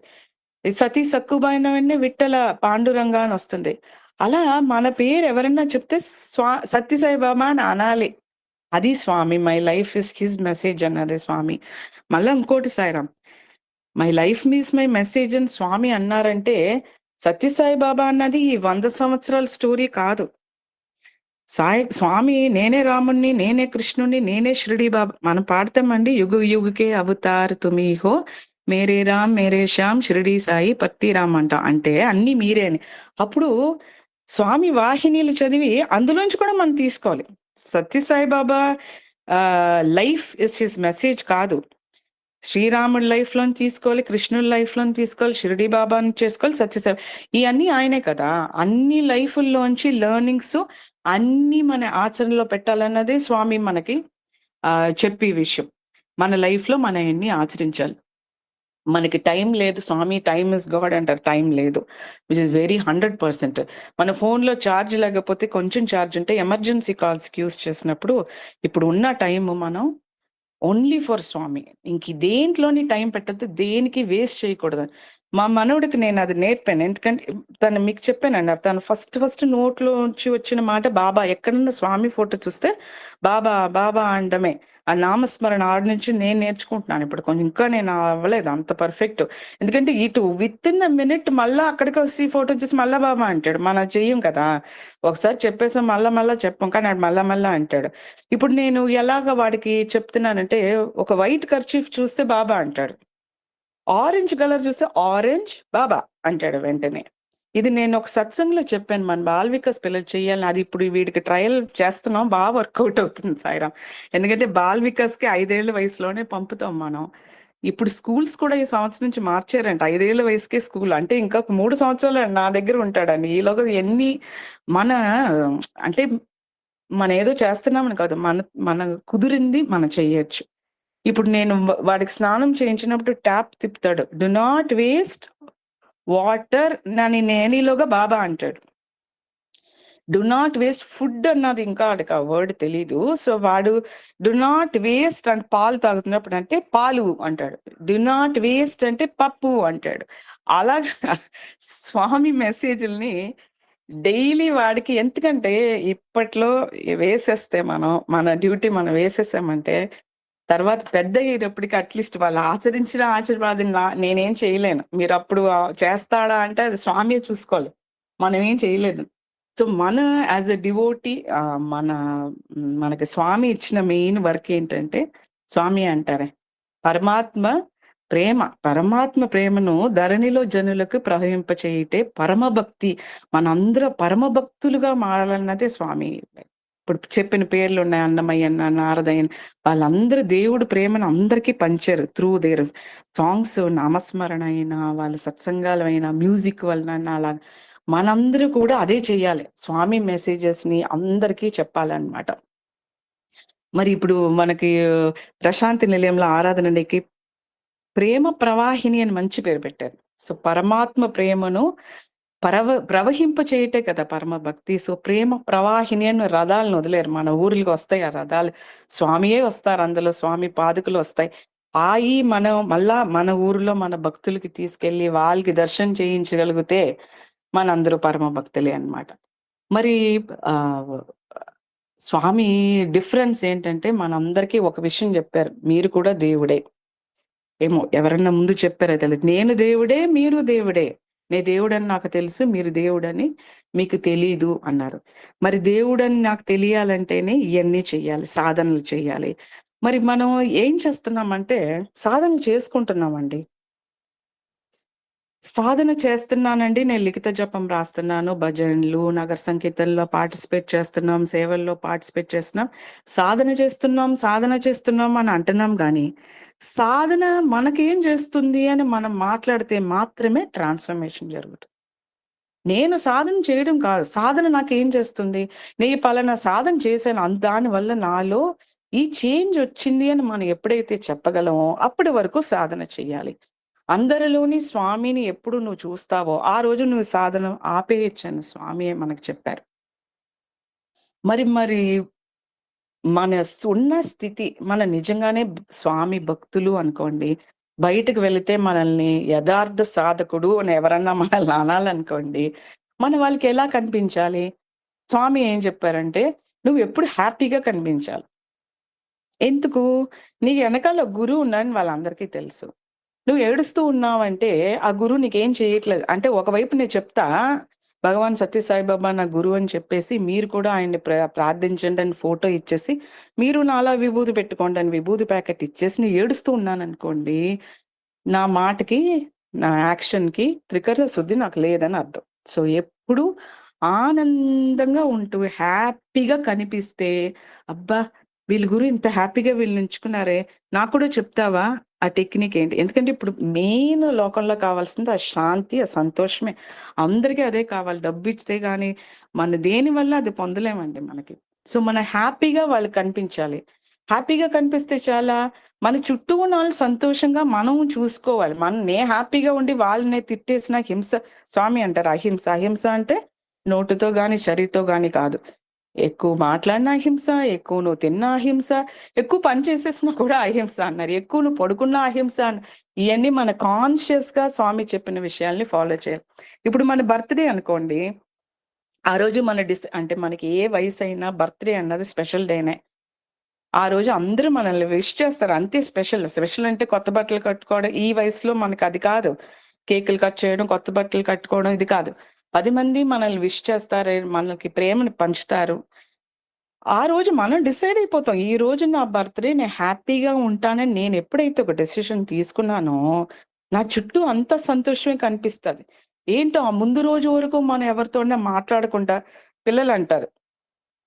సతీ సక్కుబాయి అన్న వెంటనే విఠల పాండురంగ అని వస్తుంది. అలా మన పేరు ఎవరైనా చెప్తే సత్యసాయి బాబా అని అనాలి. అది Swami. My life is his message అన్నది స్వామి. మళ్ళా ఇంకోటి Sairam. My life means my message అని స్వామి అన్నారంటే సత్యసాయి బాబా అన్నది ఈ 100 సంవత్సరాల స్టోరీ కాదు. స్వామి నేనే రాముణ్ణి, నేనే కృష్ణుణ్ణి, నేనే షిరిడి బాబా. మనం పాడతామండి యుగ యుగకే అవతార్ తుమి హో, మేరే రామ్ మేరే శ్యామ్ షిరిడి సాయి పత్తి రామ్ అంట. అంటే అన్ని మీరే అని. అప్పుడు స్వామి వాహినీలు చదివి అందులోంచి కూడా మనం తీసుకోవాలి. సత్యసాయి బాబా లైఫ్ ఇస్ హిస్ మెసేజ్ కాదు. శ్రీరాముడి లైఫ్‌లోని తీసుకోవాలి, కృష్ణుడి లైఫ్‌లోని తీసుకోవాలి, షిరిడి బాబాని చేసుకోవాలి, సత్యసాయి ఇయన్నీ ఆయనే కదా! అన్ని లైఫుల్లోంచి లెర్నింగ్స్ అన్నీ మన ఆచరణలో పెట్టాలన్నదే స్వామి మనకి చెప్పే విషయం. మన లైఫ్‌లో మనం ఇయన్నీ ఆచరించాలి. మనకి టైం లేదు స్వామి, టైమ్ ఇస్ గాడ్ అంటారు. టైం లేదు. Which is very 100%. మన ఫోన్‌లో ఛార్జ్ లేకపోతే కొంచెం ఛార్జ్ ఉంటే ఎమర్జెన్సీ కాల్స్‌కి యూజ్ చేసినప్పుడు ఇప్పుడు ఉన్న టైము మనం ఓన్లీ ఫర్ స్వామి. దేంట్లోని టైం పెట్టొద్దు. దేనికి వేస్ట్ చేయకూడదని. మా మనవడికి నేను అది నేర్పాను. ఎందుకంటే తను మీకు చెప్పానండి. తను ఫస్ట్ నోట్లోంచి వచ్చిన మాట బాబా. ఎక్కడన్నా స్వామి ఫోటో చూస్తే బాబా, బాబా అనడమే. ఆ నామస్మరణ ఆడి నుంచి నేను నేర్చుకుంటున్నాను ఇప్పుడు. కొంచెం ఇంకా నేను అవ్వలేదు అంత పర్ఫెక్ట్. ఎందుకంటే ఇటు వితిన్ ఎ మినిట్ మళ్ళా అక్కడికి వచ్చి ఫోటో చూసి మళ్ళా బాబా అంటాడు. మనం చెయ్యం కదా! ఒకసారి చెప్పేసాం మళ్ళా చెప్పం. కానీ ఆడు మళ్ళా అంటాడు. ఇప్పుడు నేను ఎలాగ వాడికి చెప్తున్నానంటే ఒక వైట్ కర్చీఫ్ చూస్తే బాబా అంటాడు. ఆరెంజ్ కలర్ చూస్తే ఆరెంజ్ బాబా అంటాడు వెంటనే. ఇది నేను ఒక సత్సంగ్‌లో చెప్పాను. మన బాల్ వికాస్ పిల్లలు చేయాలని. అది ఇప్పుడు వీడికి ట్రయల్ చేస్తున్నాం. వర్కౌట్ అవుతుంది సాయిరామ్. ఎందుకంటే బాల్ వికాస్‌కి 5 ఏళ్ల వయసులోనే పంపుతాం మనం. ఇప్పుడు స్కూల్స్ కూడా ఈ సంవత్సరం నుంచి మార్చారంట. 5 ఏళ్ల వయసుకే స్కూల్. అంటే ఇంకా 3 సంవత్సరాలు నా దగ్గర ఉంటాడండి. ఈలోగా మన అంటే మనం ఏదో చేస్తున్నామని కాదు. మన కుదిరింది మనం చెయ్యొచ్చు. ఇప్పుడు నేను వాడికి స్నానం చేయించినప్పుడు ట్యాప్ తిప్పుతాడు. డు నాట్ వేస్ట్ వాటర్ నేనీలోగా బాబా అంటాడు. డు నాట్ వేస్ట్ ఫుడ్ అన్నది ఇంకా వాడికి ఆ వర్డ్ తెలీదు. సో వాడు డు నాట్ వేస్ట్ అంటే పాలు తాగుతున్నప్పుడు అంటే పాలు అంటాడు. డు నాట్ వేస్ట్ అంటే పప్పు అంటాడు. అలాగా స్వామి మెసేజ్‌ల్ని డైలీ వాడికి ఎందుకంటే ఇప్పట్లో వేసేస్తే మన డ్యూటీ మనం వేసేసామంటే తర్వాత పెద్దయ్యేటప్పటికి అట్‌లీస్ట్ వాళ్ళు ఆచరించినా ఆచరణలో నేనేం చేయలేను. మీరప్పుడు చేస్తాడా అంటే అది స్వామియే చూసుకోవాలి. మనమేం చేయలేదు. సో, మన యాస్ ఎ డివోటీ మనకి స్వామి ఇచ్చిన మెయిన్ వర్క్ ఏంటంటే, స్వామి అంటారే, పరమాత్మ పరమాత్మ ప్రేమను ధరణిలో జనులకు ప్రవహింపచేయుటే పరమ భక్తి. మనందరం పరమ భక్తులుగా మారాలన్నదే స్వామి. ఇప్పుడు చెప్పిన పేర్లున్నాయి. అన్నమయ్యన్న, నారదయ్యన్ వాళ్ళందరూ దేవుడు ప్రేమను అందరికీ పంచారు. త్రూ దేర్ సాంగ్స్, నామస్మరణ అయినా, వాళ్ళ సత్సంగాలైనా, మ్యూజిక్ వలన అలా మనందరూ కూడా అదే చెయ్యాలి. స్వామి మెసేజెస్‌ని అందరికీ చెప్పాలన్నమాట. మరి ఇప్పుడు మనకి ప్రశాంతి నిలయంలో ఆరాధనకి ప్రేమ ప్రవాహిని అని మంచి పేరు పెట్టారు. సో, పరమాత్మ ప్రేమను ప్రవహింప చేయటే కదా పరమ భక్తి. సో, ప్రేమ ప్రవాహిని అని రథాలను వదిలేరు. మన ఊర్లకి వస్తాయి ఆ రథాలు. స్వామియే వస్తారు అందులో. స్వామి పాదుకలు వస్తాయి. మనం మళ్ళా మన ఊరిలో మన భక్తులకి తీసుకెళ్ళి వాళ్ళకి దర్శనం చేయించగలిగితే మనందరూ పరమ భక్తులే అన్నమాట. మరి ఆహ్, స్వామి డిఫరెన్స్ ఏంటంటే మనందరికీ ఒక విషయం చెప్పారు. మీరు కూడా దేవుడే. ఏమో ఎవరన్నా ముందు చెప్పారో తెలీదు. నేను దేవుడే, మీరు దేవుడే. నేను దేవుడని నాకు తెలుసు, మీరు దేవుడని మీకు తెలీదు అన్నారు. మరి దేవుడని నాకు తెలియాలంటేనే ఇయన్నీ చెయ్యాలి. సాధనలు చెయ్యాలి. మరి మనం ఏం చేస్తున్నామంటే సాధన చేసుకుంటున్నామండి. సాధన చేస్తున్నానండి. నేను లిఖిత జపం రాస్తున్నాను. భజనలు, నగర సంకీర్తనలో పార్టిసిపేట్ చేస్తున్నాం. సేవల్లో పార్టిసిపేట్ చేస్తున్నాం. సాధన చేస్తున్నాం అని అంటున్నాం గానీ, సాధన మనకేం చేస్తుంది అని మనం మాట్లాడితే మాత్రమే ట్రాన్స్‌ఫర్మేషన్ జరుగుతుంది. నేను సాధన చేయడం కాదు. సాధన నాకేం చేస్తుంది? నేను పలానా సాధన చేశాను. దానివల్ల నాలో ఈ చేంజ్ వచ్చింది అని మనం ఎప్పుడైతే చెప్పగలమో అప్పటి వరకు సాధన చెయ్యాలి. అందరిలోని స్వామిని ఎప్పుడు నువ్వు చూస్తావో ఆ రోజు నువ్వు సాధన ఆపేయొచ్చని స్వామియే మనకు చెప్పారు. మరి మన ఉన్న స్థితి మన నిజంగానే స్వామి భక్తులు అనుకోండి. బయటకు వెళితే మనల్ని యథార్థ సాధకుడు అని ఎవరన్నా మనల్ని అనాలనుకోండి. మనం వాళ్ళకి ఎలా కనిపించాలి? స్వామి ఏం చెప్పారంటే, నువ్వెప్పుడు హ్యాపీగా కనిపించాలి. ఎందుకు? నీ ఎనకాల గురువు ఉన్నాడని వాళ్ళందరికీ తెలుసు. నువ్వు ఏడుస్తూ ఉన్నావంటే, ఆ గురువు నీకేం చేయట్లేదు. అంటే ఒకవైపు నేను చెప్తా, భగవాన్ సత్య సాయిబాబా నా గురువు అని చెప్పేసి, మీరు కూడా ఆయన్ని ప్రార్థించండి అని ఫోటో ఇచ్చేసి, మీరు నాలా విభూది పెట్టుకోండి అని విభూది ప్యాకెట్ ఇచ్చేసి, నేను ఏడుస్తూ ఉన్నాననుకోండి, నా మాటకి, నా యాక్షన్‌కి త్రికరణ శుద్ధి నాకు లేదని అర్థం. సో, ఎప్పుడు ఆనందంగా ఉంటూ, హ్యాపీగా కనిపిస్తే, అబ్బా! వీళ్ళ ఇంత హ్యాపీగా వీళ్ళుంచుకున్నారే, నాకు కూడా చెప్తావా? ఆ టెక్నిక్ ఏంటి? ఎందుకంటే ఇప్పుడు మెయిన్ లోకంలో కావాల్సింది ఆ శాంతి, ఆ సంతోషమే. అందరికీ అదే కావాలి. డబ్బిచ్చితే గాని, మన దేని వల్ల అది పొందలేమండి మనకి. సో, మనం హ్యాపీగా వాళ్ళకి కనిపించాలి. హ్యాపీగా కనిపిస్తే చాలా, మన చుట్టూ ఉన్నోళ్ళు సంతోషంగా మనం చూసుకోవాలి. నేను హ్యాపీగా ఉండి వాళ్ళని తిట్టేసిన హింస స్వామి అంటారు అహింస. అహింస అంటే నోటితో గాని, శరీరంతో గాని కాదు. ఎక్కువ మాట్లాడినా అహింస, ఎక్కువ నువ్వు తిన్నా అహింస, ఎక్కువ పని చేసేసినా కూడా అహింస అన్నారు. ఎక్కువ నువ్వు పడుకున్నా అహింస ఇయన్నీ మన కాన్షియస్‌గా స్వామి చెప్పిన విషయాల్ని ఫాలో చేయాలి. ఇప్పుడు మన బర్త్‌డే అనుకోండి. ఆ రోజు మన అంటే మనకి ఏ వయసైనా బర్త్‌డే అన్నది స్పెషల్ డేనే. ఆ రోజు అందరూ మనల్ని విష్ చేస్తారు. అంతే స్పెషల్. స్పెషల్ అంటే కొత్త బట్టలు కట్టుకోవడం. ఈ వయసులో మనకది కాదు. కేకులు కట్ చేయడం, కొత్త బట్టలు కట్టుకోవడం ఇది కాదు. 10 మంది మనల్ని విష్ చేస్తారు. మనకి ప్రేమను పంచుతారు. ఆ రోజు మనం డిసైడ్ అయిపోతాం. ఈ రోజు నా బర్త్‌డే నేను హ్యాపీగా ఉంటానని నేను ఎప్పుడైతే ఒక డెసిషన్ తీసుకున్నానో, నా చుట్టూ అంతా సంతోషమే కనిపిస్తది. ఏంటో ఆ ముందు రోజు వరకు మనం ఎవరితోనే మాట్లాడకుండా పిల్లలంటారు.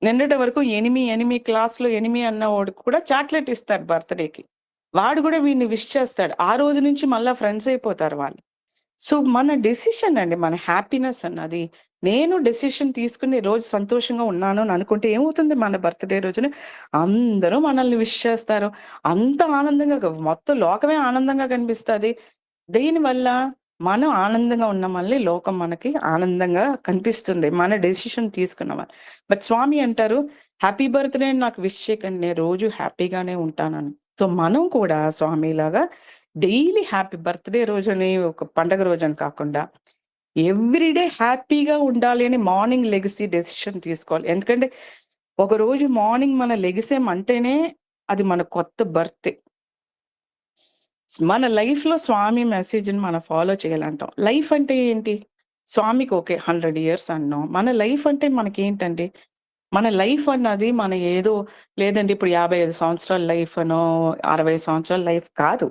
నిన్నటి వరకు ఎనిమి క్లాస్‌లో ఎనిమి అన్నవాడికి కూడా చాక్లెట్ ఇస్తారు బర్త్‌డేకి. వాడు గూడా వీడిని విష్ చేస్తాడు. ఆ రోజు నుంచి మళ్ళా ఫ్రెండ్స్ అయిపోతారు వాళ్ళు. సో, మన డెసిషన్ అండి. మన హ్యాపీనెస్ అన్నది. నేను డెసిషన్ తీసుకొని రోజు సంతోషంగా ఉన్నాను అని అనుకుంటే ఏమవుతుంది మన బర్త్‌డే రోజున అందరూ మనల్ని విష్ చేస్తారు. అంత ఆనందంగా మొత్తం లోకమే ఆనందంగా కనిపిస్తది. దేనివల్ల? మనం ఆనందంగా ఉన్నామని లోకం మనకి ఆనందంగా కనిపిస్తుంది. మన డెసిషన్ తీసుకున్నామని. బట్ స్వామి అంటారు, "హ్యాపీ బర్త్‌డే అని నాకు విష్ చేయకండి. నేను రోజు హ్యాపీగానే ఉంటానని." సో, మనం కూడా స్వామిలాగా డైలీ హ్యాపీ బర్త్‌డే రోజని ఒక పండగ రోజని కాకుండా ఎవ్రీ డే హ్యాపీగా ఉండాలి అని మార్నింగ్ లెగిసి డెసిషన్ తీసుకోవాలి. ఎందుకంటే ఒకరోజు మార్నింగ్ మనం లెగిసామంటేనే అది మన కొత్త బర్తే. మన లైఫ్‌లో స్వామి మెసేజ్‌ని మనం ఫాలో చేయాలంటాం. లైఫ్ అంటే ఏంటి? స్వామికి ఓకే 100 ఇయర్స్ అన్నాం. మన లైఫ్ అంటే మనకేంటండి? మన లైఫ్ అన్నది మన ఏదో లేదండి ఇప్పుడు 55 సంవత్సరాల లైఫ్ అనో, 60 సంవత్సరాల లైఫ్ కాదు.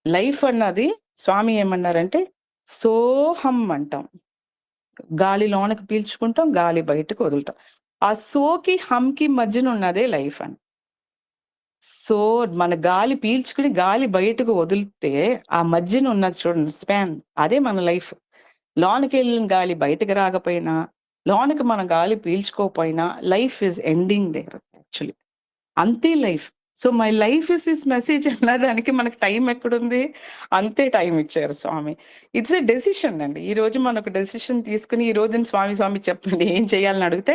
లైఫ్ అన్నది స్వామి ఏమన్నారంటే సోహం అంటాం. గాలి లోనకి పీల్చుకుంటాం, గాలి బయటకు వదులుతాం. ఆ సోకి, హంకి మధ్యన ఉన్నదే లైఫ్ అని. సో, మన గాలి పీల్చుకుని గాలి బయటకు వదిలితే, ఆ మధ్యన ఉన్నది చూడండి స్పాన్ అదే మన లైఫ్. లోనకెళ్ళిన గాలి బయటకి రాకపోయినా, లోనకి మనం గాలి పీల్చుకోకపోయినా life is ending there actually. అంతే life. So, my life is his message అన్నదానికి మనకు టైం ఎక్కడుంది? అంతే టైం ఇచ్చారు స్వామి. ఇట్స్ ఎ డెసిషన్ అండి. ఈరోజు మనొక డెసిషన్ తీసుకొని, ఈ రోజున స్వామి, స్వామి చెప్పండి ఏం చేయాలని అడిగితే,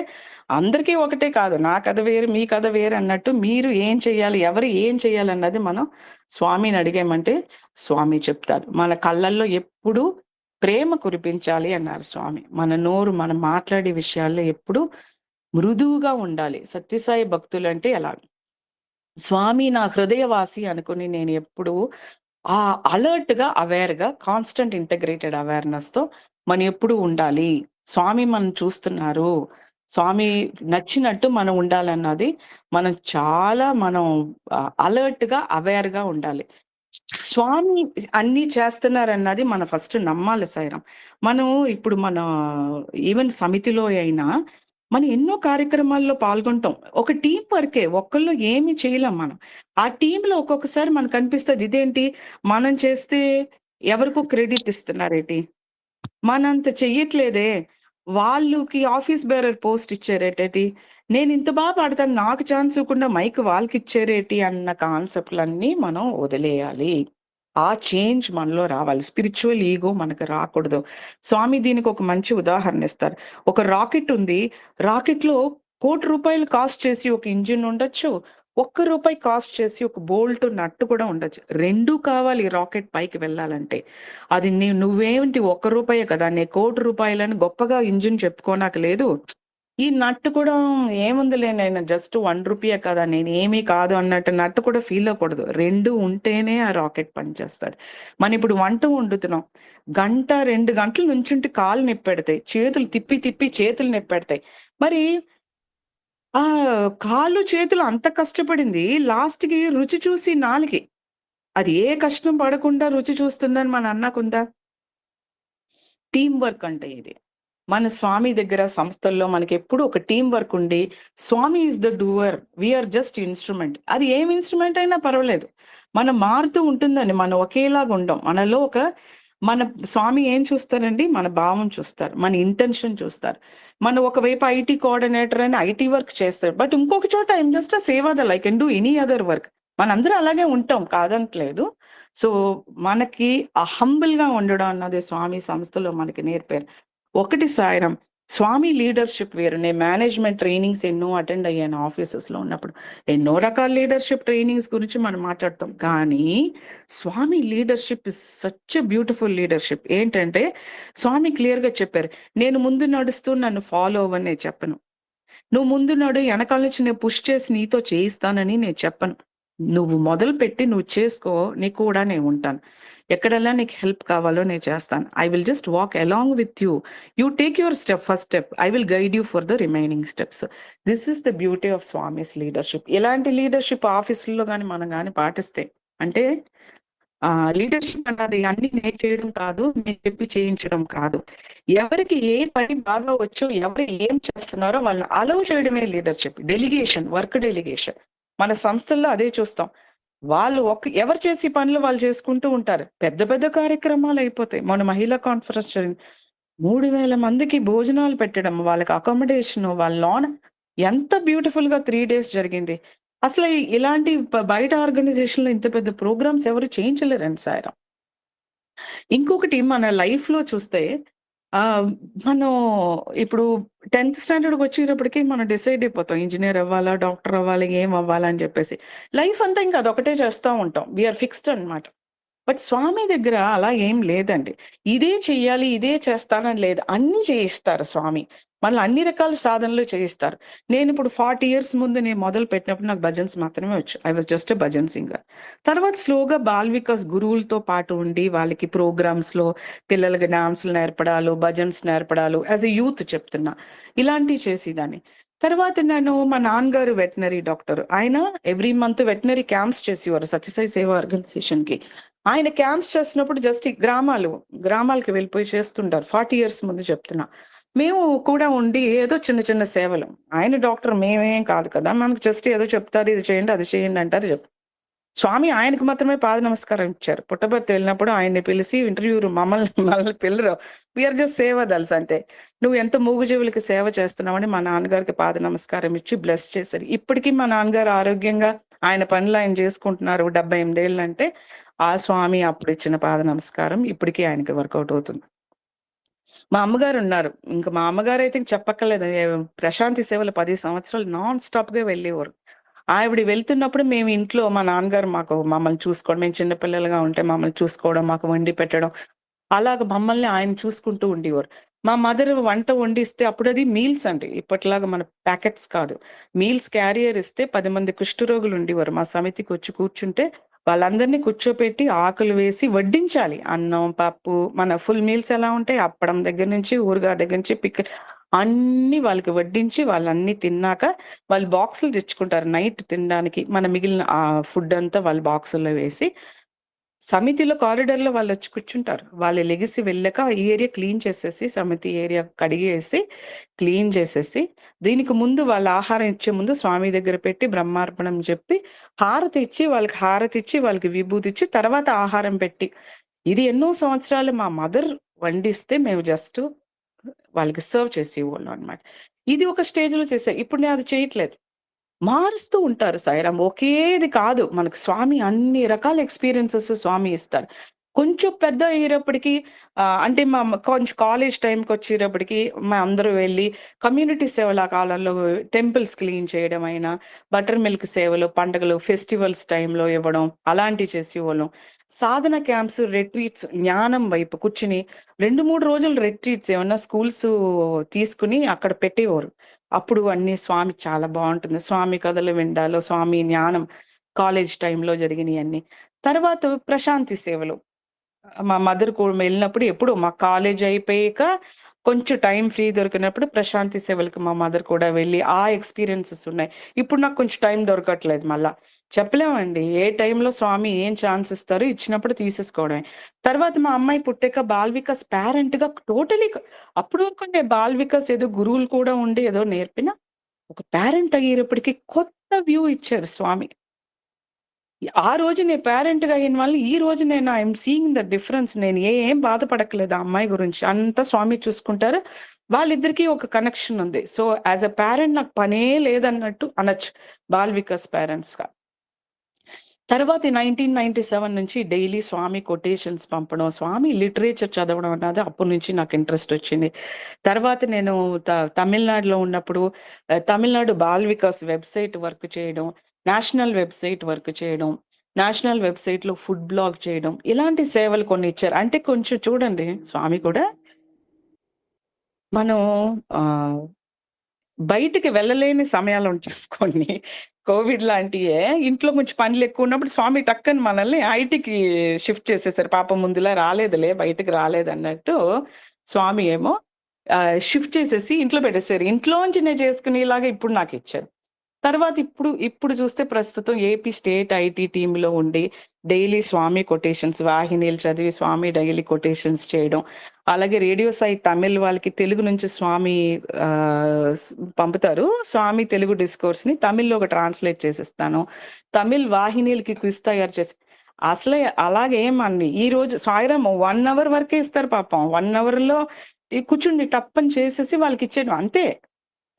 అందరికీ ఒకటే కాదు. నా కథ వేరు, మీ కథ వేరు అన్నట్టు మీరు ఏం చేయాలి, ఎవరు ఏం చేయాలన్నది మనం స్వామిని అడిగామంటే స్వామి చెప్తారు. మన కళ్ళల్లో ఎప్పుడూ ప్రేమ కురిపించాలి అన్నారు స్వామి. మన నోరు మనం మాట్లాడే విషయాల్లో ఎప్పుడూ మృదువుగా ఉండాలి. సత్యసాయి భక్తులంటే ఎలా? స్వామి నా హృదయవాసి అనుకుని నేను ఎప్పుడూ అలర్ట్‌గా, అవేర్‌గా కాన్స్టెంట్ ఇంటిగ్రేటెడ్ అవేర్‌నెస్‌తో మనం ఎప్పుడూ ఉండాలి. స్వామి మనం చూస్తున్నారు. స్వామి నచ్చినట్టు మనం ఉండాలన్నది మనం చాలా అలర్ట్‌గా, అవేర్‌గా ఉండాలి. స్వామి అన్నీ చేస్తున్నారన్నది మనం ఫస్ట్ నమ్మాలి సాయిరాం. మనం ఇప్పుడు ఈవెన్ సమితిలో అయినా మనం ఎన్నో కార్యక్రమాల్లో పాల్గొంటాం. ఒక టీమ్ వర్కే. ఒక్కళ్ళు ఏమి చేయలేం మనం. ఆ టీమ్‌లో ఒక్కొక్కసారి మనకనిపిస్తది ఇదేంటి మనం చేస్తే ఎవరికో క్రెడిట్ ఇస్తున్నారేటి? మనంత చెయ్యట్లేదే. వాళ్ళకి ఆఫీస్ బేరర్ పోస్ట్ ఇచ్చారేటేటి? నేనింత పాడతాను నాకు ఛాన్స్ ఇవ్వకుండా మైక్ వాళ్ళకిచ్చారేటి అన్న కాన్సెప్ట్‌లన్నీ మనం వదిలేయాలి. ఆ చేంజ్ మనలో రావాలి. స్పిరిచ్యువల్ ఈగో మనకు రాకూడదు. స్వామి దీనికి ఒక మంచి ఉదాహరణ ఇస్తారు. ఒక రాకెట్ ఉంది. రాకెట్‌లో ₹1,00,00,000 కాస్ట్ చేసి ఒక ఇంజిన్ ఉండొచ్చు. ₹1 కాస్ట్ చేసి ఒక బోల్ట్, నట్ కూడా ఉండొచ్చు. 2 కావాలి రాకెట్ పైకి వెళ్ళాలంటే. అది నువ్వేంటి ₹1 కదా! నేను ₹1,00,00,000 గొప్పగా ఇంజిన్ చెప్పుకోనాక లేదు. ఈ నట్ కూడా ఏముందిలే నేను జస్ట్ ₹1 కదా! నేనేమి కాదు అన్నట్టు నట్ కూడా ఫీల్ అవ్వకూడదు. 2 ఉంటేనే ఆ రాకెట్ పనిచేస్తది. మనం ఇప్పుడు వంట వండుతున్నాం. గంట, 2 గంటలు నుంచుంటే కాళ్ళు నొప్పెడతాయి. చేతులు తిప్పి తిప్పి చేతులు నొప్పెడతాయి. మరి ఆ కాళ్ళు, చేతులు అంత కష్టపడింది లాస్ట్‌కి రుచి చూసి నాలుకే. అది ఏ కష్టం పడకుండా రుచి చూస్తుందని మన అన్నకుందా? టీమ్ వర్క్ అంటే ఇది. మన స్వామి దగ్గర సంస్థల్లో మనకెప్పుడు ఒక టీమ్ వర్క్ ఉండి, Swami is the doer. We are just instrument. అది ఏం ఇన్‌స్ట్రుమెంట్ అయినా పర్వాలేదు. మనం మారుతూ ఉంటుందండి. మనం ఒకేలాగా ఉండం. మనలో మన స్వామి ఏం చూస్తారండి? మన భావం చూస్తారు. మన ఇంటెన్షన్ చూస్తారు. మనం ఒకవైపు ఐటీ కోఆర్డినేటర్ అని ఐటీ వర్క్ చేస్తాడు. బట్ ఇంకొక చోట I am just a Seva Dal. I can do any other work. మనందరం అలాగే ఉంటాం కాదనట్లేదు. సో, మనకి హంబుల్‌గా ఉండడం అన్నది స్వామి సంస్థలో మనకి నేర్పారు. ఒకటి సాయిరాం. స్వామి లీడర్‌షిప్ వేరు. నేను మేనేజ్‌మెంట్ ట్రైనింగ్స్ ఎన్నో అటెండ్ అయ్యాను ఆఫీసెస్‌లో ఉన్నప్పుడు. ఎన్నో రకాల లీడర్‌షిప్ ట్రైనింగ్స్ గురించి మనం మాట్లాడతాం. కానీ Swami leadership is such a beautiful leadership. ఏంటంటే స్వామి క్లియర్‌గా చెప్పారు. నేను ముందు నడుస్తూ నన్ను ఫాలో అవ్వని నేను చెప్పను. నువ్వు ముందు నడు, ఎనకాల నుంచి నేను పుష్ చేసి నీతో చేయిస్తానని నేను చెప్పను. నువ్వు మొదలుపెట్టి నువ్వు చేసుకో, నీకు కూడా నేనుంటాను. ఎక్కడెల్లా నీకు హెల్ప్ కావాలో నేను చేస్తాను. I will just walk along with you. You take your first step. I will guide you for the remaining steps. This is the beauty of Swami's leadership. ఇలాంటి లీడర్‌షిప్ ఆఫీసుల్లో గాని మనం గాని పాటిస్తే అంటే లీడర్‌షిప్ అన్నది అన్నీ నేను చేయడం కాదు. నేను చెప్పి చేయించడం కాదు. ఎవరికి ఏ పని బాగా వచ్చో, ఎవరు ఏం చేస్తున్నారో వాళ్ళని అలౌ చేయడమే లీడర్‌షిప్. Delegation, work delegation. మన సంస్థల్లో అదే చూస్తాం. వాళ్ళు ఎవరు చేసే పనులు వాళ్ళు చేసుకుంటూ ఉంటారు. పెద్ద పెద్ద కార్యక్రమాలు అయిపోతాయి. మొన్న మహిళా కాన్ఫరెన్స్ జరిగింది. 3000 మందికి భోజనాలు పెట్టడం, వాళ్ళకి అకామోడేషను, వాళ్ళ ఎంత బ్యూటిఫుల్‌గా 3 డేస్ జరిగింది. అసలు ఇలాంటి బయట ఆర్గనైజేషన్‌లో ఇంత పెద్ద ప్రోగ్రామ్స్ ఎవరు చేయించలేరండి సాయిరాం. ఇంకొకటి మన లైఫ్‌లో చూస్తే మనం ఇప్పుడు 10థ్ స్టాండర్డ్‌కొచ్చేటప్పటికి మనం డిసైడ్ అయిపోతాం. ఇంజినీర్ అవ్వాలా? డాక్టర్ అవ్వాలి? ఏం అవ్వాలా? అని చెప్పేసి. లైఫ్ అంతా ఇంకా అదొకటే చేస్తా ఉంటాం. వి ఆర్ ఫిక్స్డ్ అన్నమాట. బట్ స్వామి దగ్గర అలా ఏం లేదండి. ఇదే చెయ్యాలి, ఇదే చేస్తానని లేదు. అన్నీ చేయిస్తారు స్వామి. మనల్ని అన్ని రకాల సాధనలు చేయిస్తారు. నేనిప్పుడు 40 ఇయర్స్ ముందు నేను మొదలుపెట్టినప్పుడు నాకు భజన్స్ మాత్రమే వచ్చు. I was just a bhajan singer. తర్వాత స్లోగా బాల్ వికాస్ గురువులతో పాటు ఉండి వాళ్ళకి ప్రోగ్రామ్స్‌లో పిల్లలకి డాన్సులు నేర్పడాలు, భజన్స్ నేర్పడాలు యాస్ ఎ యూత్ చెప్తున్నా. ఇలాంటివి చేసేదాన్ని. తర్వాత నేను మా నాన్నగారు వెటనరీ డాక్టర్. ఆయన ఎవ్రీ మంత్ వెటనరీ క్యాంప్స్ చేసేవారు సత్యసాయి సేవా ఆర్గనైజేషన్‌కి. ఆయన క్యాంప్స్ చేస్తున్నప్పుడు జస్ట్ ఈ గ్రామాలకి వెళ్ళిపోయి చేస్తుంటారు. 40 ఇయర్స్ ముందు చెప్తున్నా. మేము కూడా ఉండి ఏదో చిన్న చిన్న సేవలు. ఆయన డాక్టర్ మేమేం కాదు కదా! మనకు జస్ట్ ఏదో చెప్తారు. ఇది చేయండి, అది చేయండి అంటారు. స్వామి ఆయనకు మాత్రమే పాద నమస్కారం ఇచ్చారు. పుట్టపర్తి వెళ్ళినప్పుడు ఆయన్ని పిలిసి ఇంటర్వ్యూ మనల్ని పిలరు. వి ఆర్ జస్ట్ సేవదల్స్ అంతే. "నువ్వు ఎంత మూగజీవులకి సేవ చేస్తున్నావని" మా నాన్నగారికి పాద నమస్కారం ఇచ్చి బ్లెస్ చేశారు. ఇప్పటికి మా నాన్నగారు ఆరోగ్యంగా ఆయన పనులు ఆయన చేసుకుంటున్నారు. 78 ఏళ్ళంటే ఆ స్వామి అప్పుడు ఇచ్చిన పాద నమస్కారం ఇప్పటికి ఆయనకి వర్కౌట్ అవుతుంది. మా అమ్మగారున్నారు. ఇంక మా అమ్మగారైతే ఇంక చెప్పక్కర్లేదు. ప్రశాంతి సేవలు 10 సంవత్సరాలు నాన్ స్టాప్‌గా వెళ్ళేవారు. ఆవిడ వెళ్తున్నప్పుడు మేము ఇంట్లో మా నాన్నగారు మమ్మల్ని చూసుకోవడం, మేము చిన్న పిల్లలుగా ఉంటే మమ్మల్ని చూసుకోవడం, మాకు వండి పెట్టడం, అలాగ మమ్మల్ని ఆయన చూసుకుంటూ ఉండేవారు. మా మదర్ వంట వండిస్తే అప్పుడది మీల్స్ అండి. ఇప్పటిలాగా మన ప్యాకెట్స్ కాదు. మీల్స్ క్యారియర్ ఇస్తే 10 మంది కుష్ఠరోగులు ఉండేవారు. మా సమితికొచ్చి కూర్చుంటే వాళ్ళందరిని కూర్చోపెట్టి ఆకులు వేసి వడ్డించాలి. అన్నం, పప్పు మన ఫుల్ మీల్స్ ఎలా ఉంటాయి, అప్పడం దగ్గర నుంచి, ఊరగాయ దగ్గర నుంచి అన్నీ వాళ్ళకి వడ్డించి వాళ్ళన్నీ తిన్నాక వాళ్ళు బాక్సులు తెచ్చుకుంటారు నైట్ తినడానికి. మన మిగిలిన ఫుడ్ అంతా వాళ్ళ బాక్సుల్లో వేసి సమితిలో కారిడార్‌లో వాళ్ళొచ్చి కూర్చుంటారు. వాళ్ళు లెగిసి వెళ్ళాక ఈ ఏరియా క్లీన్ చేసేసి, సమితి ఏరియా కడిగేసి, క్లీన్ చేసేసి, దీనికి ముందు వాళ్ళ ఆహారం ఇచ్చే ముందు స్వామి దగ్గర పెట్టి బ్రహ్మార్పణం చెప్పి, హారతిచ్చి, వాళ్ళకి విభూతిచ్చి, తర్వాత ఆహారం పెట్టి, ఇది ఎన్నో సంవత్సరాలు మా మదర్ వండిస్తే మేము జస్ట్ వాళ్ళకి సర్వ్ చేసేవాళ్ళం అన్నమాట. ఇది ఒక స్టేజ్‌లో చేశా. ఇప్పుడు నేను అది చేయట్లేదు. మారుస్తూ ఉంటారు సాయిరాం. ఒకేది కాదు. మనకు స్వామి అన్ని రకాల ఎక్స్‌పీరియన్సెస్ స్వామి ఇస్తాడు. కొంచెం పెద్ద అయ్యేటప్పటికి అంటే కొంచెం కాలేజ్ టైమ్‌కొచ్చేటప్పటికి అందరూ వెళ్లి కమ్యూనిటీ సేవలు ఆ కాలంలో టెంపుల్స్ క్లీన్ చేయడం అయినా, బటర్ మిల్క్ సేవలు, పండుగలు, ఫెస్టివల్స్ టైమ్‌లో ఇవ్వడం అలాంటివి చేసేవాళ్ళం. సాధన క్యాంప్స్, రిట్రీట్స్ జ్ఞానం వైపు కూర్చొని 2, 3 రోజులు రిట్రీట్స్ ఏమన్నా స్కూల్స్ తీసుకొని అక్కడ పెట్టేవారు. అప్పుడు అన్నీ స్వామి చాలా బావుంటుంది. స్వామి కథలు వినడాలు, స్వామి జ్ఞానం కాలేజ్ టైమ్‌లో జరిగినియన్నీ. తర్వాత ప్రశాంతి సేవలు. మా మదర్ వెళ్ళినప్పుడు ఎప్పుడు మా కాలేజ్ అయిపోయాక కొంచెం టైం ఫ్రీ దొరికినప్పుడు ప్రశాంతి సేవలకి మా మదర్ కూడా వెళ్ళి ఆ ఎక్స్‌పీరియన్సెస్ ఉన్నాయి. ఇప్పుడు నాకు కొంచెం టైం దొరకట్లేదు మళ్ళా. చెప్పలేమండి. ఏ టైంలో స్వామి ఏం ఛాన్స్ ఇస్తారో ఇచ్చినప్పుడు తీసేసుకోవడమే. తర్వాత మా అమ్మాయి పుట్టాక బాల్ వికాస్ పేరెంట్‌గా టోటలీ అప్పటి వరకు నేను బాల్ వికాస్ ఏదో గురువులు కూడా ఉండి ఏదో నేర్పినా, ఒక పేరెంట్ అయ్యేటప్పటికి కొత్త వ్యూ ఇచ్చారు స్వామి. ఆ రోజు నేను పేరెంట్‌గా అయిన వల్ల ఈ రోజు నేను I am seeing the difference. నేను ఏం బాధపడక్కర్లేదు ఆ అమ్మాయి గురించి. అంతా స్వామి చూసుకుంటారు. వాళ్ళిద్దరికీ ఒక కనెక్షన్ ఉంది. సో, యాస్ ఎ పేరెంట్ నాకు పనే లేదన్నట్టు అనొచ్చు. బాల్ వికాస్ పేరెంట్స్‌గా. తర్వాత ఈ 1997 నుంచి డైలీ స్వామి కొటేషన్స్ పంపడం, స్వామి లిటరేచర్ చదవడం అన్నది అప్పటి నుంచి నాకు ఇంట్రెస్ట్ వచ్చింది. తర్వాత నేను తమిళనాడులో ఉన్నప్పుడు Tamil Nadu ball Vikas website work చేయడం, నేషనల్ వెబ్‌సైట్ వర్క్ చేయడం, నేషనల్ వెబ్‌సైట్‌లో ఫుడ్ బ్లాగ్ చేయడం, ఇలాంటి సేవలు కొన్ని ఇచ్చారు. అంటే కొంచెం చూడండి స్వామి కూడా మనం ఆహ్ బయటికి వెళ్ళలేని సమయాలుంటాయి కొన్ని. కోవిడ్ లాంటియే ఇంట్లో కొంచెం పనులెక్కువున్నప్పుడు స్వామి టక్కని మనల్ని ఐటీకి షిఫ్ట్ చేసేసారు. పాపం ముందులా రాలేదులే, బయటికి రాలేదన్నట్టు స్వామి ఏమో షిఫ్ట్ చేసేసి ఇంట్లో పెట్టేసారు. ఇంట్లోంచి నేను చేసుకునేలాగా ఇప్పుడు నాకిచ్చారు. తర్వాత ఇప్పుడు చూస్తే ప్రస్తుతం ఏపీ స్టేట్ ఐటీ టీమ్‌లో ఉండి డైలీ స్వామి కొటేషన్స్ వాహినీలు చదివి స్వామి డైలీ కొటేషన్స్ చేయడం. అలాగే రేడియో సాయి తమిళ్ వాళ్ళకి తెలుగు నుంచి స్వామి ఆహ్, స్ పంపుతారు. స్వామి తెలుగు డిస్కోర్స్‌ని తమిళ్‌లోకి ట్రాన్స్‌లేట్ చేసిస్తాను. తమిళ్ వాహినీలకి క్విజ్ తయారు చేసి అసలే అలాగేమండి. ఈరోజు సాయిరాం 1 అవర్ వరకే ఇస్తారు పాపం. 1 అవర్‌లో కూర్చుని టప్పని చేసేసి వాళ్ళకిచ్చేయడం అంతే.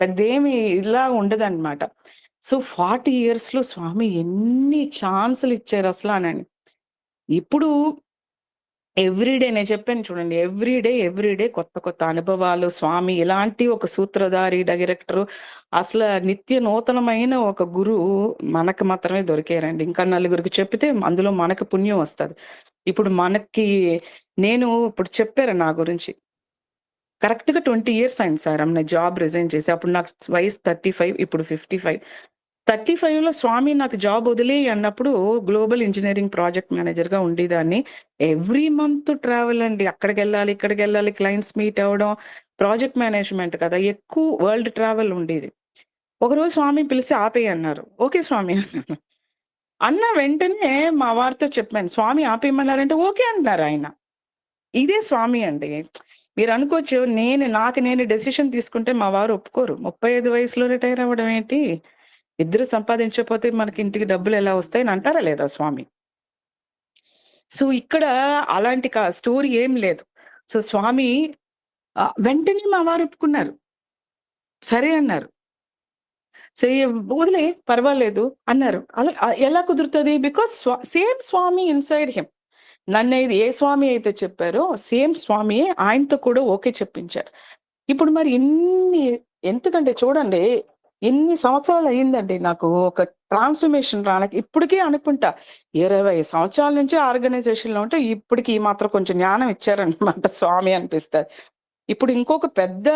పెద్దేమి ఇలా ఉండదనమాట. సో, 40 ఇయర్స్‌లో స్వామి ఎన్ని ఛాన్సులిచ్చారసలనండి. ఇప్పుడు నేను చెప్పాను చూడండి. ఎవ్రీ డే కొత్త కొత్త అనుభవాలు స్వామి ఇలాంటి ఒక సూత్రధారి, డైరెక్టరు అసల నిత్య నూతనమైన ఒక గురువు మనకు మాత్రమే దొరికారండి. ఇంకా నలుగురికి చెప్పితే అందులో మనకు పుణ్యం వస్తది. ఇప్పుడు మనకి నేను ఇప్పుడు చెప్పారు నా గురించి. కరెక్ట్‌గా 20 ఇయర్స్ అయింది సార్. నేను జాబ్ రిజైన్ చేసి. అప్పుడు నాకు వయసు 35 ఇప్పుడు 55. 35లో స్వామి నాకు జాబ్ వదిలేయి అన్నప్పుడు గ్లోబల్ ఇంజినీరింగ్ ప్రాజెక్ట్ మేనేజర్‌గా ఉండేదాన్ని. ఎవ్రీ మంత్ ట్రావెల్ అండి. అక్కడికెళ్ళాలి, ఇక్కడికెళ్ళాలి, క్లయింట్స్ మీట్ అవ్వడం. ప్రాజెక్ట్ మేనేజ్‌మెంట్ కదా! ఎక్కువ వరల్డ్ ట్రావెల్ ఉండేది. ఒకరోజు స్వామి పిలిసి ఆపేయి అన్నారు. ఓకే స్వామి అన్నాను. అన్న వెంటనే మా వారితో చెప్పాను. స్వామి ఆపేయమన్నారంటే ఓకే అంటున్నారాయన. ఇదే స్వామి అండి. మీరనుకోవచ్చు నాకు నేను డెసిషన్ తీసుకుంటే మా వారు ఒప్పుకోరు. 35 వయసులో రిటైర్ అవ్వడం ఏంటి? ఇద్దరు సంపాదించకపోతే మనకి ఇంటికి డబ్బులెలా వస్తాయని అంటారా లేదా స్వామి? సో, ఇక్కడ అలాంటి స్టోరీ ఏం లేదు. సో, స్వామి వెంటనే మా వారు ఒప్పుకున్నారు. సరే అన్నారు. చెయ్యి వదిలేయి పర్వాలేదు అన్నారు. అలా ఎలా కుదురుతది? Because same Swami inside him. నన్నైతే ఏ స్వామి అయితే చెప్పారో సేమ్ స్వామియే ఆయనతో కూడా ఓకే చెప్పించారు. ఇప్పుడు మరి ఎందుకంటే చూడండి ఎన్ని సంవత్సరాలు అయిందండి నాకు ఒక ట్రాన్స్‌ఫర్మేషన్ రానకి. ఇప్పటికి అనుకుంటా 20 సంవత్సరాల నుంచి ఆర్గనైజేషన్‌లో ఉంటే ఇప్పటికి ఈ మాత్రం కొంచెం జ్ఞానం ఇచ్చారన్నమాట స్వామి అనిపిస్తది. ఇప్పుడు ఇంకొక పెద్ద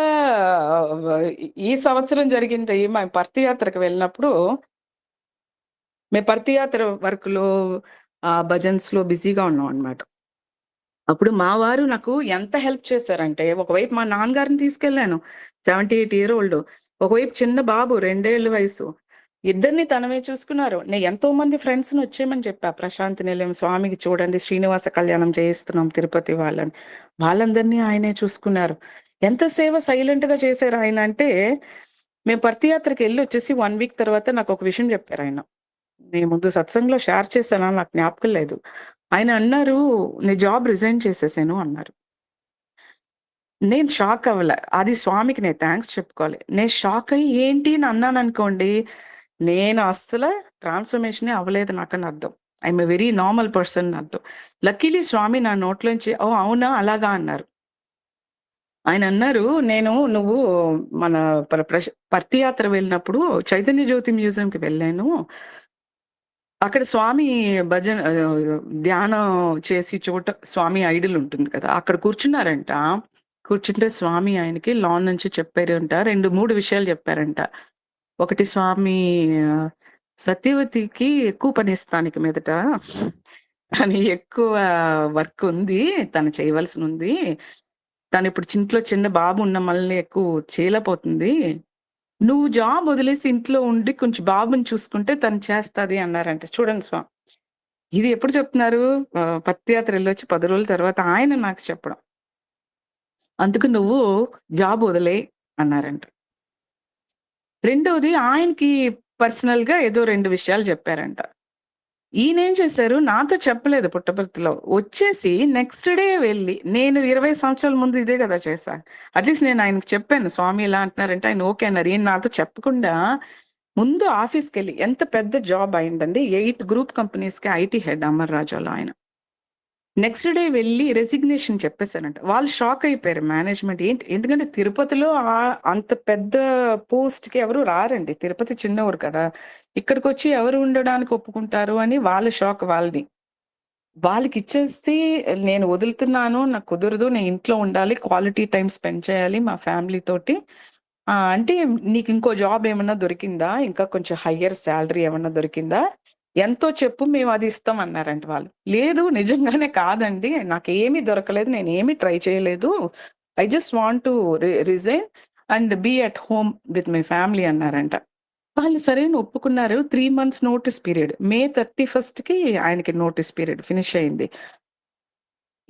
ఈ సంవత్సరం జరిగింది మేము పర్తియాత్రకు వెళ్ళినప్పుడు, మేము పర్తియాత్ర వర్క్‌లో భజన్స్‌లో బిజీగా ఉన్నామన్నమాట. అప్పుడు మా వారు నాకు ఎంత హెల్ప్ చేశారంటే, ఒకవైపు మా నాన్నగారిని తీసుకెళ్ళాను. 78 ఇయర్ ఓల్డ్. ఒకవైపు చిన్న బాబు 2 ఏళ్ల వయసు. ఇద్దరిని తనమే చూసుకున్నారు. నేను ఎంతోమంది ఫ్రెండ్స్‌ని వచ్చేయమని చెప్పా. ప్రశాంతి నిలయం స్వామికి చూడండి శ్రీనివాస కళ్యాణం చేయిస్తున్నాం తిరుపతి వాళ్ళని. వాళ్ళందరినీ ఆయనే చూసుకున్నారు. ఎంత సేవ సైలెంట్‌గా చేశారు ఆయన అంటే, మేము పర్తియాత్రకెళ్ళి వచ్చేసి 1 వీక్ తర్వాత నాకొక విషయం చెప్పారాయన. నేను ముందు సత్సంగ్‌లో షేర్ చేశానా నాకు జ్ఞాపకం లేదు. ఆయన అన్నారు, "నేను జాబ్ రిజైన్ చేసేసాను" అన్నారు. నేను షాక్ అవ్వలే. అది స్వామికి నేను థాంక్స్ చెప్పుకోవాలి. నేను షాక్ అయ్యి ఏంటి అని అన్నాననుకోండి, నేను అస్సల ట్రాన్స్‌ఫర్మేషనే అవ్వలేదు నాకని అర్థం. I'm a very normal person అని అర్థం. లక్కీలీ స్వామి నా నోట్లోంచి "ఓహ్! అవునా? అలాగా" అన్నారు. ఆయనన్నారు, నువ్వు మన పర్తి యాత్ర వెళ్ళినప్పుడు చైతన్య జ్యోతి మ్యూజియంకి వెళ్ళాను. అక్కడ స్వామి ధ్యానం చేసి చోట స్వామి ఐడల్ ఉంటుంది కదా! అక్కడ కూర్చున్నారంట. కూర్చుంటే స్వామి ఆయనకి లాన్ నుంచి చెప్పారంట. 2, 3 విషయాలు చెప్పారంట. ఒకటి స్వామి ఆహ్, సత్యవతికి ఎక్కువ పనిస్తాను ఇక మీదట. అని ఎక్కువ వర్క్ ఉంది. తను చేయవలసినుంది. తనిప్పుడు ఇంట్లో చిన్న బాబు ఉండడం వల్ల ఎక్కువ చేయలేకపోతుంది. నువ్వు జాబ్ వదిలేసి ఇంట్లో ఉండి కొంచెం బాబుని చూసుకుంటే తను చేస్తది అన్నారంట. చూడండి ఇది ఎప్పుడు చెప్తున్నారు? పత్తి యాత్ర ఎళ్ళొచ్చి 10 రోజుల తర్వాత ఆయన నాకు చెప్పడం. అందుకు నువ్వు జాబ్ వదిలేయి అన్నారంట. రెండోది ఆయనకి పర్సనల్‌గా ఏదో 2 విషయాలు చెప్పారంట. ఈయనేం చేశారు నాతో చెప్పలేదు పుట్టపర్తిలో. వచ్చేసి నెక్స్ట్ డే వెళ్ళి నేను 20 సంవత్సరాల ముందు ఇదే గదా చేశా. అట్‌లీస్ట్ నేను ఆయనకి చెప్పాను. స్వామి ఇలా అంటున్నారంటే ఆయన ఓకే అన్నారు. ఈయన నాతో చెప్పకుండా ముందు ఆఫీస్‌కెళ్ళి ఎంత పెద్ద జాబ్ అయిందండి. 8 గ్రూప్ కంపెనీస్‌కి ఐటీ హెడ్ అమర్ రాజాలో ఆయన. నెక్స్ట్ డే వెళ్లి రెసిగ్నేషన్ చెప్పేసానంట. వాళ్ళు షాక్ అయిపోయారు మేనేజ్‌మెంట్. ఎందుకంటే తిరుపతిలో అంత పెద్ద పోస్ట్‌కి ఎవరు రారండి. తిరుపతి చిన్న ఊరు కదా! ఇక్కడికొచ్చి ఎవరు ఉండడానికి ఒప్పుకుంటారు అని వాళ్ళ షాక్ వాళ్ళది. వాళ్ళకిచ్చేసి నేను వదులుతున్నాను. నాకు కుదరదు. నేను ఇంట్లో ఉండాలి. క్వాలిటీ టైమ్ స్పెండ్ చేయాలి మా ఫ్యామిలీ తోటి. అంటే "నీకు ఇంకో జాబ్ ఏమన్నా దొరికిందా? ఇంకా కొంచెం హైయర్ సాలరీ ఏమన్నా దొరికిందా? ఎంతో చెప్పు మేము అది ఇస్తాం" అన్నారంట వాళ్ళు. లేదు నిజంగానే కాదండి. నాకేమీ దొరకలేదు. నేనేమి ట్రై చేయలేదు. I just want to resign and be at home with my family అన్నారంట. వాళ్ళు సరే అని ఒప్పుకున్నారు. 3 మంత్స్ నోటీస్ పీరియడ్. మే 31కి ఆయనకి నోటీస్ పీరియడ్ ఫినిష్ అయింది.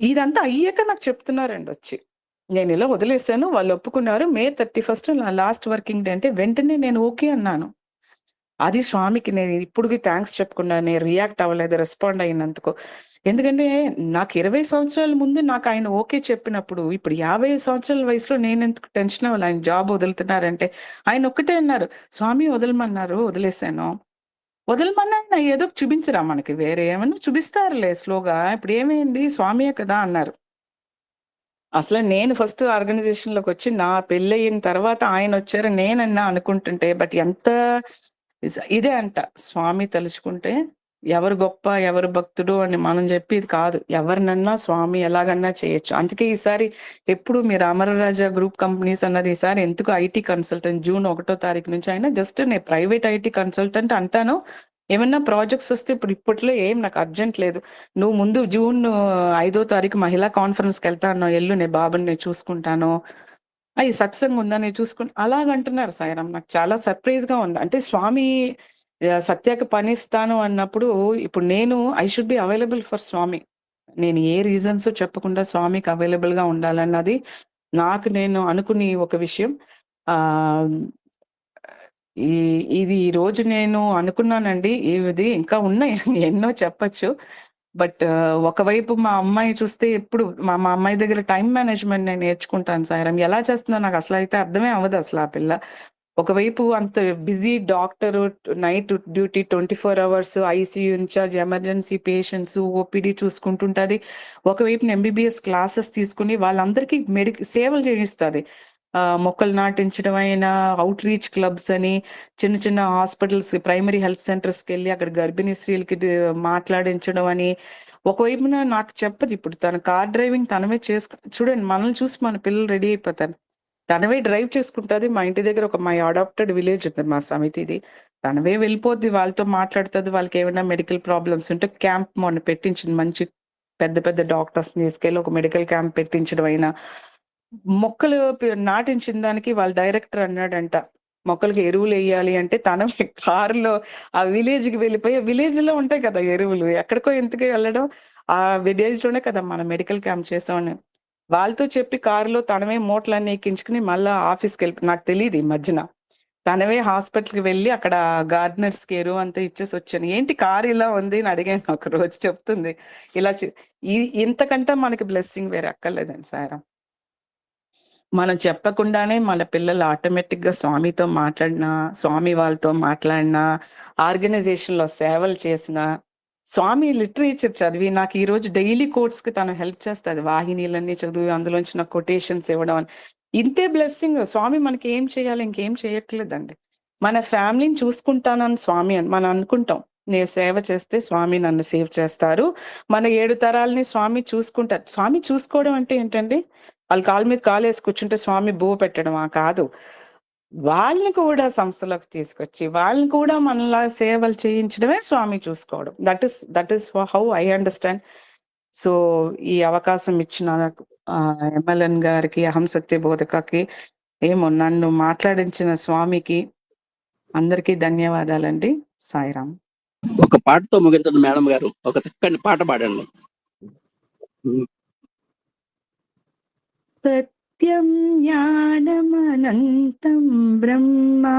ఇదంతా అయ్యాక నాకు చెప్తున్నారండి వచ్చి. నేనిలా వదిలేసాను. వాళ్ళు ఒప్పుకున్నారు. మే 31 నా లాస్ట్ వర్కింగ్ డే అంటే వెంటనే నేను ఓకే అన్నాను. అది స్వామికి నేను ఇప్పటికి థాంక్స్ చెప్పుకున్నాను. నేను రియాక్ట్ అవ్వలేదు రెస్పాండ్ అయినందుకు. ఎందుకంటే నాకు 20 సంవత్సరాల ముందు నాకు ఆయన ఓకే చెప్పినప్పుడు, ఇప్పుడు 50 సంవత్సరాల వయసులో నేనెందుకు టెన్షన్ అవ్వాలి. ఆయన జాబ్ వదులుతున్నారంటే, ఆయన ఒక్కటే అన్నారు, "స్వామి వదలమన్నారు వదిలేసాను." వదలమన్నా ఏదో చూపించరా మనకి వేరే ఏమన్నా చూపిస్తారులే స్లోగా. ఇప్పుడు ఏమైంది స్వామియే కదా అన్నారు. అసలు నేను ఫస్ట్ ఆర్గనైజేషన్‌లోకొచ్చి నా పెళ్లయిన తర్వాత ఆయనొచ్చారు నేనన్నా అనుకుంటుంటే బట్ ఎంత ఇదే అంట స్వామి తలుచుకుంటే ఎవరు గొప్ప, ఎవరు భక్తుడు అని మనం చెప్పేది కాదు. ఎవరినన్నా స్వామి ఎలాగన్నా చేయొచ్చు. అందుకే ఈసారి ఎప్పుడు మీరు అమరరాజా గ్రూప్ కంపెనీస్ అన్నది ఈసారి ఎందుకు ఐటీ కన్సల్టెంట్ జూన్ 1 తారీఖు నుంచి అయినా జస్ట్ నేను ప్రైవేట్ ఐటీ కన్సల్టెంట్ అంటాను. ఏమన్నా ప్రాజెక్ట్స్ వస్తే ఇప్పట్లో ఏం నాకు అర్జెంట్ లేదు. నువ్వు ముందు జూన్ 5 తారీఖు మహిళా కాన్ఫరెన్స్‌కి వెళ్తా అన్నావు. ఎళ్ళు నేను బాబుని నేను చూసుకుంటాను. ఈ సత్సంగం ఉందా నేను అలాగంటున్నారు సాయిరాం. నాకు చాలా సర్ప్రైజ్‌గా ఉంది. అంటే స్వామి సత్యకి పనిస్తాను అన్నప్పుడు ఇప్పుడు నేను I should be available for Swami. నేను ఏ రీజన్స్ చెప్పకుండా స్వామికి అవైలబుల్‌గా ఉండాలన్నది నాకు నేను అనుకుని ఒక విషయం. ఆహ్, ఈ ఇది ఈరోజు నేను అనుకున్నానండి. ఇది ఇంకా ఉన్నాయి ఎన్నో చెప్పొచ్చు. బట్ ఒకవైపు మా అమ్మాయి చూస్తే ఎప్పుడు మా మా అమ్మాయి దగ్గర టైమ్ మేనేజ్‌మెంట్ నేను నేర్చుకుంటాను సాయిరాం. ఎలా చేస్తుందో నాకు అసలైతే అర్థమే అవ్వదు అసల ఆ పిల్ల. ఒకవైపు అంత busy doctor night duty 24 hours ICU incharge, emergency patients, OPD చూసుకుంటుంటది. ఒకవైపున ఎంబీబీఎస్ క్లాసెస్ తీసుకొని వాళ్ళందరికీ సేవలు చేయిస్తది. మొక్కలు నాటించడం అయినా, ఔట్ రీచ్ క్లబ్స్ అని, చిన్న చిన్న హాస్పిటల్స్, ప్రైమరీ హెల్త్ సెంటర్స్‌కెళ్ళి అక్కడ గర్భిణీ స్త్రీలకి మాట్లాడించడం అని, ఒకవైపున నాకు చెప్పదు. ఇప్పుడు తన కార్ డ్రైవింగ్ తనమే చూడండి మనల్ని చూసి మన పిల్లలు రెడీ అయిపోతారు. తనవే డ్రైవ్ చేసుకుంటది. మా ఇంటి దగ్గర మై అడాప్టెడ్ విలేజ్ ఉంది మా సమితిది. తనవే వెళ్ళిపోద్ది. వాళ్ళతో మాట్లాడుతది. వాళ్ళకేమైనా మెడికల్ ప్రాబ్లమ్స్ ఉంటే క్యాంప్ మొన్న పెట్టించింది. మంచి పెద్ద పెద్ద డాక్టర్స్‌ని తీసుకెళ్ళి ఒక మెడికల్ క్యాంప్ పెట్టించడం అయినా, మొక్కలు నాటించిన దానికి వాళ్ళ డైరెక్టర్ అన్నాడంట. మొక్కలకి ఎరువులెయ్యాలి అంటే తనమే కారులో ఆ విలేజ్‌కి వెళ్ళిపోయి విలేజ్‌లో ఉంటాయి కదా ఎరువులు. ఎక్కడికో ఎందుకు వెళ్ళడం? ఆ విలేజ్‌లోనే కదా మనం మెడికల్ క్యాంప్ చేసామని. వాళ్ళతో చెప్పి కారులో తనమే మూటలన్నీ ఎక్కించుకొని మళ్ళా నాకు తెలీదు ఈ మధ్యన. తనమే హాస్పిటల్‌కి వెళ్లి అక్కడ గార్డెనర్స్‌కి ఎరువంతా ఇచ్చేసొచ్చాను. ఏంటి కారు ఇలా ఉంది అని అడిగాను ఒకరోజు చెప్తుంది. ఇలా చె ఇ ఇంతకంటే మనకి బ్లెస్సింగ్ వేరే అక్కర్లేదండి సాయిరాం. మనం చెప్పకుండానే మన పిల్లలు ఆటోమేటిక్‌గా స్వామితో మాట్లాడినా, స్వామి వాళ్ళతో మాట్లాడినా, ఆర్గనైజేషన్‌లో సేవలు చేసినా, స్వామి లిటరేచర్ చదివి నాకు ఈరోజు డైలీ కోట్స్‌కి తను హెల్ప్ చేస్తది. వాహినీలన్నీ చదివి అందులోంచి నాకు కొటేషన్స్ ఇవ్వడం అని. ఇంతే బ్లెస్సింగ్. స్వామి మనకి ఏం చేయాలి? ఇంకేం చేయట్లేదండి. మన ఫ్యామిలీని చూసుకుంటానని స్వామి మనం అనుకుంటాం. నేను సేవ చేస్తే స్వామి నన్ను సేవ్ చేస్తారు. మన 7 తరాలని స్వామి చూసుకుంటారు. స్వామి చూసుకోవడం అంటే ఏంటండి? వాళ్ళ కాళ్ళ మీద కాలేసి కూర్చుంటే స్వామి పెట్టడమా? కాదు. వాళ్ళని కూడా సంస్థలోకి తీసుకొచ్చి, వాళ్ళని కూడా మనలా సేవలు చేయించడమే స్వామి చూసుకోవడం. That is how I understand. So, ఈ అవకాశం ఇచ్చిన ఎంఎల్ఎన్ గారికి, అహం సత్య బోధకకి, నన్ను మాట్లాడించిన స్వామికి అందరికీ ధన్యవాదాలండి. సాయిరాం. ఒక పాటతో ముగించండి మేడం గారు. ఒక చక్కని పాట పాడండి. సత్యం జ్ఞానమనంతం బ్రహ్మా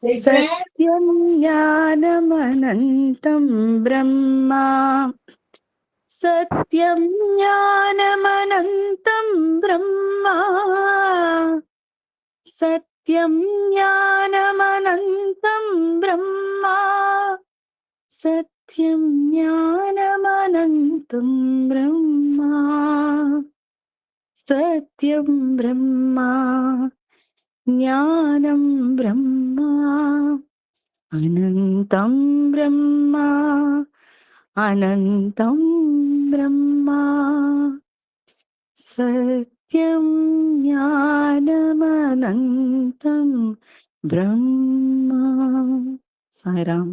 సత్యం జ్ఞానమనంతం బ్రహ్మా సత్యం జ్ఞానమనంతం బ్రహ్మా సత్యం జ్ఞానమనంతం బ్రహ్మా సత్యం జ్ఞానమనంతం బ్రహ్మా సత్యం బ్రహ్మా జ్ఞానం బ్రహ్మా అనంతం బ్రహ్మా అనంతం బ్రహ్మా సత్యం జ్ఞానమనంతం బ్రహ్మా. సాయిరాం.